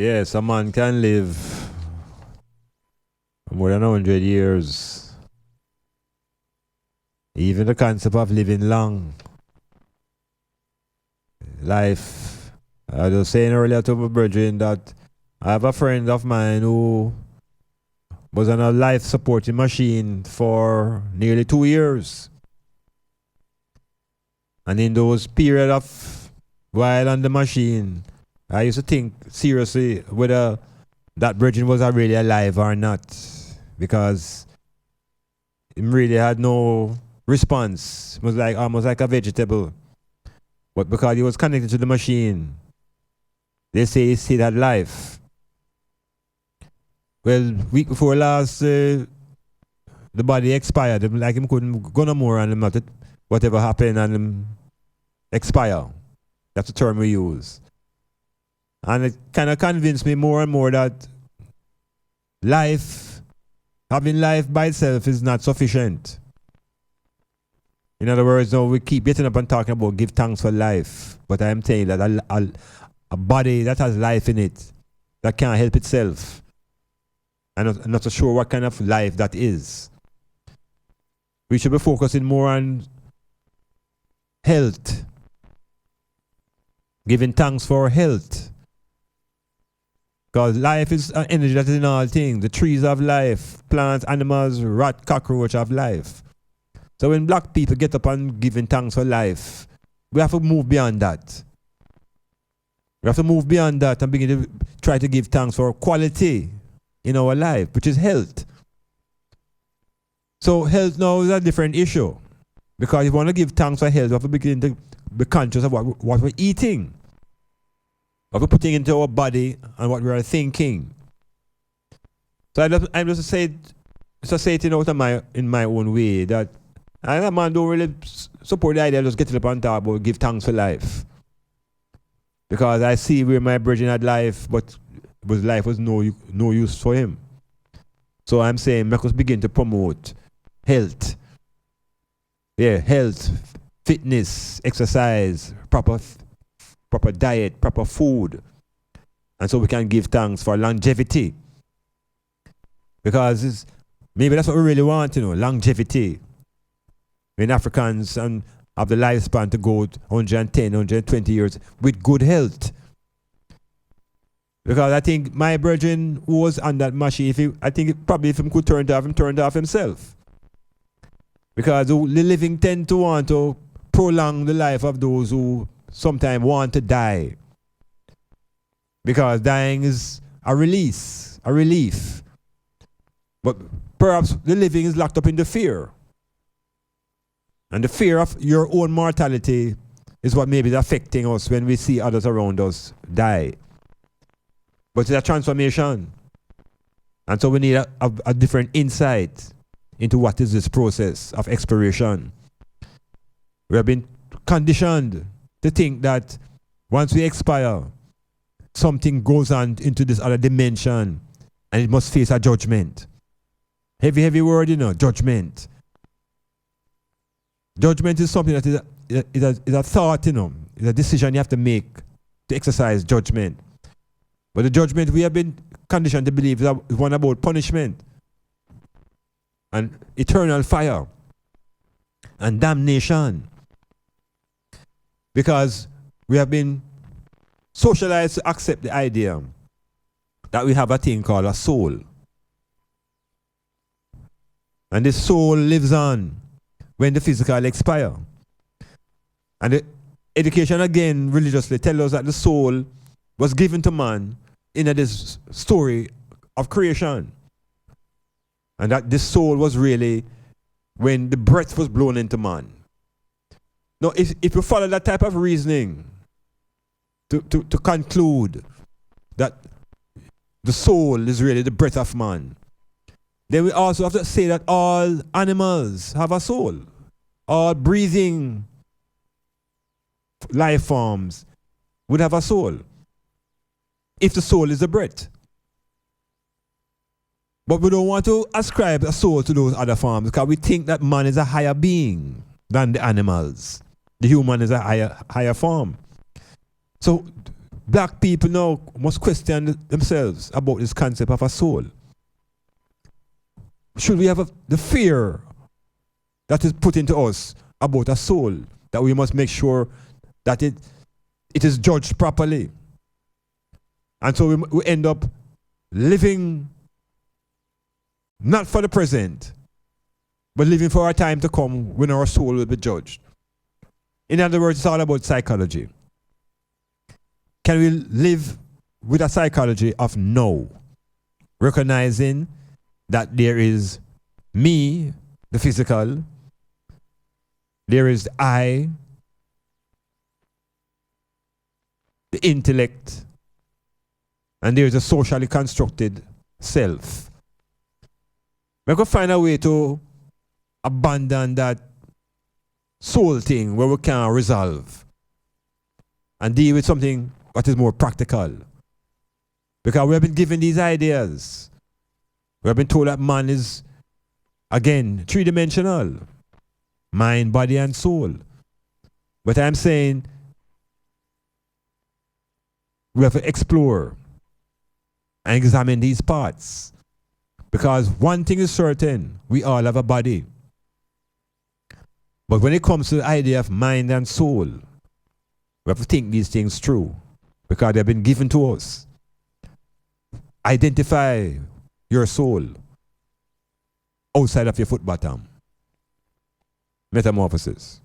[SPEAKER 2] Yes, a man can live more than 100 years. Even the concept of living long. Life. I was saying earlier to my brethren that I have a friend of mine who was on a life supporting machine for nearly 2 years. And in those periods of while on the machine, I used to think seriously whether that brethren was really alive or not, because he really had no response. It was like almost like a vegetable. But because he was connected to the machine, they say he still had life. Well, week before last, the body expired. Like him couldn't go no more, and him not whatever happened, and him expire. That's the term we use. And it kind of convinced me more and more that having life by itself is not sufficient. In other words, no, we keep getting up and talking about give thanks for life. But I am saying that a body that has life in it, that can't help itself, I'm not so sure what kind of life that is. We should be focusing more on health, giving thanks for health. Because life is an energy that is in all things. The trees have life, plants, animals, rat, cockroach have life. So when black people get up and giving thanks for life, we have to move beyond that. We have to move beyond that and begin to try to give thanks for quality in our life, which is health. So health now is a different issue. Because if we want to give thanks for health, we have to begin to be conscious of what we're eating, what we're putting into our body, and what we are thinking. So I'm just say it out in my own way that I man don't really support the idea of just getting up and talk about give thanks for life. Because I see where my brethren had life, but life was no use for him. So I'm saying let us begin to promote health. Yeah, health, fitness, exercise, proper diet, proper food. And so we can give thanks for longevity. Because maybe that's what we really want, longevity. When Africans have the lifespan to go 110, 120 years with good health. Because I think my brethren who was on that machine, I think if he could turn it off himself. Because the living tend to want to prolong the life of those who sometimes want to die. Because dying is a release, a relief. But perhaps the living is locked up in the fear. And the fear of your own mortality is what maybe is affecting us when we see others around us die. But it's a transformation. And so we need a different insight into what is this process of expiration. We have been conditioned to think that once we expire, something goes on into this other dimension and it must face a judgment. Heavy word, judgment. Judgment is something that is a thought, it's a decision you have to make to exercise judgment. But the judgment we have been conditioned to believe is one about punishment and eternal fire and damnation. Because we have been socialized to accept the idea that we have a thing called a soul. And this soul lives on when the physical expire. And the education again religiously tells us that the soul was given to man in this story of creation. And that this soul was really when the breath was blown into man. Now, if you follow that type of reasoning to conclude that the soul is really the breath of man, then we also have to say that all animals have a soul. All breathing life forms would have a soul, if the soul is the breath. But we don't want to ascribe a soul to those other forms because we think that man is a higher being than the animals. The human is a higher form. So black people now must question themselves about this concept of a soul. Should we have the fear that is put into us about a soul, that we must make sure that it is judged properly? And so we end up living not for the present, but living for our time to come when our soul will be judged. In other words, it's all about psychology. Can we live with a psychology of no, recognizing that there is me, the physical, there is the I, the intellect, and there is a socially constructed self. We can find a way to abandon that soul thing where we can resolve and deal with something that is more practical. Because we have been given these ideas. We have been told that man is, again, three-dimensional. Mind, body, and soul. But I'm saying we have to explore and examine these parts. Because one thing is certain, we all have a body. But when it comes to the idea of mind and soul, we have to think these things through because they've been given to us. Identify your soul outside of your foot bottom. Metamorphosis.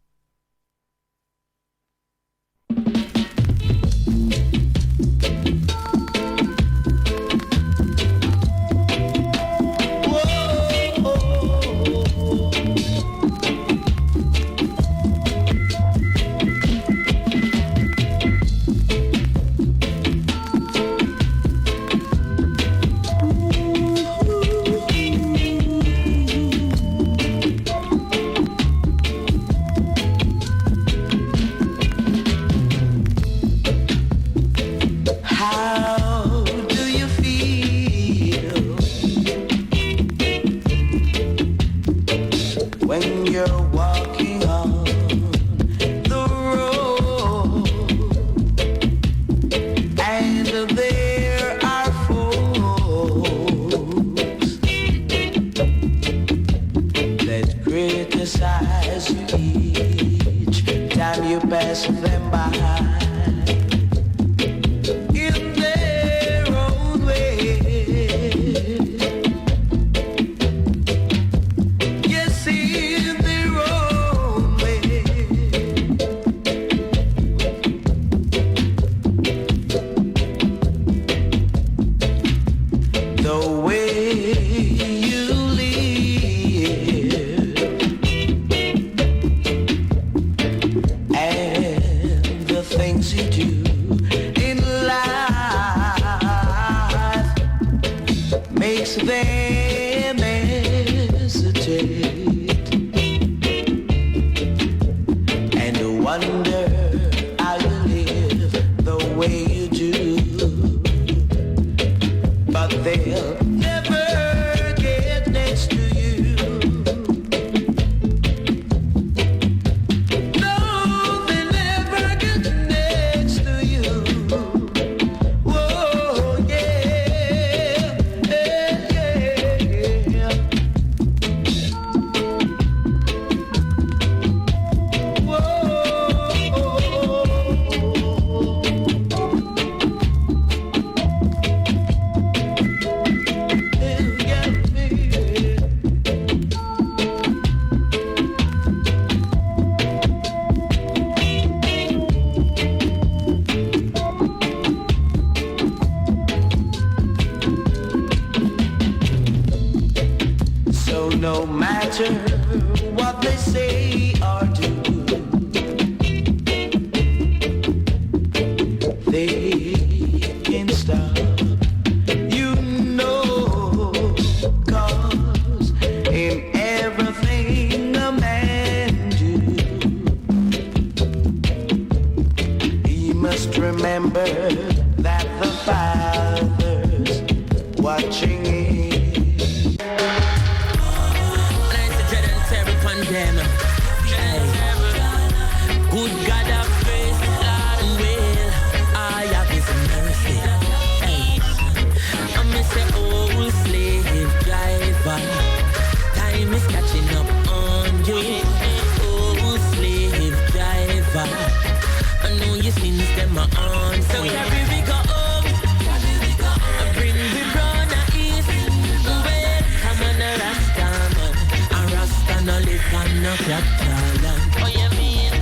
[SPEAKER 21] and no capital land. Oh, you mean?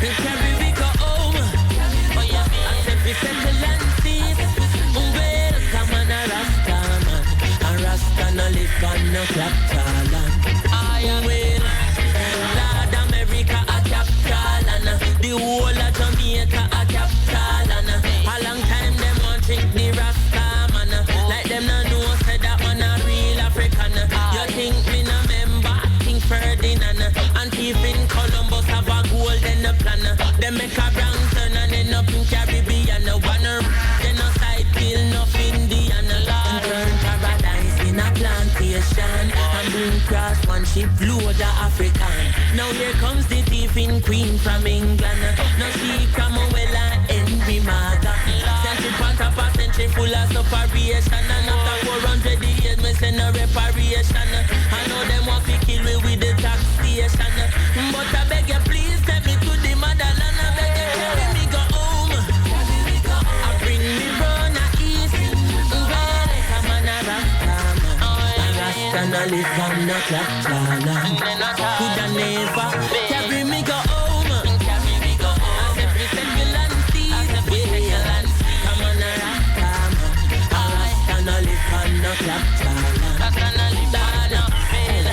[SPEAKER 21] Carry we go home. Oh, you mean? I said we settle and cease. Welcome on a Rasta man. A Rasta no live on no capital land. I will. Lord America a capital and the whole of Jamaica a capital and a long time them want drink the Rasta man. Like them no know say that man a real African. You think me no member King Ferdinand and thief in Columbus have a golden plan. Them make a brown turn and end up in Caribbean. One then no side kill no Indian. Turn paradise in a plantation and bring cross one ship load of African. Now here comes the thief in Queen from England. Now she Cromwell and Henry Maga. Century part of a century full of separation. And after 400 years me send no reparation. I know them want to kill me with the taxation. But I beg you please take me to the motherland. I beg you carry me go home. I bring me run a east. Welcome on a Rasta man. A Rasta no live on no capital. Could I never carry me go home? Carry me go home. I said we settle and cease. Come on a Rasta man. A Rasta no live on no capital. Rasta no live on no fail.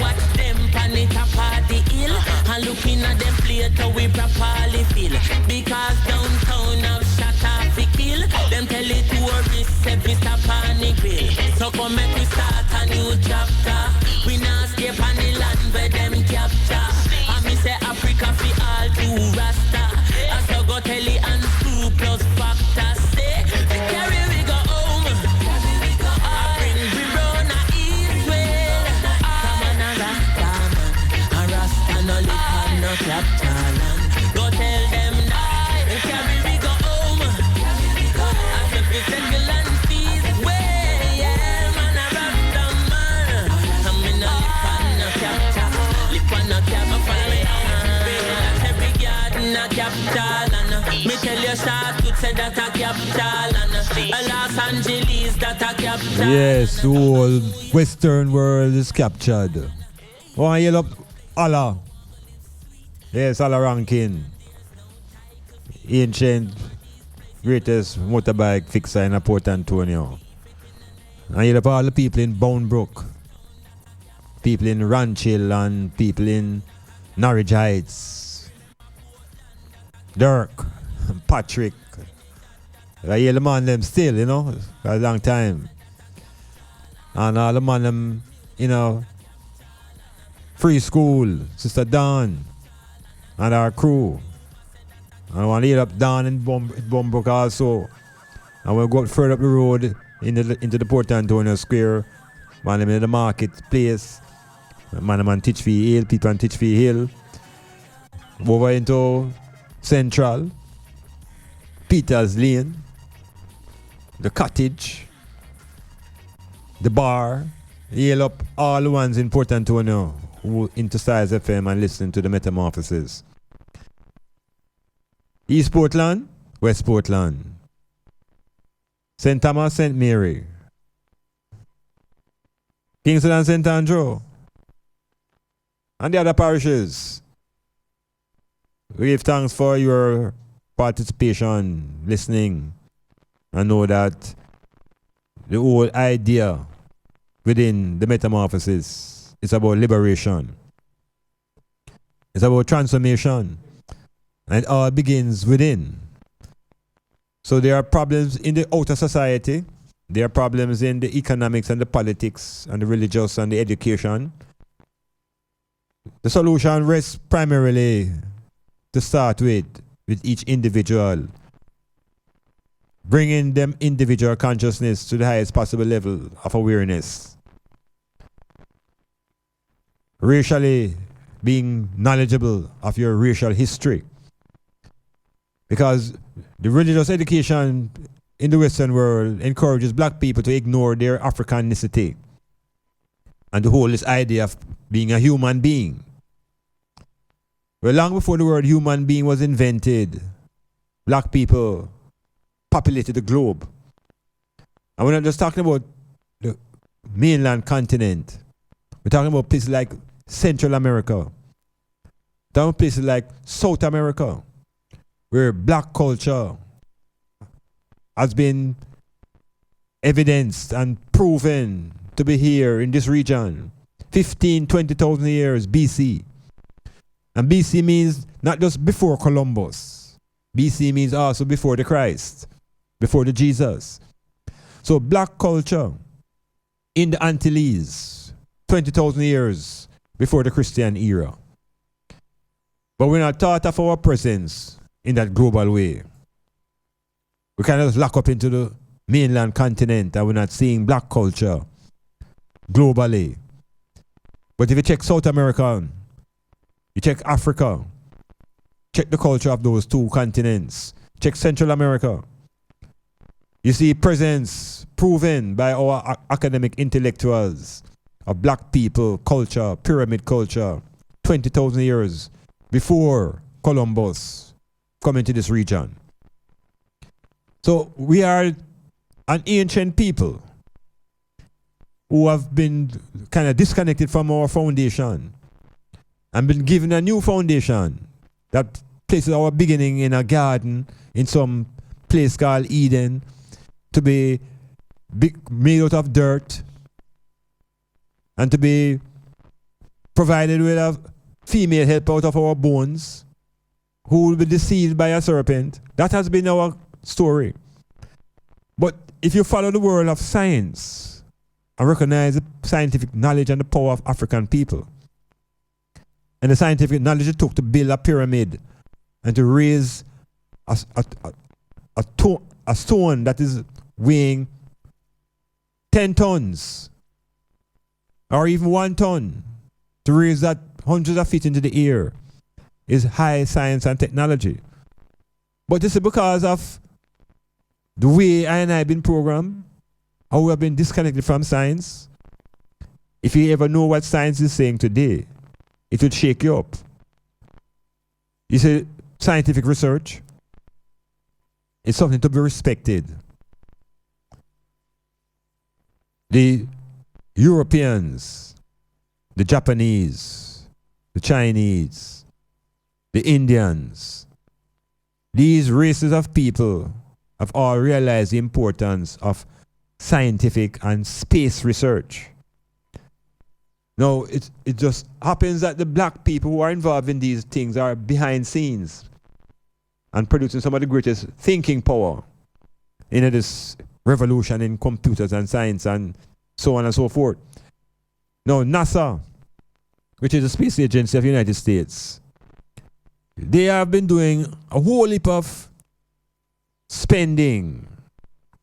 [SPEAKER 21] Watch them pan it up at the hill. And looking at them plate how we properly feel. Because downtown have shot off the kill. Them tell it tourists say we stop on the grill. So come make we start a new chapter. We not escape on the land where them capture. And me say Africa fi all to Rasta. I so go tell it and two plus factor. Say we carry we go home. I bring we run a east way. Come on a Rasta man. A Rasta no live on no capital land. Go tell them now. We carry we go home. I said we settle and cease way. Yeah man a Rasta man. I'm in a live on no capital. Live on no capital. Every garden a capital and me tell you short to say that a capital and Los Angeles that a capital.
[SPEAKER 2] Yes, the whole Western world is captured. Oh, I yell up Allah. Yes, Allah ranking. Ancient, greatest motorbike fixer in Port Antonio. I yell up all the people in Boundbrook, people in Ranchill and people in Norwich Heights. Dirk, Patrick. I hear the man them still, you know, for a long time. And all the man them, you know, Free School, Sister Dawn, and our crew. I want to hear up Dawn in Bombrook also. And we'll go further up the road into the Port Antonio Square. Man them in the marketplace. Man them on Titchfield Hill, people on Titchfield Hill. Over into Central, Peters Lane, the Cottage, the bar. Hail up all the ones in Port Antonio who into Styles FM and listen to the Metamorphoses. East Portland, West Portland, St. Thomas, St. Mary, Kingston and St. Andrew, and the other parishes. We give thanks for your participation, listening, and know that the whole idea within the Metamorphosis is about liberation. It's about transformation. And it all begins within. So there are problems in the outer society. There are problems in the economics and the politics and the religious and the education. The solution rests primarily to start with each individual, bringing them individual consciousness to the highest possible level of awareness. Racially being knowledgeable of your racial history. Because the religious education in the Western world encourages black people to ignore their Africanicity and to hold this idea of being a human being. Well, long before the word human being was invented, black people populated the globe. And we're not just talking about the mainland continent. We're talking about places like Central America, down places like South America, where black culture has been evidenced and proven to be here in this region 20,000 years BC. And BC means not just before Columbus. BC means also before the Christ, before the Jesus. So black culture in the Antilles, 20,000 years before the Christian era. But we're not taught of our presence in that global way. We kind of just lock up into the mainland continent and we're not seeing black culture globally. But if you check South America, you check Africa, check the culture of those two continents, check Central America, you see presence proven by our academic intellectuals of black people culture, pyramid culture, 20,000 years before Columbus coming to this region. So we are an ancient people who have been kind of disconnected from our foundation and been given a new foundation that places our beginning in a garden in some place called Eden to be made out of dirt and to be provided with a female helper out of our bones who will be deceived by a serpent. That has been our story. But if you follow the world of science and recognize the scientific knowledge and the power of African people, and the scientific knowledge it took to build a pyramid and to raise a stone that is weighing 10 tons or even 1 ton, to raise that hundreds of feet into the air, is high science and technology. But this is because of the way I and I have been programmed, how we have been disconnected from science. If you ever know what science is saying today, it would shake you up. You see, scientific research is something to be respected. The Europeans, the Japanese, the Chinese, the Indians, these races of people have all realized the importance of scientific and space research. Now, it just happens that the black people who are involved in these things are behind scenes and producing some of the greatest thinking power in this revolution in computers and science and so on and so forth. Now, NASA, which is the space agency of the United States, they have been doing a whole heap of spending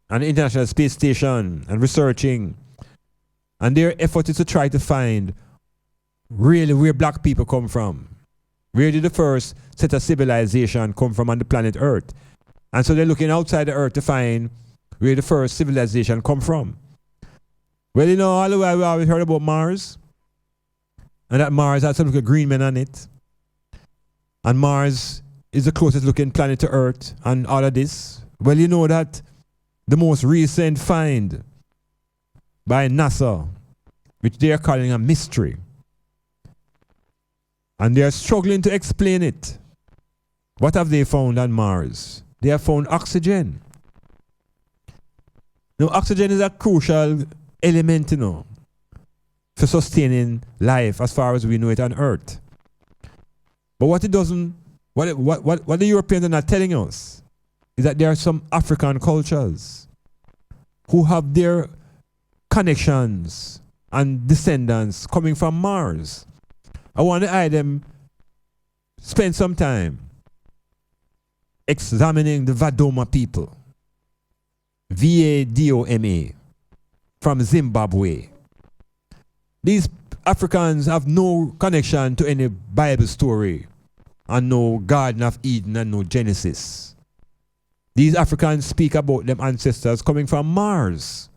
[SPEAKER 2] on the International Space Station and researching. And their effort is to try to find really where black people come from. Where did the first set of civilization come from on the planet Earth? And so they're looking outside the Earth to find where the first civilization come from. Well, you know, all the while we always heard about Mars. And that Mars has some green men on it. And Mars is the closest looking planet to Earth and all of this. Well, you know that the most recent find by NASA, which they are calling a mystery, and they are struggling to explain it. What have they found on Mars? They have found oxygen. Now, oxygen is a crucial element, you know, for sustaining life as far as we know it on Earth. But what it doesn't, what the Europeans are not telling us is that there are some African cultures who have their connections and descendants coming from Mars. I want to have them spend some time examining the Vadoma people, Vadoma, from Zimbabwe. These Africans have no connection to any Bible story and no Garden of Eden and no Genesis. These Africans speak about them ancestors coming from Mars.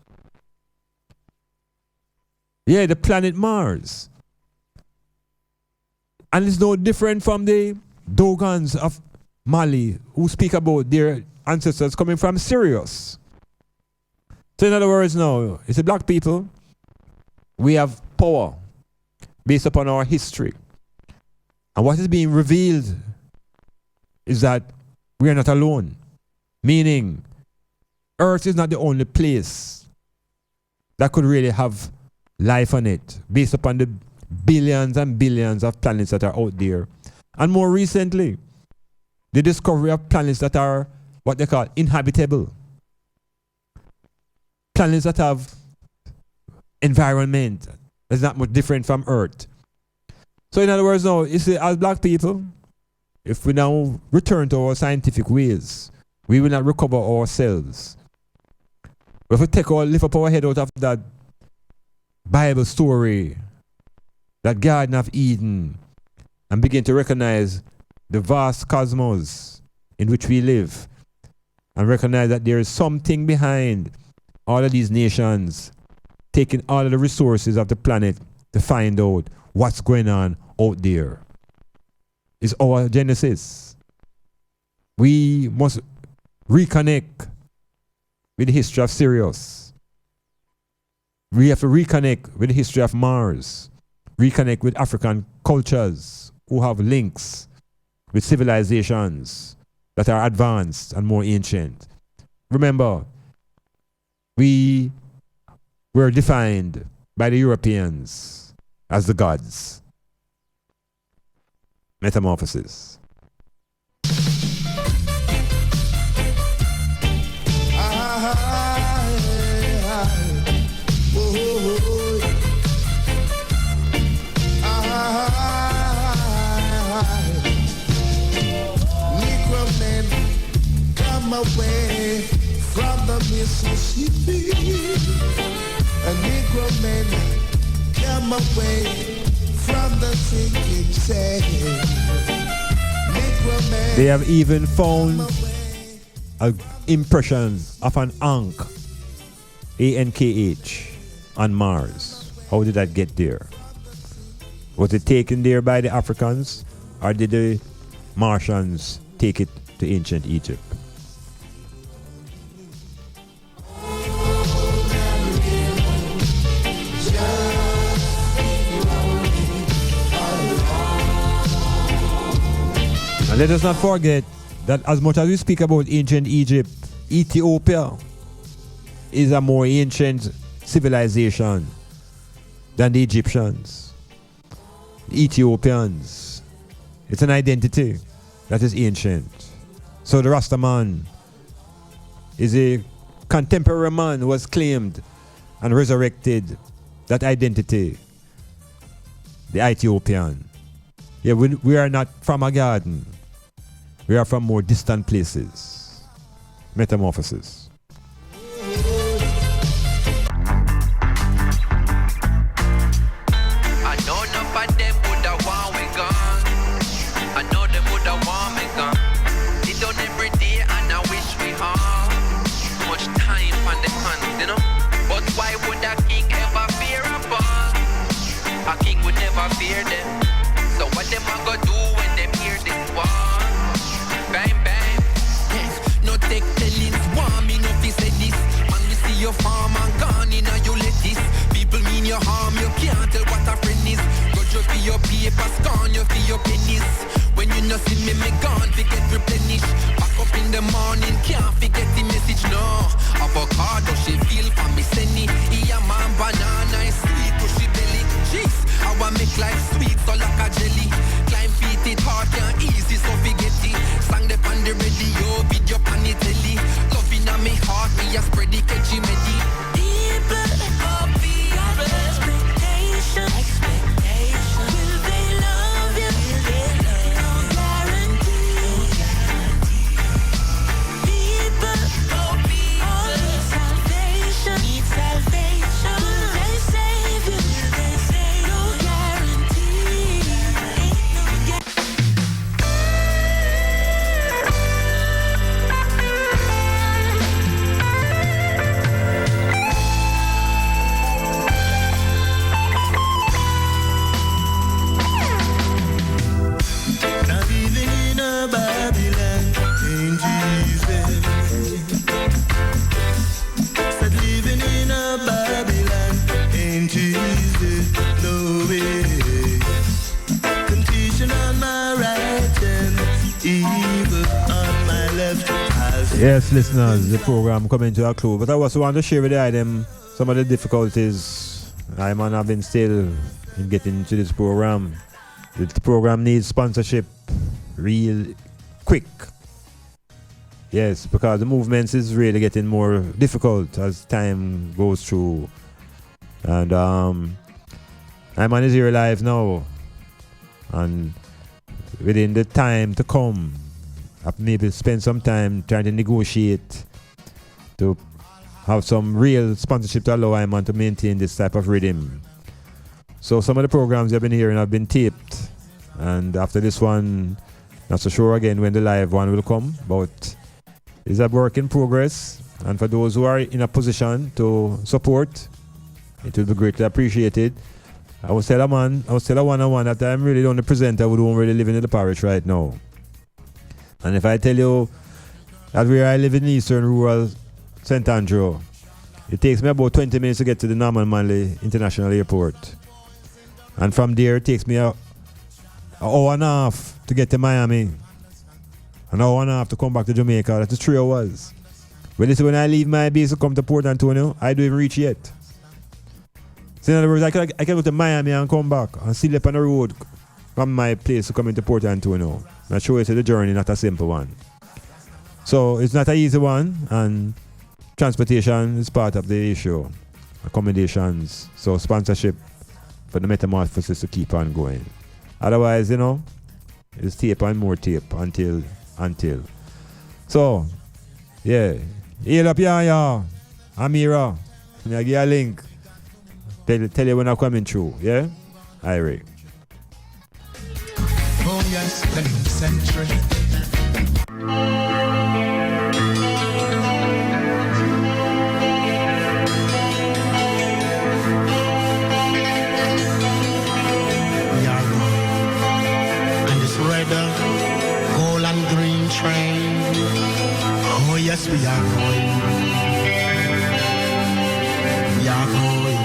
[SPEAKER 2] Yeah, the planet Mars. And it's no different from the Dogons of Mali who speak about their ancestors coming from Sirius. So in other words now, it's the black people, we have power based upon our history. And what is being revealed is that we are not alone. Meaning, Earth is not the only place that could really have life on it, based upon the billions and billions of planets that are out there. And more recently, the discovery of planets that are what they call inhabitable. Planets that have environment that's not much different from Earth. So in other words now, you see, as black people, if we now return to our scientific ways, we will not recover ourselves. But if we lift up our head out of that Bible story, that Garden of Eden, and begin to recognize the vast cosmos in which we live, and recognize that there is something behind all of these nations taking all of the resources of the planet to find out what's going on out there, is our genesis. We must reconnect with the history of Sirius. We have to reconnect with the history of Mars. Reconnect with African cultures who have links with civilizations that are advanced and more ancient. Remember, we were defined by the Europeans as the gods. Metamorphosis.
[SPEAKER 4] Away from the Mississippi, a Negro man come away from the sinking sand. Negro man.
[SPEAKER 2] They have even found an impression of an ankh, ANKH, on Mars. How did that get there? Was it taken there by the Africans, or did the Martians take it to ancient Egypt? And let us not forget that as much as we speak about ancient Egypt, Ethiopia is a more ancient civilization than the Egyptians. The Ethiopians, it's an identity that is ancient. So the Rastaman is a contemporary man who has claimed and resurrected that identity, the Ethiopian. Yeah, we are not from a garden. We are from more distant places. Metamorphosis.
[SPEAKER 3] I know none of them would have want we gone. I know them would have want me gone. They done every day and I wish we all much time on the hands, you know. But why would a king ever fear a boss? A king would never fear them. So what them a go do when them hear this war? Bang bang.
[SPEAKER 12] Yes, no take tellings, want me no fi say this. Man, we see your farm and gone in and you let this. People mean your harm, you can't tell what a friend is. Got you for your papers, gone you for your pennies. When you no see me gone, forget replenish. Back up in the morning, can't forget the message, no. Avocado, she feel for me, send it. Yeah, man, banana is sweet to she belly. Jeez, I want make life sweet, so like a jelly. Climb feet, it hard, can't easy, so forget it. Sang the on the radio, video on the telly. Loving on me heart, me a spread the catchy medi.
[SPEAKER 18] People of your expectation. Will they love you? No guarantee. People of your salvation. Need salvation. Will they save you? No guarantee. Ain't no
[SPEAKER 4] Now living in a Babylon ain't easy. Said living in a Babylon ain't easy, no way.
[SPEAKER 2] Yes, listeners, the program coming to a close. But I also want to share with them some of the difficulties Iman have been still in getting into this program. The program needs sponsorship real quick. Yes, because the movements is really getting more difficult as time goes through. And Iman is here live now. And within the time to come, I've maybe spend some time trying to negotiate to have some real sponsorship to allow Iman to maintain this type of rhythm. So some of the programs you've been hearing have been taped, and after this one, not so sure again when the live one will come, but it's a work in progress. And for those who are in a position to support, it will be greatly appreciated. I was tell a one-on-one that I'm really the only presenter who don't really live in the parish right now. And if I tell you that where I live in eastern rural St. Andrew, it takes me about 20 minutes to get to the Norman Manley International Airport. And from there it takes me an hour and a half to get to Miami. An hour and a half to come back to Jamaica. That's 3 hours. But listen, when I leave my base to come to Port Antonio, I don't even reach yet. So in other words, I can go to Miami and come back and still up on the road from my place to come into Port Antonio. Not sure it's the journey, not a simple one. So it's not an easy one, and transportation is part of the issue. Accommodations, so sponsorship for the metamorphosis to keep on going. Otherwise, it's tape and more tape until. So, yeah. Heal up, yeah. Amira. I'll give you a link. Tell you when I'm coming through, yeah? Irie.
[SPEAKER 16] Oh yes, the new century.
[SPEAKER 4] We are going on this red, gold and green train. Oh yes, we are going. We are going.